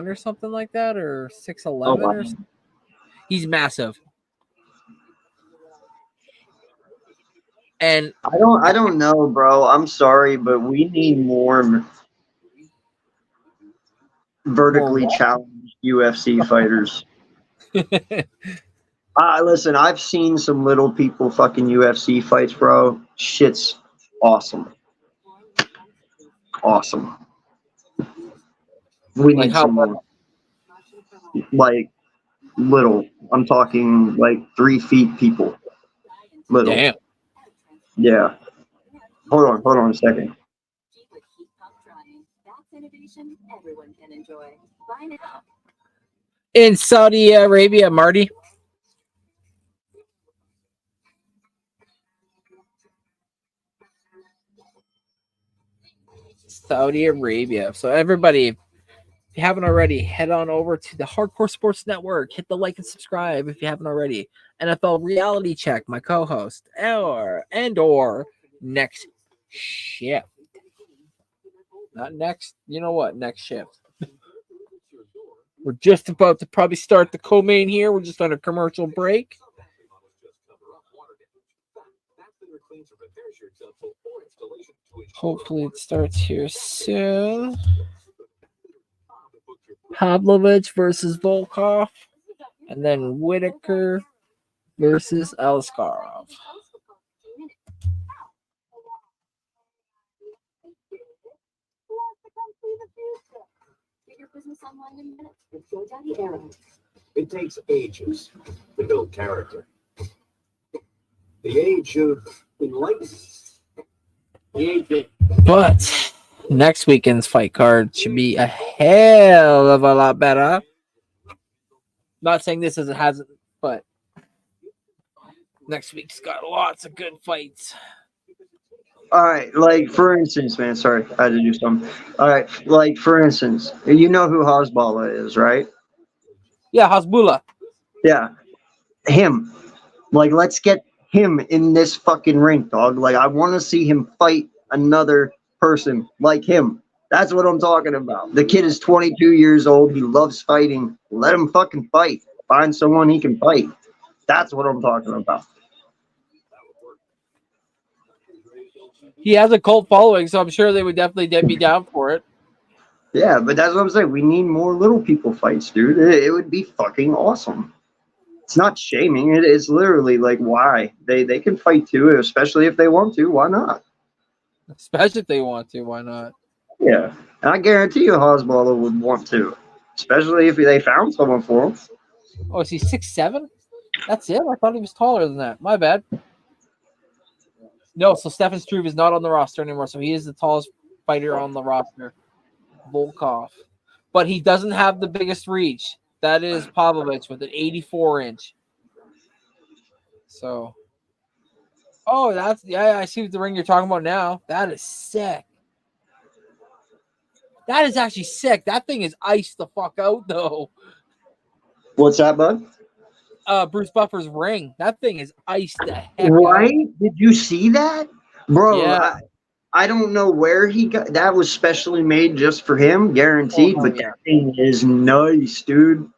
or something like that, or 6'11" or something. He's massive. And I don't know, bro. I'm sorry, but we need more vertically challenged UFC fighters. Listen, I've seen some little people fucking UFC fights, bro. Shit's awesome. Awesome. We need some more. Like, little. I'm talking like 3 feet people. Little. Damn. Yeah. Hold on a second. In Saudi Arabia, Marty. Saudi Arabia. So everybody, if you haven't already, head on over to the Hardcore Sports Network. Hit the like and subscribe if you haven't already. NFL Reality Check, my co-host, or Next Shift. Not next. You know what? Next Shift. We're just about to probably start the co-main here. We're just on a commercial break. Hopefully it starts here soon. Pavlovich versus Volkov. And then Whittaker versus Aliskerov. It takes ages to build character. The age of enlightenment. But next weekend's fight card should be a hell of a lot better. Not saying this as it hasn't, but next week's got lots of good fights. All right, like for instance, man. Sorry, I had to do something. All right, like for instance, you know who Hasbala is, right? Yeah, Hasbullah. Yeah, him. Like, let's get him in this fucking rink, dog. Like, I want to see him fight another person like him. That's what I'm talking about. The kid is 22 years old. He loves fighting. Let him fucking fight. Find someone he can fight. That's what I'm talking about. He has a cult following, so I'm sure they would definitely be down for it. Yeah, but that's what I'm saying. We need more little people fights, dude. It would be fucking awesome. It's not shaming. It's literally like, why? They can fight too, especially if they want to. Why not? Especially if they want to. Why not? Yeah. And I guarantee you Hasbala would want to. Especially if they found someone for him. Oh, is he 6'7"? That's it? I thought he was taller than that. My bad. No, so Stefan Struve is not on the roster anymore, so he is the tallest fighter on the roster. Volkov. But he doesn't have the biggest reach. That is Pavlovich with an 84-inch. So. Oh, that's... Yeah, I see the ring you're talking about now. That is sick. That is actually sick. That thing is iced the fuck out, though. What's that, bud? Bruce Buffer's ring. That thing is iced the heck out. Right? Did you see that? Bro, Yeah. I don't know where he got that. Was specially made just for him, guaranteed. Oh, but yeah. that thing is nice, dude.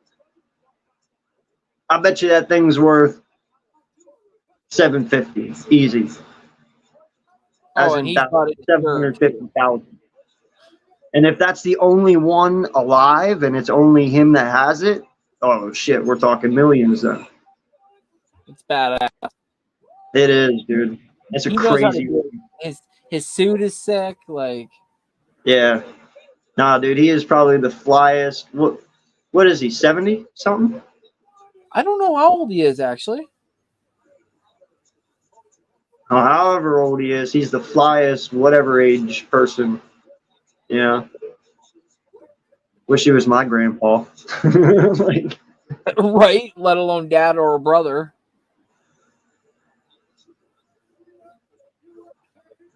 I bet you that thing's worth $750 easy. As Oh, in and he's got it. Sure. $750,000. And if that's the only one alive, and it's only him that has it, oh shit, we're talking millions then. It's badass. It is, dude. It's a He knows how to crazy. do it. His suit is sick. Like, Yeah. Nah, dude, he is probably the flyest. What is he, 70 something? I don't know how old he is actually. However old he is, he's the flyest, whatever age person. Yeah. Wish he was my grandpa. Like, Right? Let alone dad or a brother.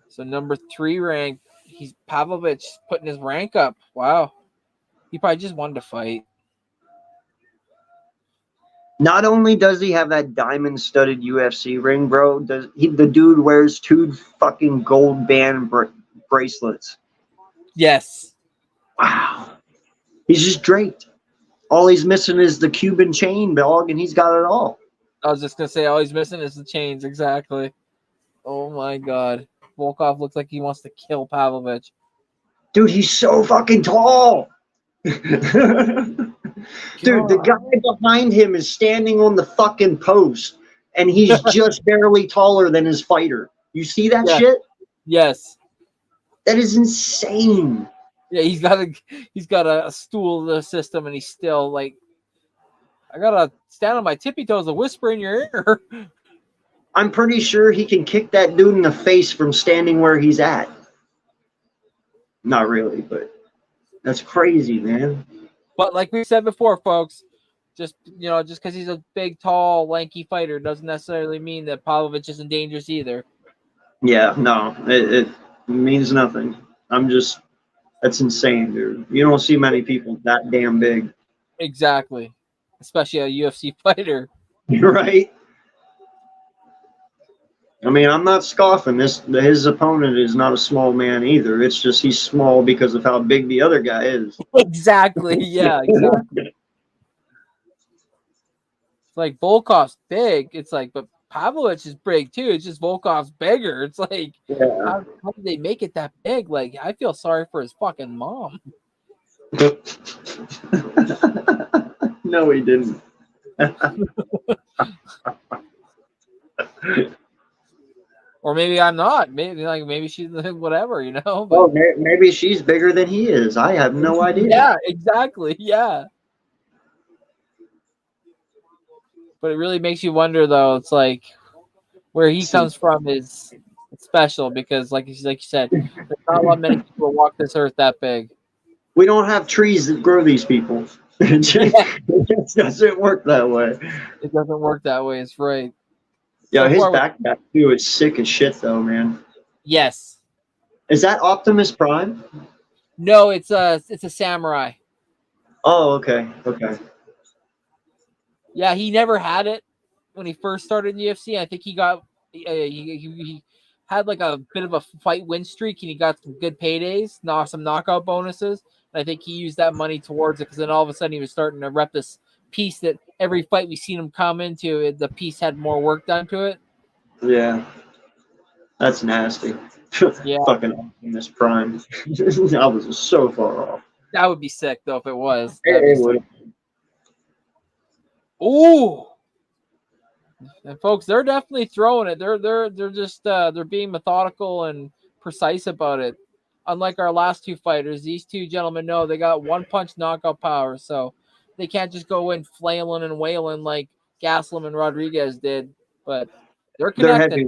So number 3 rank. He's Pavlovich putting his rank up. Wow. He probably just wanted to fight. not only does he have that diamond-studded UFC ring, bro, the dude wears 2 fucking gold band bracelets. Yes. Wow. He's just draped. All he's missing is the Cuban chain, dog, and he's got it all. I was just gonna say all he's missing is the chains. Exactly. Oh my god. Volkov looks like he wants to kill Pavlovich. Dude, he's so fucking tall. Dude, the guy behind him is standing on the fucking post, and he's just barely taller than his fighter. You see that shit? Yes. That is insane. Yeah, he's got a stool system, and he's still like, I gotta stand on my tippy toes and whisper in your ear. I'm pretty sure he can kick that dude in the face from standing where he's at. Not really, but that's crazy, man. But like we said before, folks, just because he's a big, tall, lanky fighter doesn't necessarily mean that Pavlovich isn't dangerous either. Yeah, no, it means nothing. That's insane, dude. You don't see many people that damn big. Exactly. Especially a UFC fighter. Right? I mean, I'm not scoffing. His opponent is not a small man either. It's just he's small because of how big the other guy is. Exactly. Yeah, exactly. It's like Volkov's big. It's like, but Pavlovich is big too. It's just Volkov's bigger. It's like, how did they make it that big? Like, I feel sorry for his fucking mom. No, he didn't. Or maybe I'm not. Maybe she's whatever, you know. But, oh, maybe she's bigger than he is. I have no idea. Yeah, exactly. Yeah. But it really makes you wonder, though. It's like where he comes from it's special because, like you said, there's not a lot many people who walk this earth that big. We don't have trees that grow these people. It just doesn't work that way. It doesn't work that way. It's right. Yeah, So his far, backpack too is sick as shit though, man. yes. Is that Optimus Prime? No, it's a samurai. Oh, okay, okay. Yeah, he never had it when he first started in UFC. I think he got he had like a bit of a fight win streak, and he got some good paydays, some knockout bonuses. And I think he used that money towards it because then all of a sudden he was starting to rep this piece that every fight we seen him come into, the piece had more work done to it. Yeah, that's nasty. Yeah. Fucking Optimus Prime. I was so far off. That would be sick though if it was. It would. Ooh. And folks, they're definitely throwing it. They're just they're being methodical and precise about it. Unlike our last two fighters, these two gentlemen know they got one punch knockout power, so they can't just go in flailing and wailing like Gaslam and Rodriguez did. But they're connected.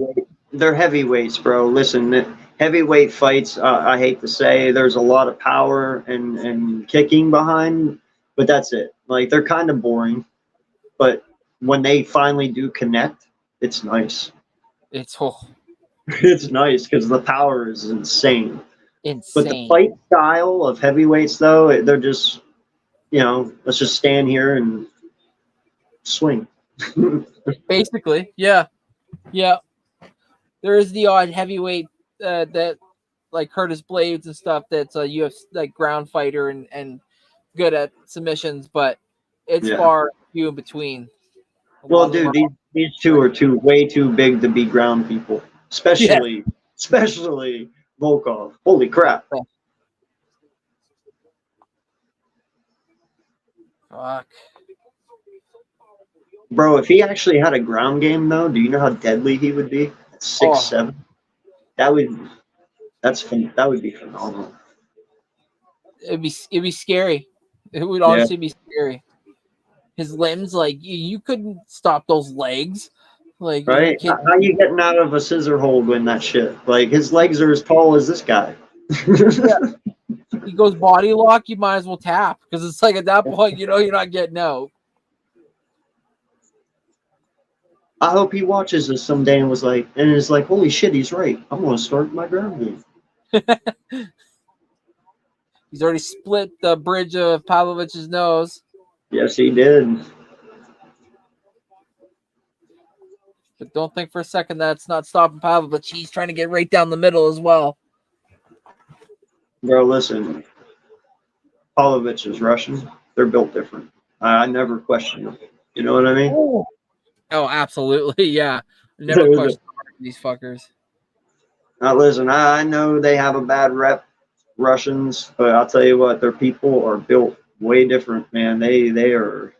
They're heavyweights, bro. Listen, heavyweight fights. I hate to say, there's a lot of power and kicking behind, but that's it. Like they're kind of boring, but when they finally do connect, it's nice. It's It's nice because the power is insane. insane. But the fight style of heavyweights, though, they're just, let's just stand here and swing. Basically, yeah. There is the odd heavyweight that like Curtis Blades and stuff that's a UFC like ground fighter and good at submissions, but it's far few in between. Well, dude, these two are way too big to be ground people, especially Volkov. Holy crap! Fuck, bro. If he actually had a ground game, though, do you know how deadly he would be? At 6'7". That would be phenomenal. it'd be scary. It would honestly be scary. His limbs, like you couldn't stop those legs. Like, right? How are you getting out of a scissor hold when that shit? Like his legs are as tall as this guy. He goes body lock, you might as well tap because it's like at that point, you're not getting out. I hope he watches this someday and is like, holy shit, he's right. I'm gonna start my ground game. He's already split the bridge of Pavlovich's nose. Yes, he did. But don't think for a second that's not stopping Pavlovich. He's trying to get right down the middle as well. Bro, listen. Pavlovich is Russian. They're built different. I never question them. You know what I mean? Oh, absolutely. Yeah. Never question these fuckers. Now, listen, I know they have a bad rep, Russians, but I'll tell you what, their people are built way different, man. They are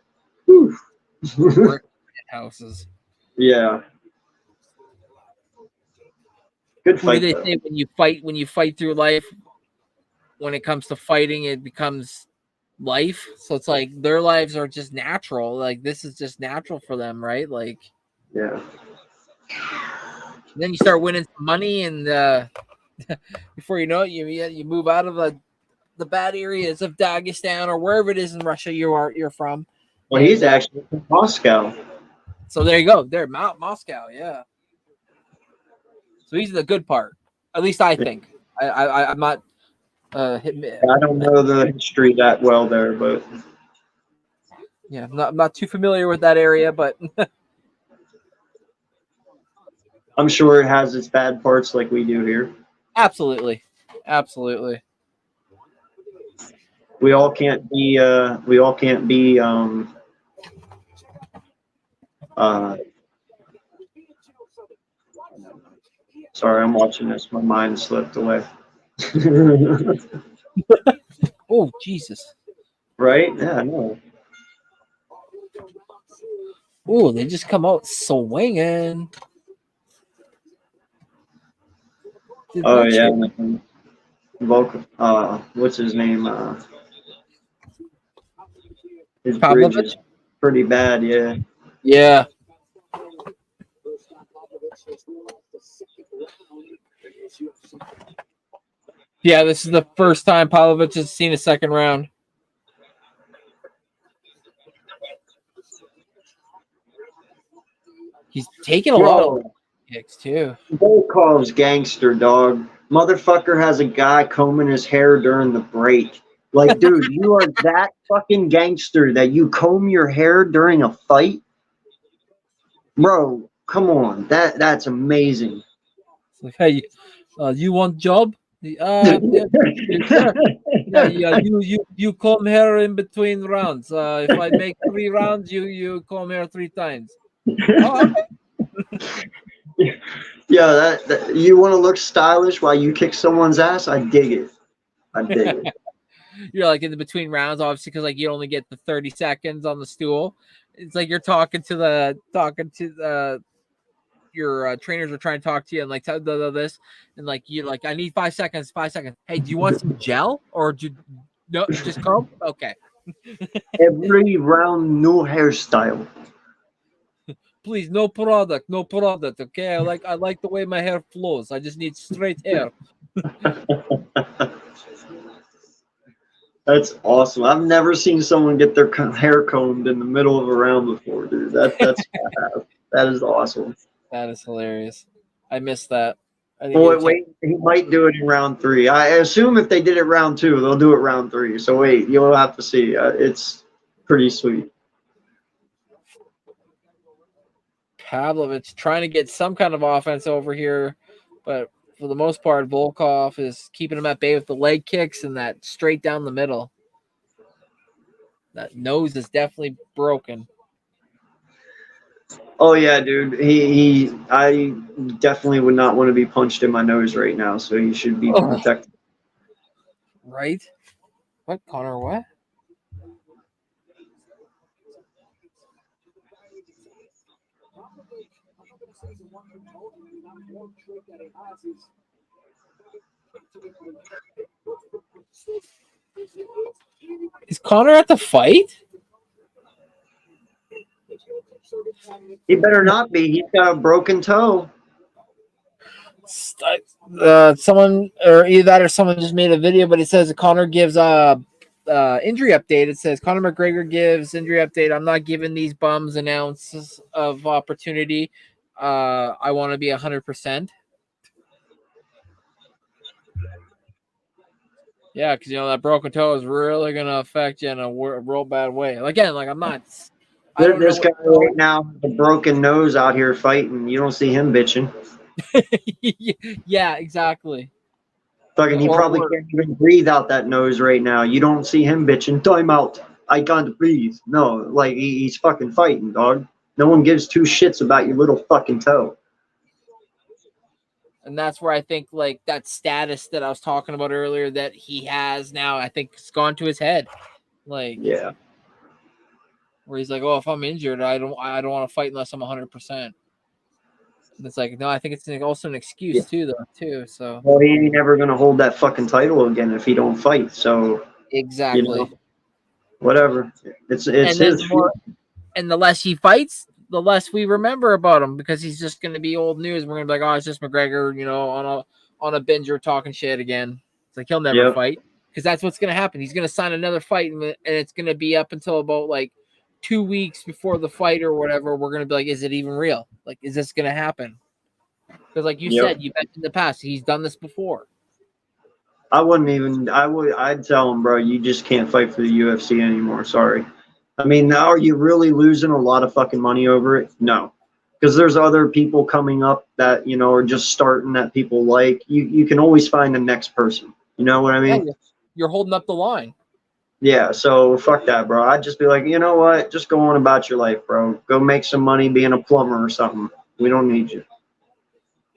houses. Yeah. Good fight. What do they say when you fight through life? When it comes to fighting, it becomes life. So it's like their lives are just natural. Like this is just natural for them, right? Like, yeah. Then you start winning some money, and before you know it, you move out of the bad areas of Dagestan or wherever it is in Russia you're from. Well, he's actually from Moscow. So there you go. There, Moscow, yeah. So he's the good part. At least I think. I'm not. I don't know the history that well there, but yeah, I'm not too familiar with that area, but I'm sure it has its bad parts like we do here. Absolutely. We all can't be. Sorry, I'm watching this. My mind slipped away. Oh, Jesus. Right? Yeah, I know. Oh, they just come out swinging. Oh, yeah. What's his name? His bridge is pretty bad, yeah. Yeah. Yeah, this is the first time Pavlovich has seen a second round. He's taking a lot of kicks too. Volkov's gangster, dog. Motherfucker has a guy combing his hair during the break. Like, dude, you are that fucking gangster that you comb your hair during a fight? Bro, come on. That's amazing. It's like, hey, you want job? Yeah, sure. Yeah. You comb hair in between rounds. If I make 3 rounds, you comb hair 3 times. Oh, okay. Yeah, that you want to look stylish while you kick someone's ass? I dig it. I dig it. You're like in the between rounds, obviously, because like you only get the 30 seconds on the stool. It's like you're talking to your trainers are trying to talk to you and like tell this and like you like I need 5 seconds. Hey, do you want some gel or do you no just comb? Okay. Every round, new hairstyle. Please, no product. Okay, I like the way my hair flows. I just need straight hair. That's awesome. I've never seen someone get their hair combed in the middle of a round before, dude. That is awesome. That is hilarious. I missed that. I Oh, wait, he might do it in round 3. I assume if they did it round 2, they'll do it round 3. So wait, you'll have to see. It's pretty sweet. Pavlovich trying to get some kind of offense over here, but for the most part, Volkov is keeping him at bay with the leg kicks and that straight down the middle. That nose is definitely broken. Oh yeah, dude. I definitely would not want to be punched in my nose right now, so he should be protected. Right? What, Connor? What? Is Connor at the fight? He better not be. He's got a broken toe. Someone or either that or someone just made a video, but it says Connor gives injury update. It says Conor McGregor gives injury update. I'm not giving these bums an ounce of opportunity. I want to be 100%. Yeah, because that broken toe is really gonna affect you in a real bad way. Again, like I'm not. This guy right now with a broken nose out here fighting. You don't see him bitching. Yeah, exactly. Fucking, he probably can't even breathe out that nose right now. You don't see him bitching. Time out. I can't breathe. No, like he's fucking fighting, dog. No one gives 2 shits about your little fucking toe. And that's where I think like that status that I was talking about earlier that he has now, I think it's gone to his head. Like, yeah, where he's like, oh, if I'm injured, I don't want to fight unless I'm 100%. And it's like, no, I think it's also an excuse too. So, well, he ain't never gonna hold that fucking title again if he don't fight. So exactly, whatever. It's his. And the less he fights, the less we remember about him because he's just going to be old news. We're going to be like, oh, it's just McGregor, on a binger talking shit again. It's like he'll never fight because that's what's going to happen. He's going to sign another fight and it's going to be up until about like 2 weeks before the fight or whatever. We're going to be like, is it even real? Like, is this going to happen? Because like you said, you mentioned in the past, he's done this before. I'd tell him, bro, you just can't fight for the UFC anymore. Sorry. I mean, now are you really losing a lot of fucking money over it? No. Because there's other people coming up that, are just starting that people like. You can always find the next person. You know what I mean? Yeah, you're holding up the line. Yeah, so fuck that, bro. I'd just be like, you know what? Just go on about your life, bro. Go make some money being a plumber or something. We don't need you.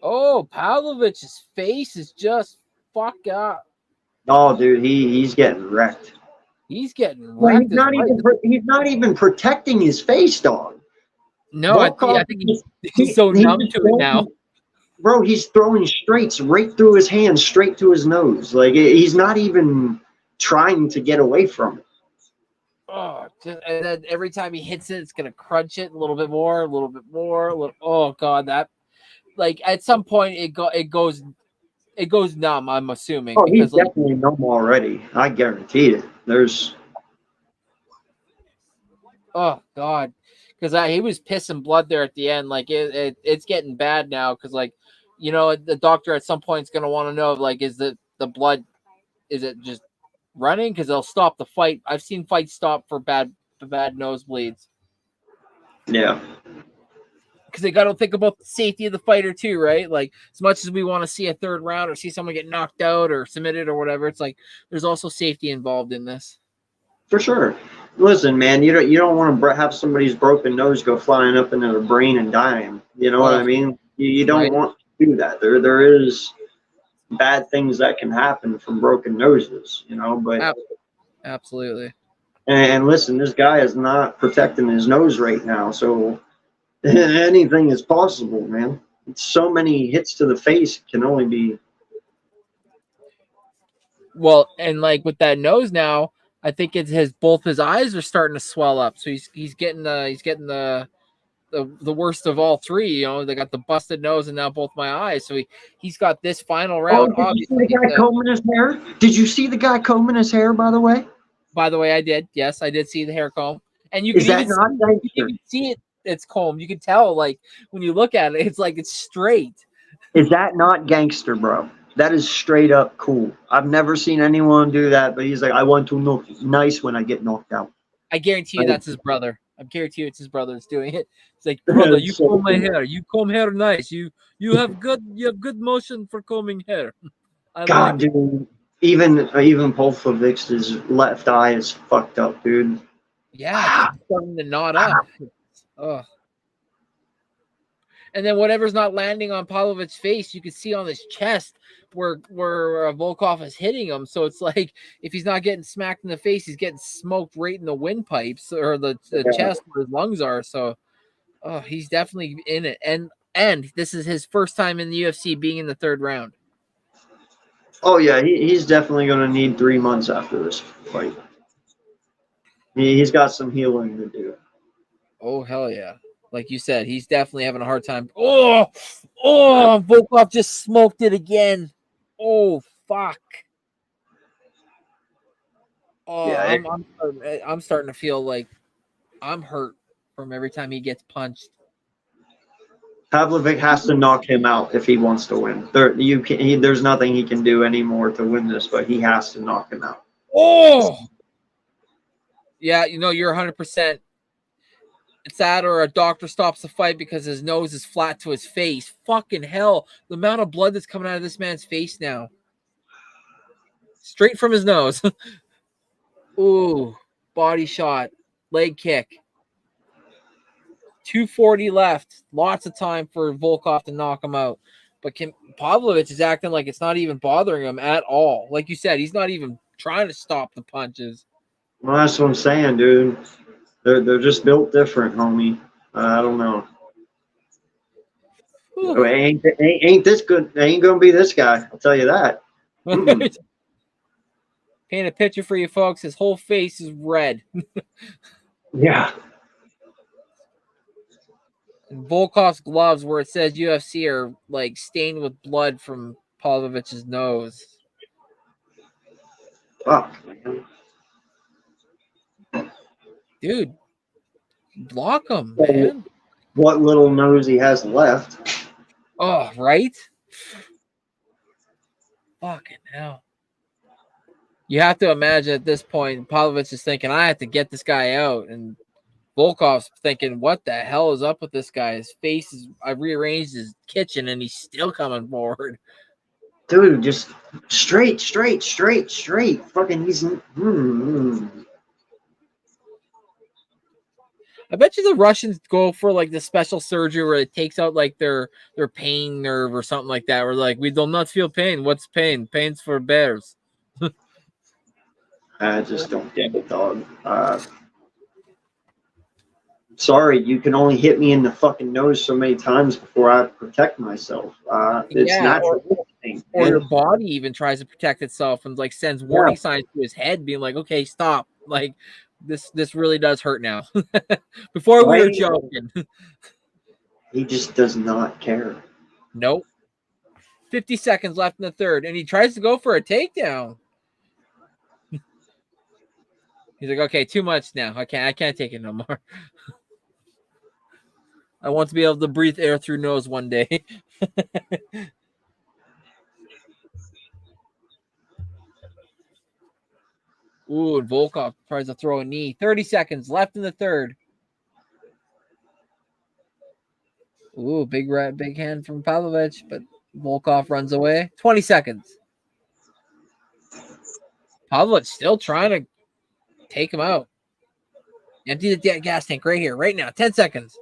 Oh, Pavlovich's face is just fucked up. Oh, dude, he's getting wrecked. He's getting wrecked. He's not even protecting his face, dog. No, I think he's so numb to it now. Bro, he's throwing straights right through his hands, straight to his nose. Like, he's not even trying to get away from it. Oh, and then every time he hits it, it's going to crunch it a little bit more, a little bit more. Oh, God, that, like, at some point, it goes It goes numb, I'm assuming. Oh, he's because like, definitely numb already. I guarantee it. There's. oh God, because he was pissing blood there at the end. Like it's getting bad now. Because like, you know, the doctor at some point is gonna want to know like, is the blood, is it just running? Because they'll stop the fight. I've seen fights stop for bad nosebleeds. Yeah. Because they got to think about the safety of the fighter too, right? Like as much as we want to see a third round or see someone get knocked out or submitted or whatever, it's like there's also safety involved in this. For sure. Listen, man, you don't want to have somebody's broken nose go flying up into their brain and dying. You know what I mean? You don't right. want to do that. There is bad things that can happen from broken noses, you know. But absolutely. And listen, this guy is not protecting his nose right now, so anything is possible, man. So many hits to the face can only be. Well, and like with that nose now, I think it's both his eyes are starting to swell up. So he's getting the worst of all three. You know, they got the busted nose and now both my eyes. So he's got this final round. Oh, did you see the guy combing his hair? Did you see the guy combing his hair? By the way, I did. Yes, I did see the hair comb, and you can even see it. It's combed. You can tell, like when you look at it, it's like it's straight. Is that not gangster, bro? That is straight up cool. I've never seen anyone do that, but he's like, I want to look nice when I get knocked out. I guarantee you that's his brother. I guarantee you it's his brother that's doing it. It's like, brother, you comb my hair. You comb hair nice. You have good motion for combing hair. God, dude. Even Polfovic's left eye is fucked up, dude. Yeah, it's starting to knot up. Oh. And then whatever's not landing on Pavlovic's face, you can see on his chest where Volkov is hitting him. So it's like if he's not getting smacked in the face, he's getting smoked right in the windpipes or the chest where his lungs are. So he's definitely in it. And this is his first time in the UFC being in the third round. Oh yeah, he's definitely going to need 3 months after this fight. He's got some healing to do. Oh hell yeah. Like you said, he's definitely having a hard time. Oh, Volkov just smoked it again. Oh, fuck. Oh, yeah, I'm starting to feel like I'm hurt from every time he gets punched. Pavlovic has to knock him out if he wants to win. There's nothing he can do anymore to win this, but he has to knock him out. Oh! Yeah, you know, you're 100%. It's that or a doctor stops the fight because his nose is flat to his face. Fucking hell. The amount of blood that's coming out of this man's face now. Straight from his nose. Ooh, body shot. Leg kick. 240 left. Lots of time for Volkov to knock him out. But Pavlovich is acting like it's not even bothering him at all. Like you said, he's not even trying to stop the punches. Well, that's what I'm saying, dude. They're just built different, homie. I don't know. Ain't this good? Ain't gonna be this guy. I'll tell you that. Paint a picture for you folks. His whole face is red. Yeah. And Volkov's gloves, where it says UFC, are like stained with blood from Pavlovich's nose. Fuck, man. Dude, block him, man. What little nose he has left. Oh, right? Fucking hell. You have to imagine at this point, Pavlovich is thinking, I have to get this guy out. And Volkov's thinking, what the hell is up with this guy? His face is, I rearranged his kitchen and he's still coming forward. Dude, just straight. Fucking, he's. I bet you the Russians go for like the special surgery where it takes out like their pain nerve or something like that. Where like, we do not feel pain. What's pain? Pain's for bears. I just don't get it, dog. Sorry, you can only hit me in the fucking nose so many times before I protect myself. It's natural. Or your body even tries to protect itself and like sends warning signs to his head, being like, "Okay, stop! Like this really does hurt now." Before we were joking. He just does not care. Nope. 50 seconds left in the third, and he tries to go for a takedown. He's like, okay, too much now. I can't take it no more. I want to be able to breathe air through nose one day. Ooh, and Volkov tries to throw a knee. 30 seconds left in the third. Ooh, big hand from Pavlovich, but Volkov runs away. 20 seconds. Pavlovich still trying to take him out. Empty the gas tank right here, right now. 10 seconds.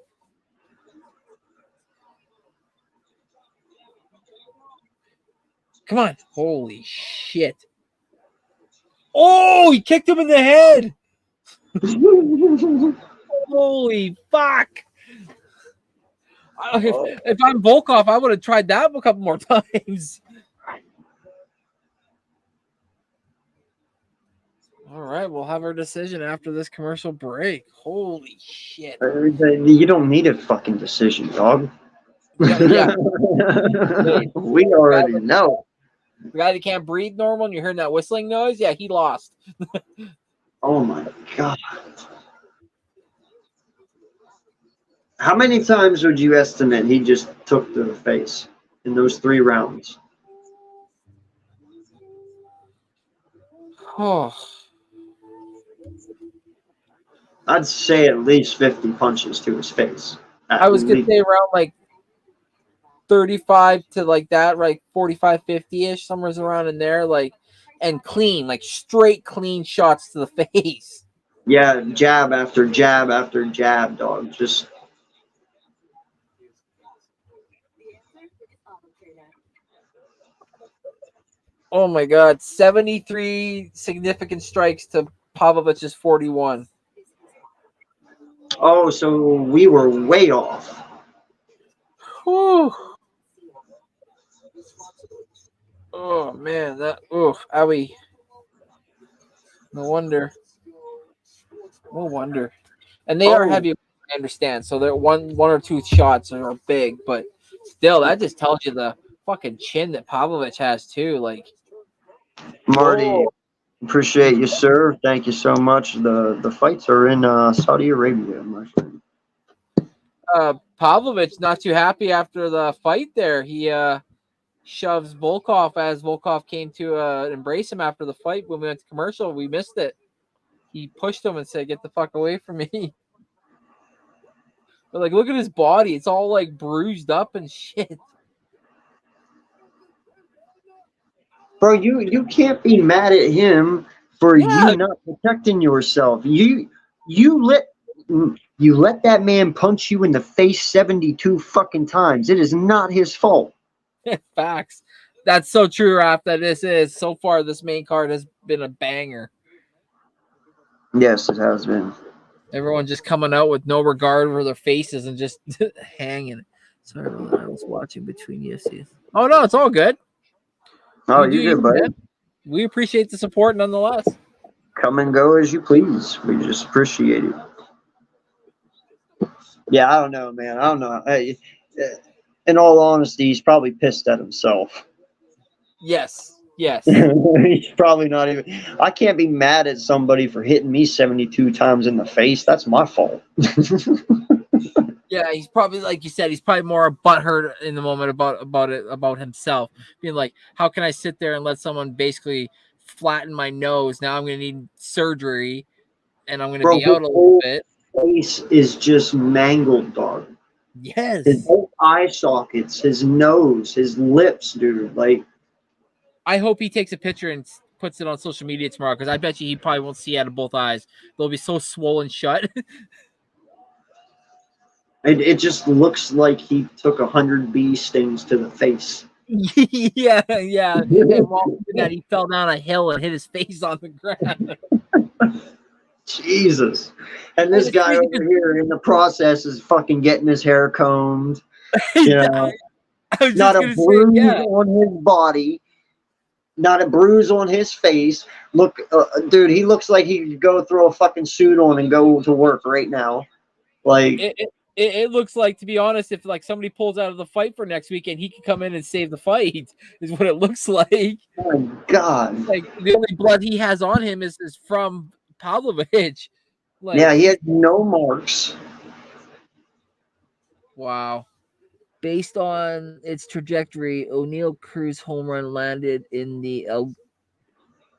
Come on. Holy shit. Oh, he kicked him in the head. Holy fuck. If I'm Volkov, I would have tried that a couple more times. All right, we'll have our decision after this commercial break. Holy shit. You don't need a fucking decision, dog. Yeah. We already know. The guy that can't breathe normal and you're hearing that whistling noise, yeah, he lost. Oh my God. How many times would you estimate he just took to the face in those 3 rounds? Oh. I'd say at least 50 punches to his face. I was going to say around like 35 to like that, like 45, 50-ish, somewhere around in there, like, and clean, like straight clean shots to the face. Yeah, jab after jab after jab, dog. Just oh my God, 73 significant strikes to Pavlovich's 41. oh, so we were way off. Whew. Oh man, that owie. No wonder. And they are heavy, I understand. So they're one or two shots are big, but still, that just tells you the fucking chin that Pavlovich has too. Like, Marty, appreciate you, sir. Thank you so much. The fights are in Saudi Arabia, my friend. Pavlovich not too happy after the fight there. He shoves Volkov as Volkov came to embrace him after the fight. When we went to commercial, we missed it. He pushed him and said, "Get the fuck away from me." But like, look at his body. It's all like bruised up and shit. Bro, you can't be mad at him for you not protecting yourself. You let that man punch you in the face 72 fucking times. It is not his fault. Facts. That's so true, Raph. That this is so far. This main card has been a banger. Yes, it has been. Everyone just coming out with no regard for their faces and just hanging. Sorry, I was watching between UFCs. Oh no, it's all good. Oh, you're good, buddy. We appreciate the support nonetheless. Come and go as you please. We just appreciate it. Yeah, I don't know, man. I don't know. Hey, in all honesty, he's probably pissed at himself. Yes. He's probably not even. I can't be mad at somebody for hitting me 72 times in the face. That's my fault. Yeah, he's probably, like you said, he's probably more butthurt in the moment about himself, being like, how can I sit there and let someone basically flatten my nose? Now I'm going to need surgery, and I'm going to be out a little bit. Face is just mangled, dog. Yes. His whole eye sockets, his nose, his lips, dude. Like, I hope he takes a picture and puts it on social media tomorrow, because I bet you he probably won't see out of both eyes. They'll be so swollen shut. it just looks like he took 100 bee stings to the face. yeah. And while that, he fell down a hill and hit his face on the ground. Jesus. And this guy over here in the process is fucking getting his hair combed. You know, not a bruise on his body. Not a bruise on his face. Look, dude, he looks like he could go throw a fucking suit on and go to work right now. Like, it looks like, to be honest, if like somebody pulls out of the fight for next weekend, he could come in and save the fight. Is what it looks like. Oh my God. Like the only blood he has on him is from Pavlovich. Like, Yeah, he had no marks. wow. Based on its trajectory, O'Neal Cruz home run landed in the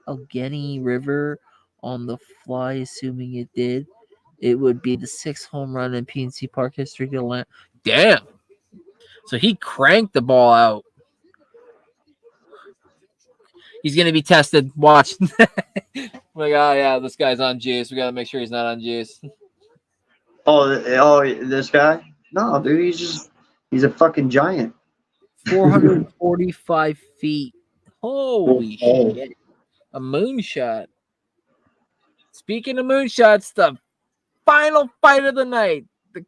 Allegheny River on the fly, assuming it did. It would be the 6th home run in PNC Park history to land. Damn. So he cranked the ball out. He's going to be tested. Watch. Like, oh, yeah, this guy's on juice. We got to make sure he's not on juice. Oh, this guy? No, dude, he's a fucking giant. 445 feet. Holy Oh. shit. A moonshot. Speaking of moonshots, the final fight of the night. The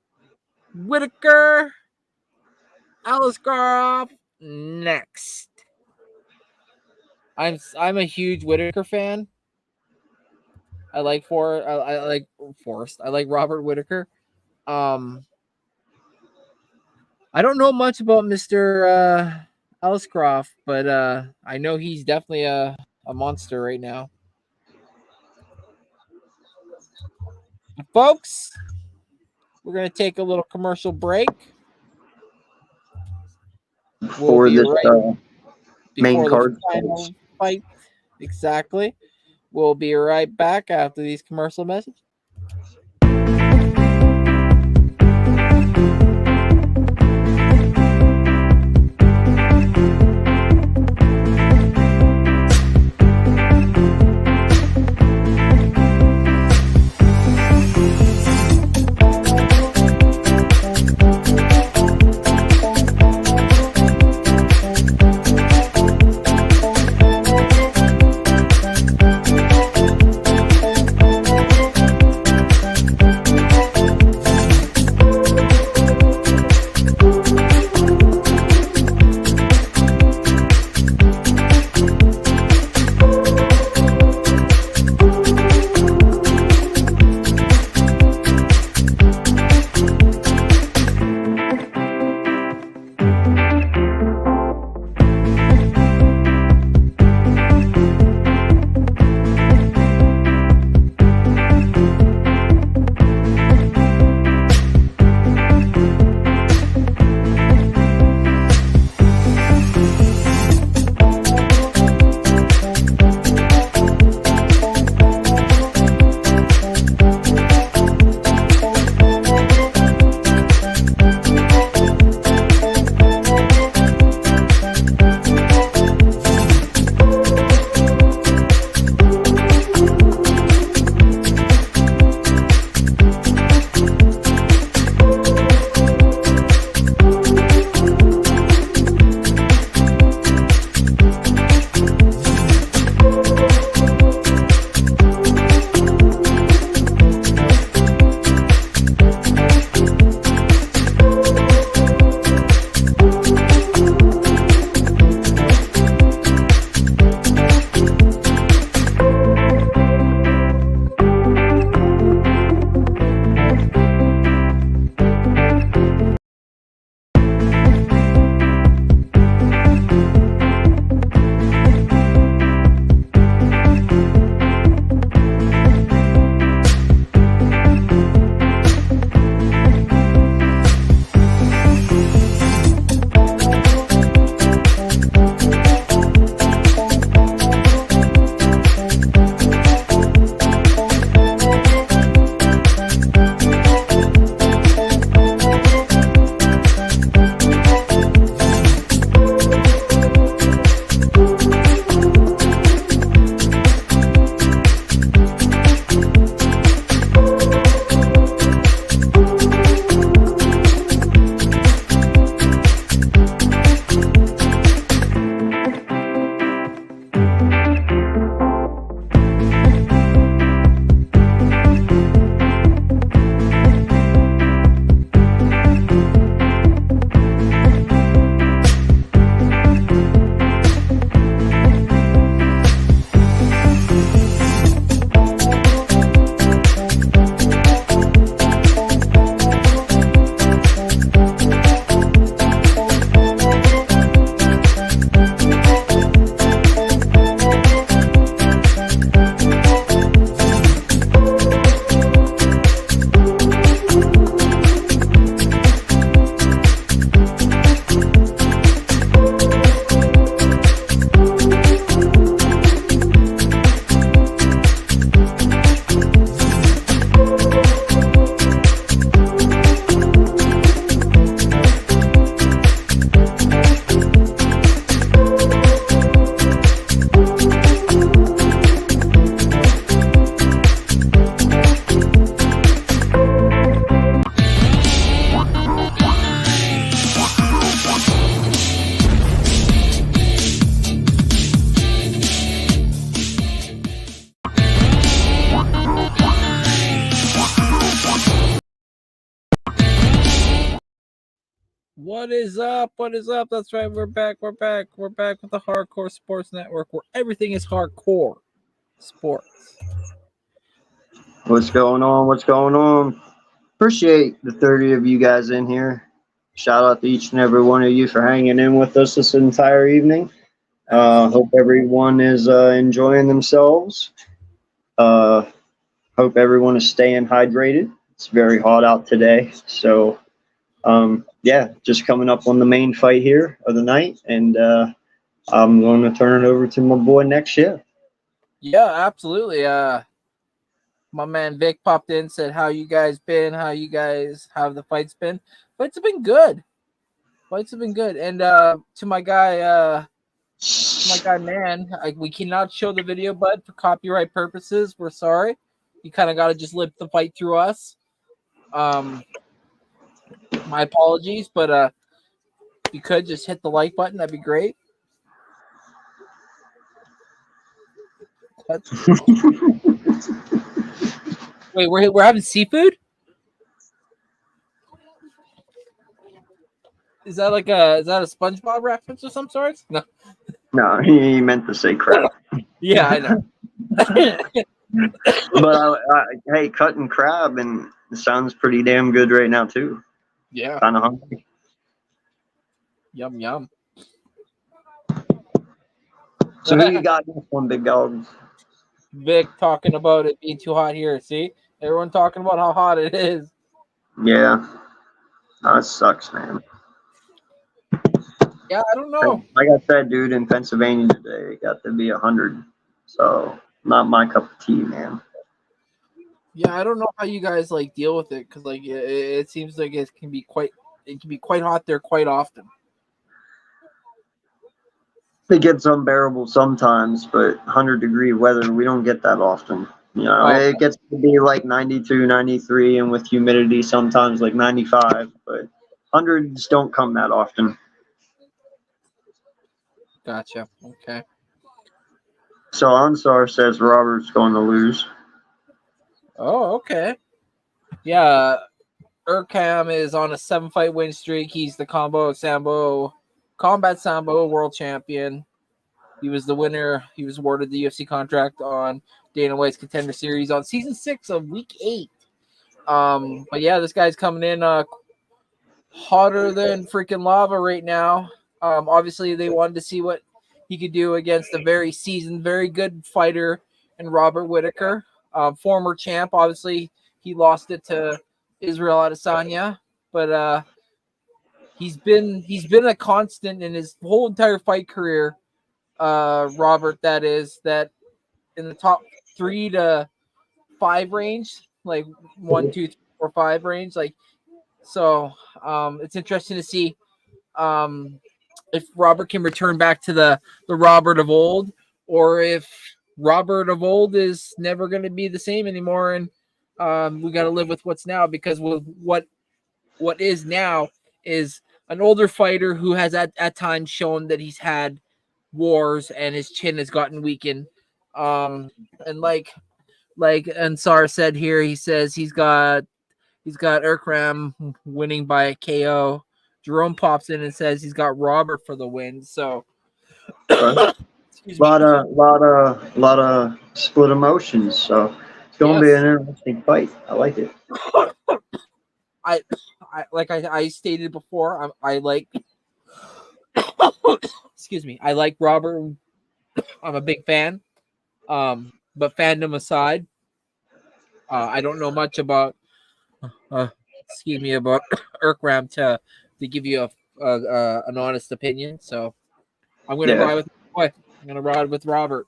Whittaker, Aliskerov next. I'm a huge Whittaker fan. I like Forrest. I like Robert Whittaker. I don't know much about Mr. Aliskerov, but I know he's definitely a monster right now. Folks, we're going to take a little commercial break. For this main card fight. Exactly. We'll be right back after these commercial messages. What is up? What is up? That's right. We're back. We're back. We're back with the Hardcore Sports Network, where everything is hardcore sports. What's going on? What's going on? Appreciate the 30 of you guys in here. Shout out to each and every one of you for hanging in with us this entire evening. Hope everyone is enjoying themselves. Hope everyone is staying hydrated. It's very hot out today. So, yeah, just coming up on the main fight here of the night. And I'm going to turn it over to my boy NextShift. Yeah, absolutely. My man Vic popped in, said, "How you guys been? How you guys have the fights been?" Fights have been good. Fights have been good. And to my guy, man, we cannot show the video, bud, for copyright purposes. We're sorry. You kind of got to just live the fight through us. My apologies, but if you could just hit the like button, that'd be great. Wait, we're having seafood? Is that a SpongeBob reference of some sort? No. No, he meant to say crap. Yeah, I know. But hey, cutting crab, and it sounds pretty damn good right now too. Yeah. Kind of hungry. Yum yum. So who you got this one, big dog? Vic talking about it being too hot here. See, everyone talking about how hot it is. Yeah, that sucks, man. Yeah, I don't know. Like I said, dude, in Pennsylvania today, it got to be 100. So not my cup of tea, man. Yeah, I don't know how you guys deal with it, because it seems like it can be quite hot there quite often. It gets unbearable sometimes, but 100-degree weather, we don't get that often. You know, It gets to be like 92, 93, and with humidity sometimes like 95, but 100s don't come that often. Gotcha. Okay. So Ansar says Robert's going to lose. Oh, okay. Yeah, Urkam is on a 7-fight win streak. He's the combat sambo world champion. He was the winner. He was awarded the UFC contract on Dana White's Contender Series on season 6 of week 8. But yeah, this guy's coming in hotter than freaking lava right now. Obviously, they wanted to see what he could do against a very seasoned, very good fighter in Robert Whittaker, former champ. Obviously, he lost it to Israel Adesanya, but he's been a constant in his whole entire fight career. Robert, that in the top 3 to 5 range, like 1, 2, 3, 4, 5 range, so. It's interesting to see if Robert can return back to the Robert of old, or if Robert of old is never going to be the same anymore, and we got to live with what's now, because what is now is an older fighter who has at times shown that he's had wars and his chin has gotten weakened. And like Ansar said here, he says he's got Urkram winning by KO. Jerome pops in and says he's got Robert for the win. So, A lot of split emotions. So it's going to be an interesting fight. I like it. I stated before, I like. Excuse me. I like Robert. I'm a big fan. But fandom aside, I don't know much about. About Urkram to give you an honest opinion. So I'm gonna ride with my boy. I'm gonna ride with Robert.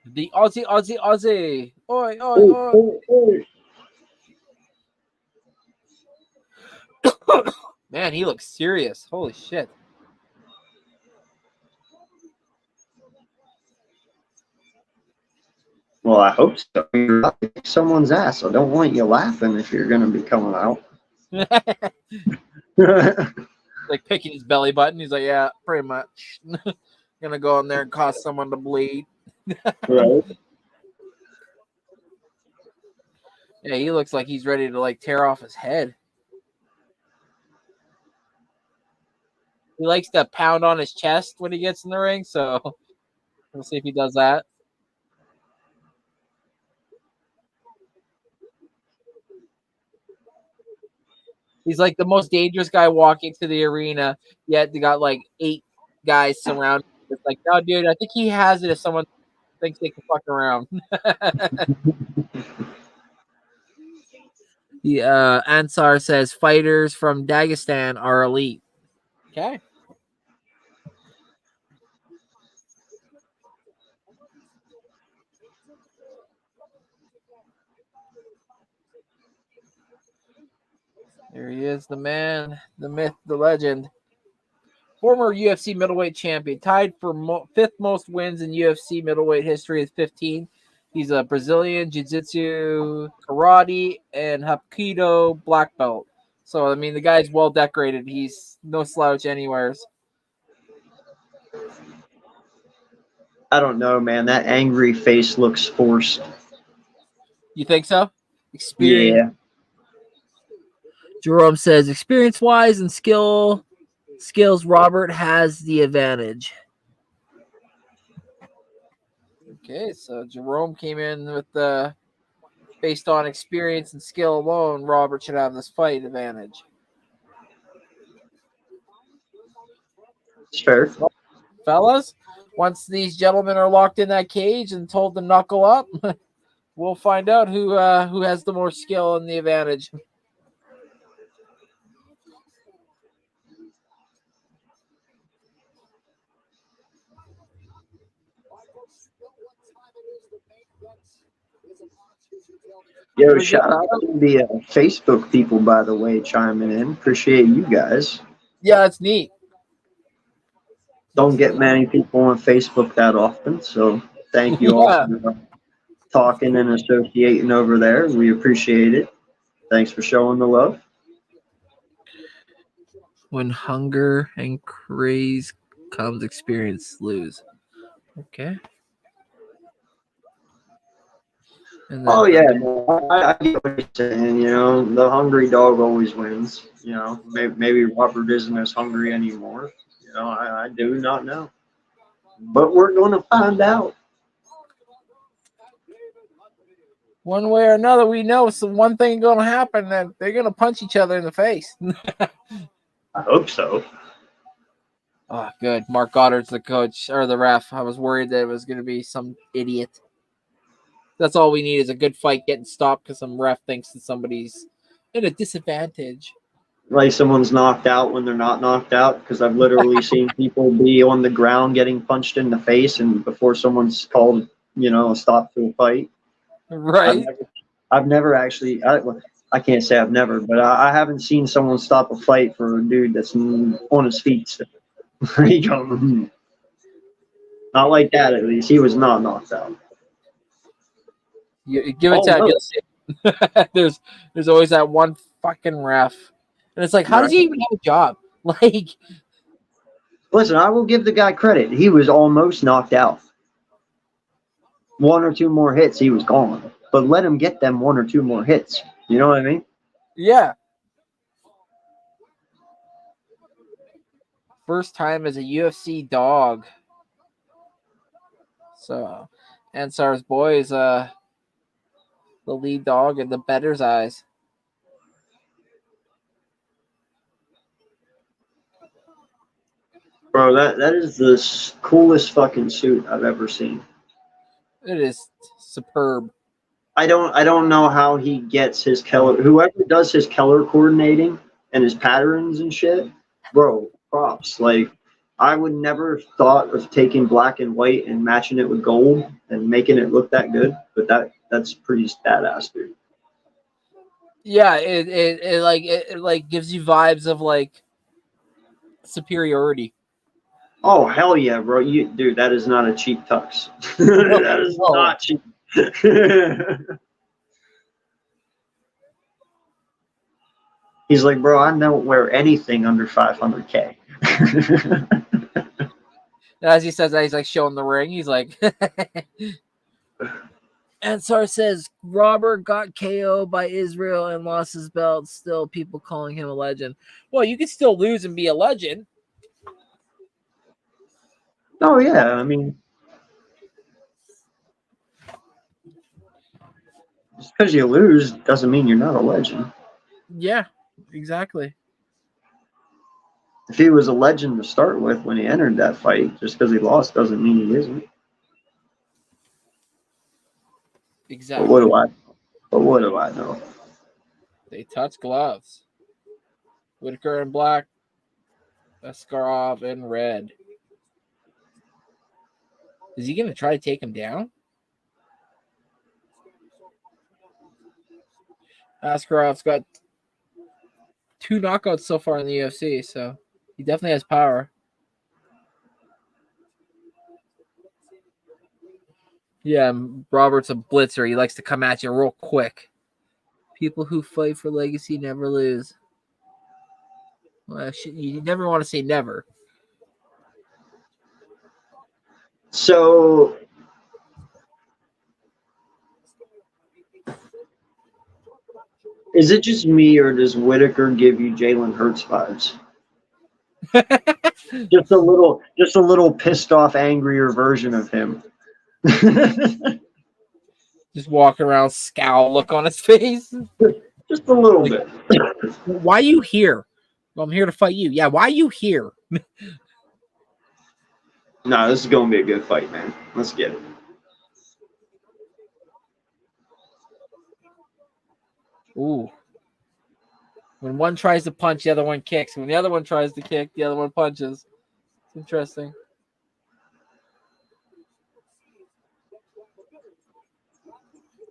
The Aussie. Oi, oi, oi. Man, he looks serious. Holy shit. Well, I hope so. You're about to kick someone's ass. I don't want you laughing if you're going to be coming out. Like picking his belly button. He's like, yeah, pretty much. Gonna go in there and cause someone to bleed. Right. Yeah, he looks like he's ready to like tear off his head. He likes to pound on his chest when he gets in the ring, so we'll see if he does that. He's like the most dangerous guy walking to the arena, yet they got like 8 guys surrounding him. It's like, no, dude, I think he has it if someone thinks they can fuck around. The Ansar says fighters from Dagestan are elite. Okay. There he is, the man, the myth, the legend. Former UFC middleweight champion, tied for 5th most wins in UFC middleweight history with 15. He's a Brazilian jiu-jitsu, karate, and hapkido black belt. So, I mean, the guy's well decorated. He's no slouch anywheres. I don't know, man. That angry face looks forced. You think so? Experience. Yeah. Jerome says, experience-wise and skills, Robert has the advantage. Okay, so Jerome came in with based on experience and skill alone, Robert should have this fight advantage. It's fair. Fellas, once these gentlemen are locked in that cage and told to knuckle up, we'll find out who has the more skill and the advantage. Yo, shout out to the Facebook people, by the way, chiming in. Appreciate you guys. Yeah, it's neat. Don't get many people on Facebook that often, so thank you all for talking and associating over there. We appreciate it. Thanks for showing the love. When hunger and craze comes, experience lose. Okay. And then, Oh yeah, I get what you're saying. You know, the hungry dog always wins. You know, maybe Robert isn't as hungry anymore. You know, I do not know, but we're going to find out. one way or another, we know some one thing going to happen, that they're going to punch each other in the face. I hope so. Oh, good. Mark Goddard's the coach or the ref. I was worried that it was going to be some idiot. That's all we need is a good fight getting stopped because some ref thinks that somebody's at a disadvantage. Like someone's knocked out when they're not knocked out, because I've literally seen people be on the ground getting punched in the face, and before someone's called, you know, a stop to a fight. Right. I've never actually. I can't say I've never, but I haven't seen someone stop a fight for a dude that's on his feet still. He goes, not like that. At least he was not knocked out. You give it time. You'll see. There's always that one fucking ref, and it's like, how does he even have a job? Like, listen, I will give the guy credit. He was almost knocked out. 1 or 2 more hits, he was gone. But let him get them 1 or 2 more hits. You know what I mean? yeah. First time as a UFC dog. So, Ansar's boy is the lead dog in the better's eyes. Bro, that is the coolest fucking suit I've ever seen. It is superb. I don't know how he gets his color. Whoever does his color coordinating and his patterns and shit, bro, props. Like, I would never thought of taking black and white and matching it with gold and making it look that good, but that's pretty badass, dude. Yeah, it like gives you vibes of like superiority. Oh hell yeah, bro! Dude, that is not a cheap tux. That is not cheap. He's like, bro, I don't wear anything under 500K. As he says that, he's like showing the ring. He's like, Ansar says Robert got KO'd by Israel and lost his belt. Still, people calling him a legend. Well, you could still lose and be a legend. Oh yeah, I mean, just because you lose doesn't mean you're not a legend. Yeah, exactly. If he was a legend to start with when he entered that fight, just because he lost doesn't mean he isn't. Exactly. But what do I know? They touch gloves. Whittaker in black, Aliskerov in red. Is he going to try to take him down? Askarov's got 2 knockouts so far in the UFC, so he definitely has power. Yeah, Robert's a blitzer. He likes to come at you real quick. People who fight for legacy never lose. Well, you never want to say never. So, is it just me, or does Whittaker give you Jalen Hurts vibes? just a little pissed off, angrier version of him. Just walking around, scowl look on his face. Just a little bit. Why are you here? Well, I'm here to fight you. Yeah, why are you here? No, this is going to be a good fight, man. Let's get it. Ooh. When one tries to punch, the other one kicks. When the other one tries to kick, the other one punches. It's interesting.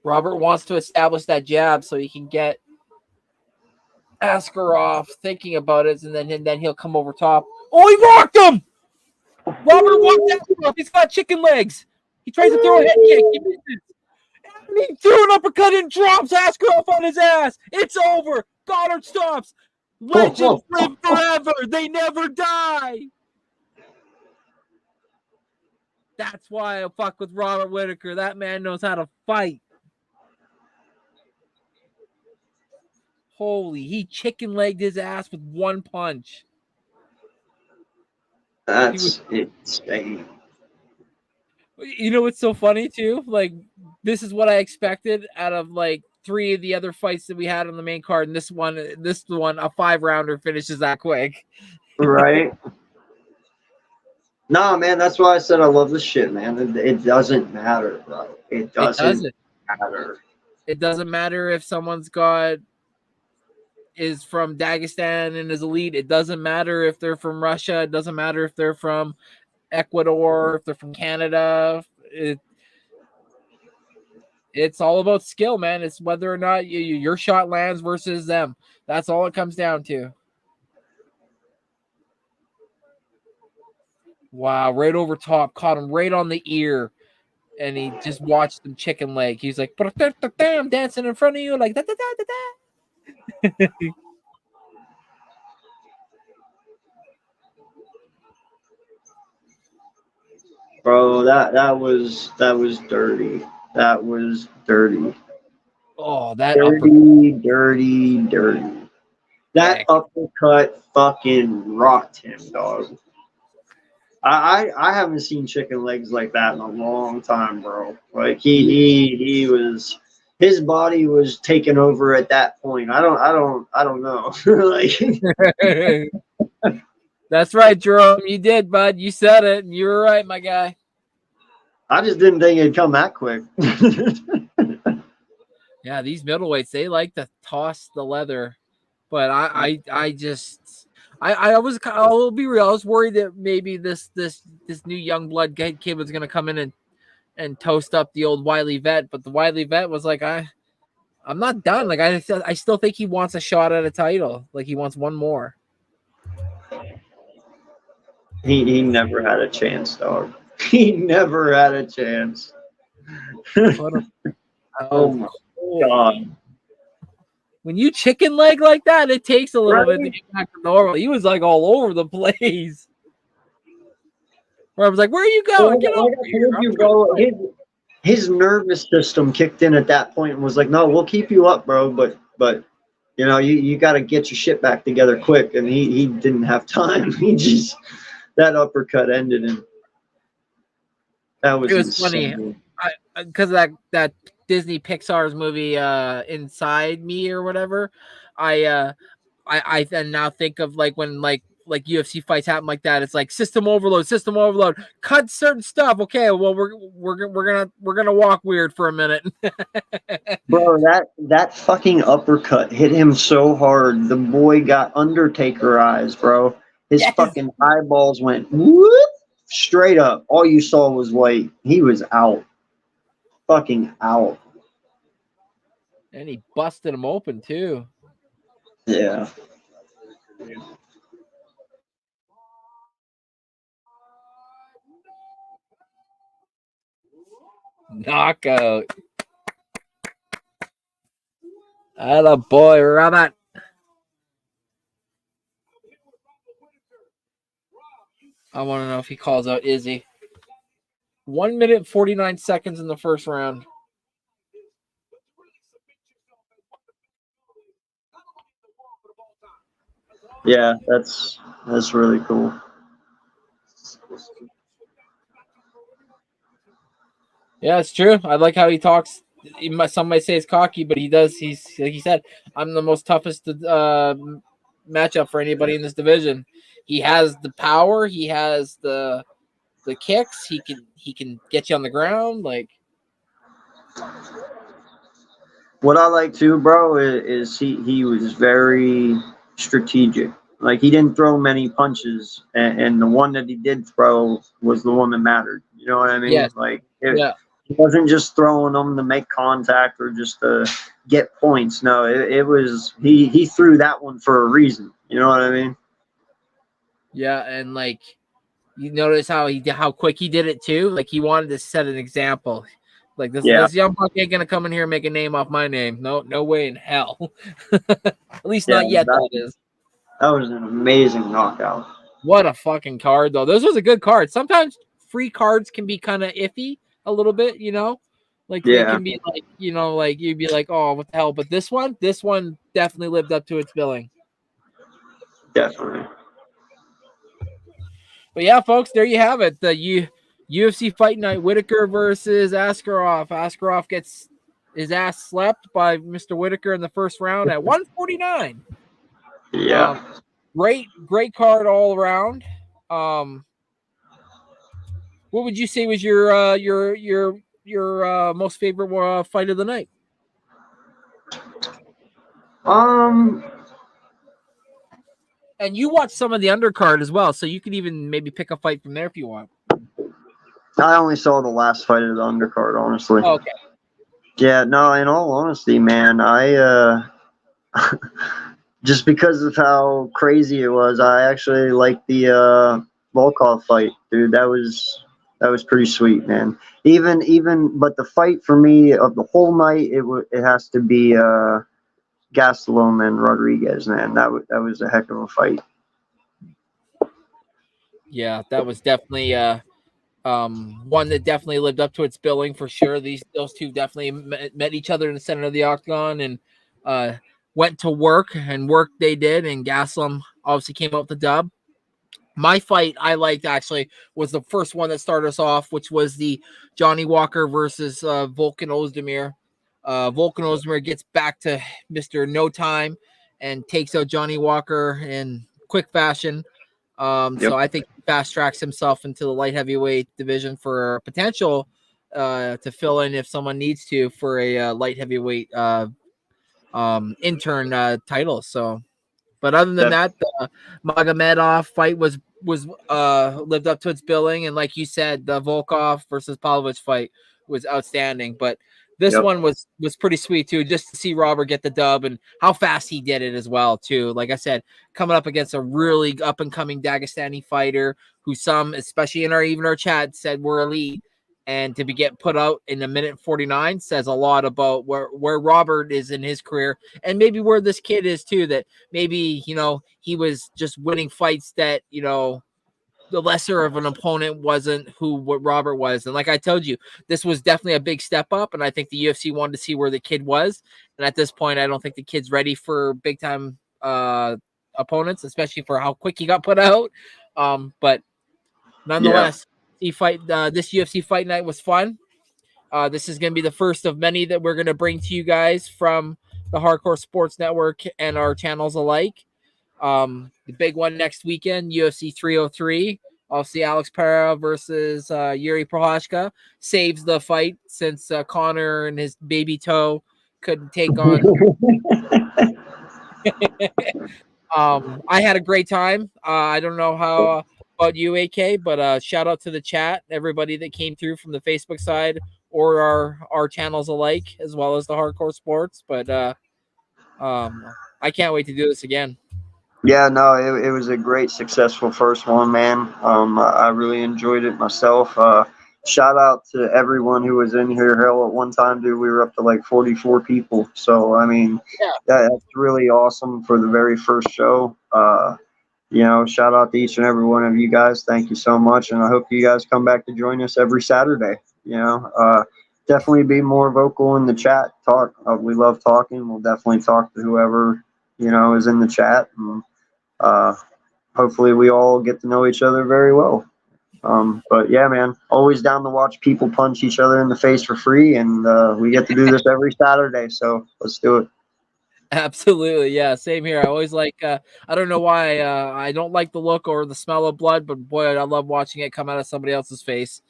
Robert wants to establish that jab so he can get Aliskerov thinking about it, and then he'll come over top. Oh, he rocked him! Robert walked Aliskerov. He's got chicken legs. He tries to throw a head kick. He misses. And he threw an uppercut and drops Aliskerov on his ass. It's over. Goddard stops. Legends live forever. They never die. That's why I fuck with Robert Whittaker. That man knows how to fight. Holy, he chicken-legged his ass with one punch. That's insane. You know what's so funny, too? Like, this is what I expected out of, like, 3 of the other fights that we had on the main card. And this one, a 5-rounder finishes that quick. Right? Nah, man, that's why I said I love this shit, man. It doesn't matter, bro. It doesn't matter. It doesn't matter if someone's is from Dagestan and is elite. It doesn't matter if they're from Russia. It doesn't matter if they're from Ecuador, if they're from Canada. It's all about skill, man. It's whether or not your shot lands versus them. That's all it comes down to. Wow, right over top, caught him right on the ear, and he just watched him chicken leg. He's like, I'm dancing in front of you, like da da da da da. Bro, that was dirty. That was dirty. Oh, that dirty. That uppercut fucking rocked him, dog. I haven't seen chicken legs like that in a long time, bro. Like he was, his body was taken over at that point. I don't know. Like, that's right, Jerome. You did, bud. You said it. You were right, my guy. I just didn't think it'd come that quick. Yeah, these middleweights, they like to toss the leather, but I'll be real. I was worried that maybe this new young blood kid was gonna come in and toast up the old Whillaey vet, but the Whillaey vet was like, I'm not done. Like I still think he wants a shot at a title. Like he wants one more. He never had a chance, dog. He never had a chance. Oh my God. When you chicken leg like that, it takes a little bit to get back to normal. He was like all over the place. Where I was like, where are you going? Get over here. You, bro, his nervous system kicked in at that point and was like, no, we'll keep you up, bro, but you know, you got to get your shit back together quick. And he didn't have time. He just, that uppercut ended him. That was It was insane. funny because that Disney Pixar's movie Inside Me or whatever. I then now think of like when like UFC fights happen like that. It's like system overload, cut certain stuff. Okay, well we're gonna walk weird for a minute. Bro, that fucking uppercut hit him so hard. The boy got Undertaker eyes, bro. His Yes. fucking eyeballs went whoop, straight up. All you saw was white. He was out. Fucking out. And he busted him open too. Yeah. Knockout. Atta boy, Robert. I want to know if he calls out Izzy. 1 minute 49 seconds in the first round. Yeah, that's really cool. Yeah, it's true. I like how he talks. Some might say he's cocky, but he does. He's like he said, I'm the most toughest matchup for anybody in this division. He has the power. He has the kicks. He can get you on the ground. Like What I like too, bro, is he was very strategic. Like he didn't throw many punches, and the one that he did throw was the one that mattered. You know what I mean? Yes. Like yeah, he wasn't just throwing them to make contact or just to get points. No, it was he threw that one for a reason. You know what I mean? yeah, and like you notice how quick he did it too. Like he wanted to set an example. Like this young buck ain't gonna come in here and make a name off my name. No way in hell. At least not yet. That is. That was an amazing knockout. What a fucking card, though. This was a good card. Sometimes free cards can be kind of iffy a little bit, you know? Like, they can be like, you know, like you'd be like, oh, what the hell? But this one definitely lived up to its billing. Definitely. But yeah, folks, there you have it. The UFC Fight Night, Whittaker versus Aliskerov. Aliskerov gets his ass slapped by Mr. Whittaker in the first round at 149. Yeah. Great card all around. What would you say was your most favorite fight of the night? And you watched some of the undercard as well, so you could even maybe pick a fight from there if you want. I only saw the last fight of the undercard, honestly. Oh, okay. Yeah, no, in all honesty, man, I just because of how crazy it was, I actually liked the Volkov fight, dude. That was pretty sweet, man. But the fight for me of the whole night, it has to be Gastelum and Rodriguez, man. That was a heck of a fight. Yeah, that was definitely one that definitely lived up to its billing for sure. Those two definitely met each other in the center of the octagon and went to work, and work they did, and Gastelum obviously came out with the dub. My fight I liked actually was the first one that started us off, which was the Johnny Walker versus Volkan Ozdemir. Volkan Ozdemir gets back to Mr. No Time and takes out Johnny Walker in quick fashion. So I think he fast tracks himself into the light heavyweight division for potential to fill in if someone needs to for a light heavyweight intern title. So, but other than that, the Magomedov fight was lived up to its billing, and like you said, the Volkov versus Pavlovich fight was outstanding. But this one was pretty sweet too, just to see Robert get the dub and how fast he did it as well too. Like I said, coming up against a really up and coming Dagestani fighter who some, especially in our chat, said we're elite. And to be getting put out in a minute 49 says a lot about where Robert is in his career, and maybe where this kid is too. That maybe, you know, he was just winning fights that, you know, the lesser of an opponent wasn't what Robert was. And like I told you, this was definitely a big step up. And I think the UFC wanted to see where the kid was. And at this point, I don't think the kid's ready for big time opponents, especially for how quick he got put out. But nonetheless, this UFC Fight Night was fun. This is going to be the first of many that we're going to bring to you guys from the Hardcore Sports Network and our channels alike. The big one next weekend, UFC 303. Obviously, Alex Pereira versus Yuri Prochazka saves the fight since Connor and his baby toe couldn't take on. I had a great time. I don't know how about you, AK, but shout out to the chat, everybody that came through from the Facebook side or our channels alike, as well as the Hardcore Sports. But I can't wait to do this again. Yeah, no, it was a great, successful first one, man. I really enjoyed it myself. Shout out to everyone who was in here. Hell, at one time, dude, we were up to like 44 people. So, I mean, that's really awesome for the very first show. Shout out to each and every one of you guys. Thank you so much. And I hope you guys come back to join us every Saturday. Definitely be more vocal in the chat. Talk. We love talking. We'll definitely talk to whoever, is in the chat. And, hopefully we all get to know each other very well. But yeah, man, always down to watch people punch each other in the face for free. And we get to do this every Saturday. So let's do it. Absolutely. Yeah. Same here. I always like, I don't know why I don't like the look or the smell of blood, but boy, I love watching it come out of somebody else's face.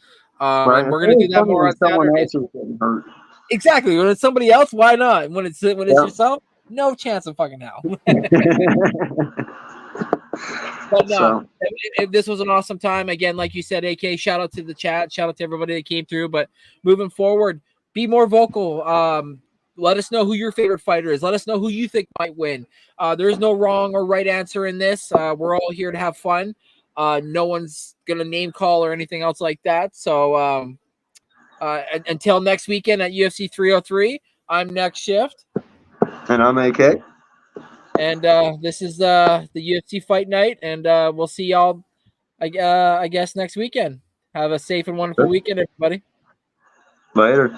Right. And we're going to do that more on Saturday. Exactly. When it's somebody else, why not? When it's yourself, no chance of fucking hell. But no, this was an awesome time. Again, like you said, AK, shout out to the chat. Shout out to everybody that came through. But moving forward, be more vocal. Let us know who your favorite fighter is. Let us know who you think might win. There is no wrong or right answer in this. We're all here to have fun. No one's going to name call or anything else like that. So until next weekend at UFC 303, I'm NextShift. And I'm AK. And this is the UFC Fight Night, and we'll see y'all, I guess, next weekend. Have a safe and wonderful weekend, everybody. Later.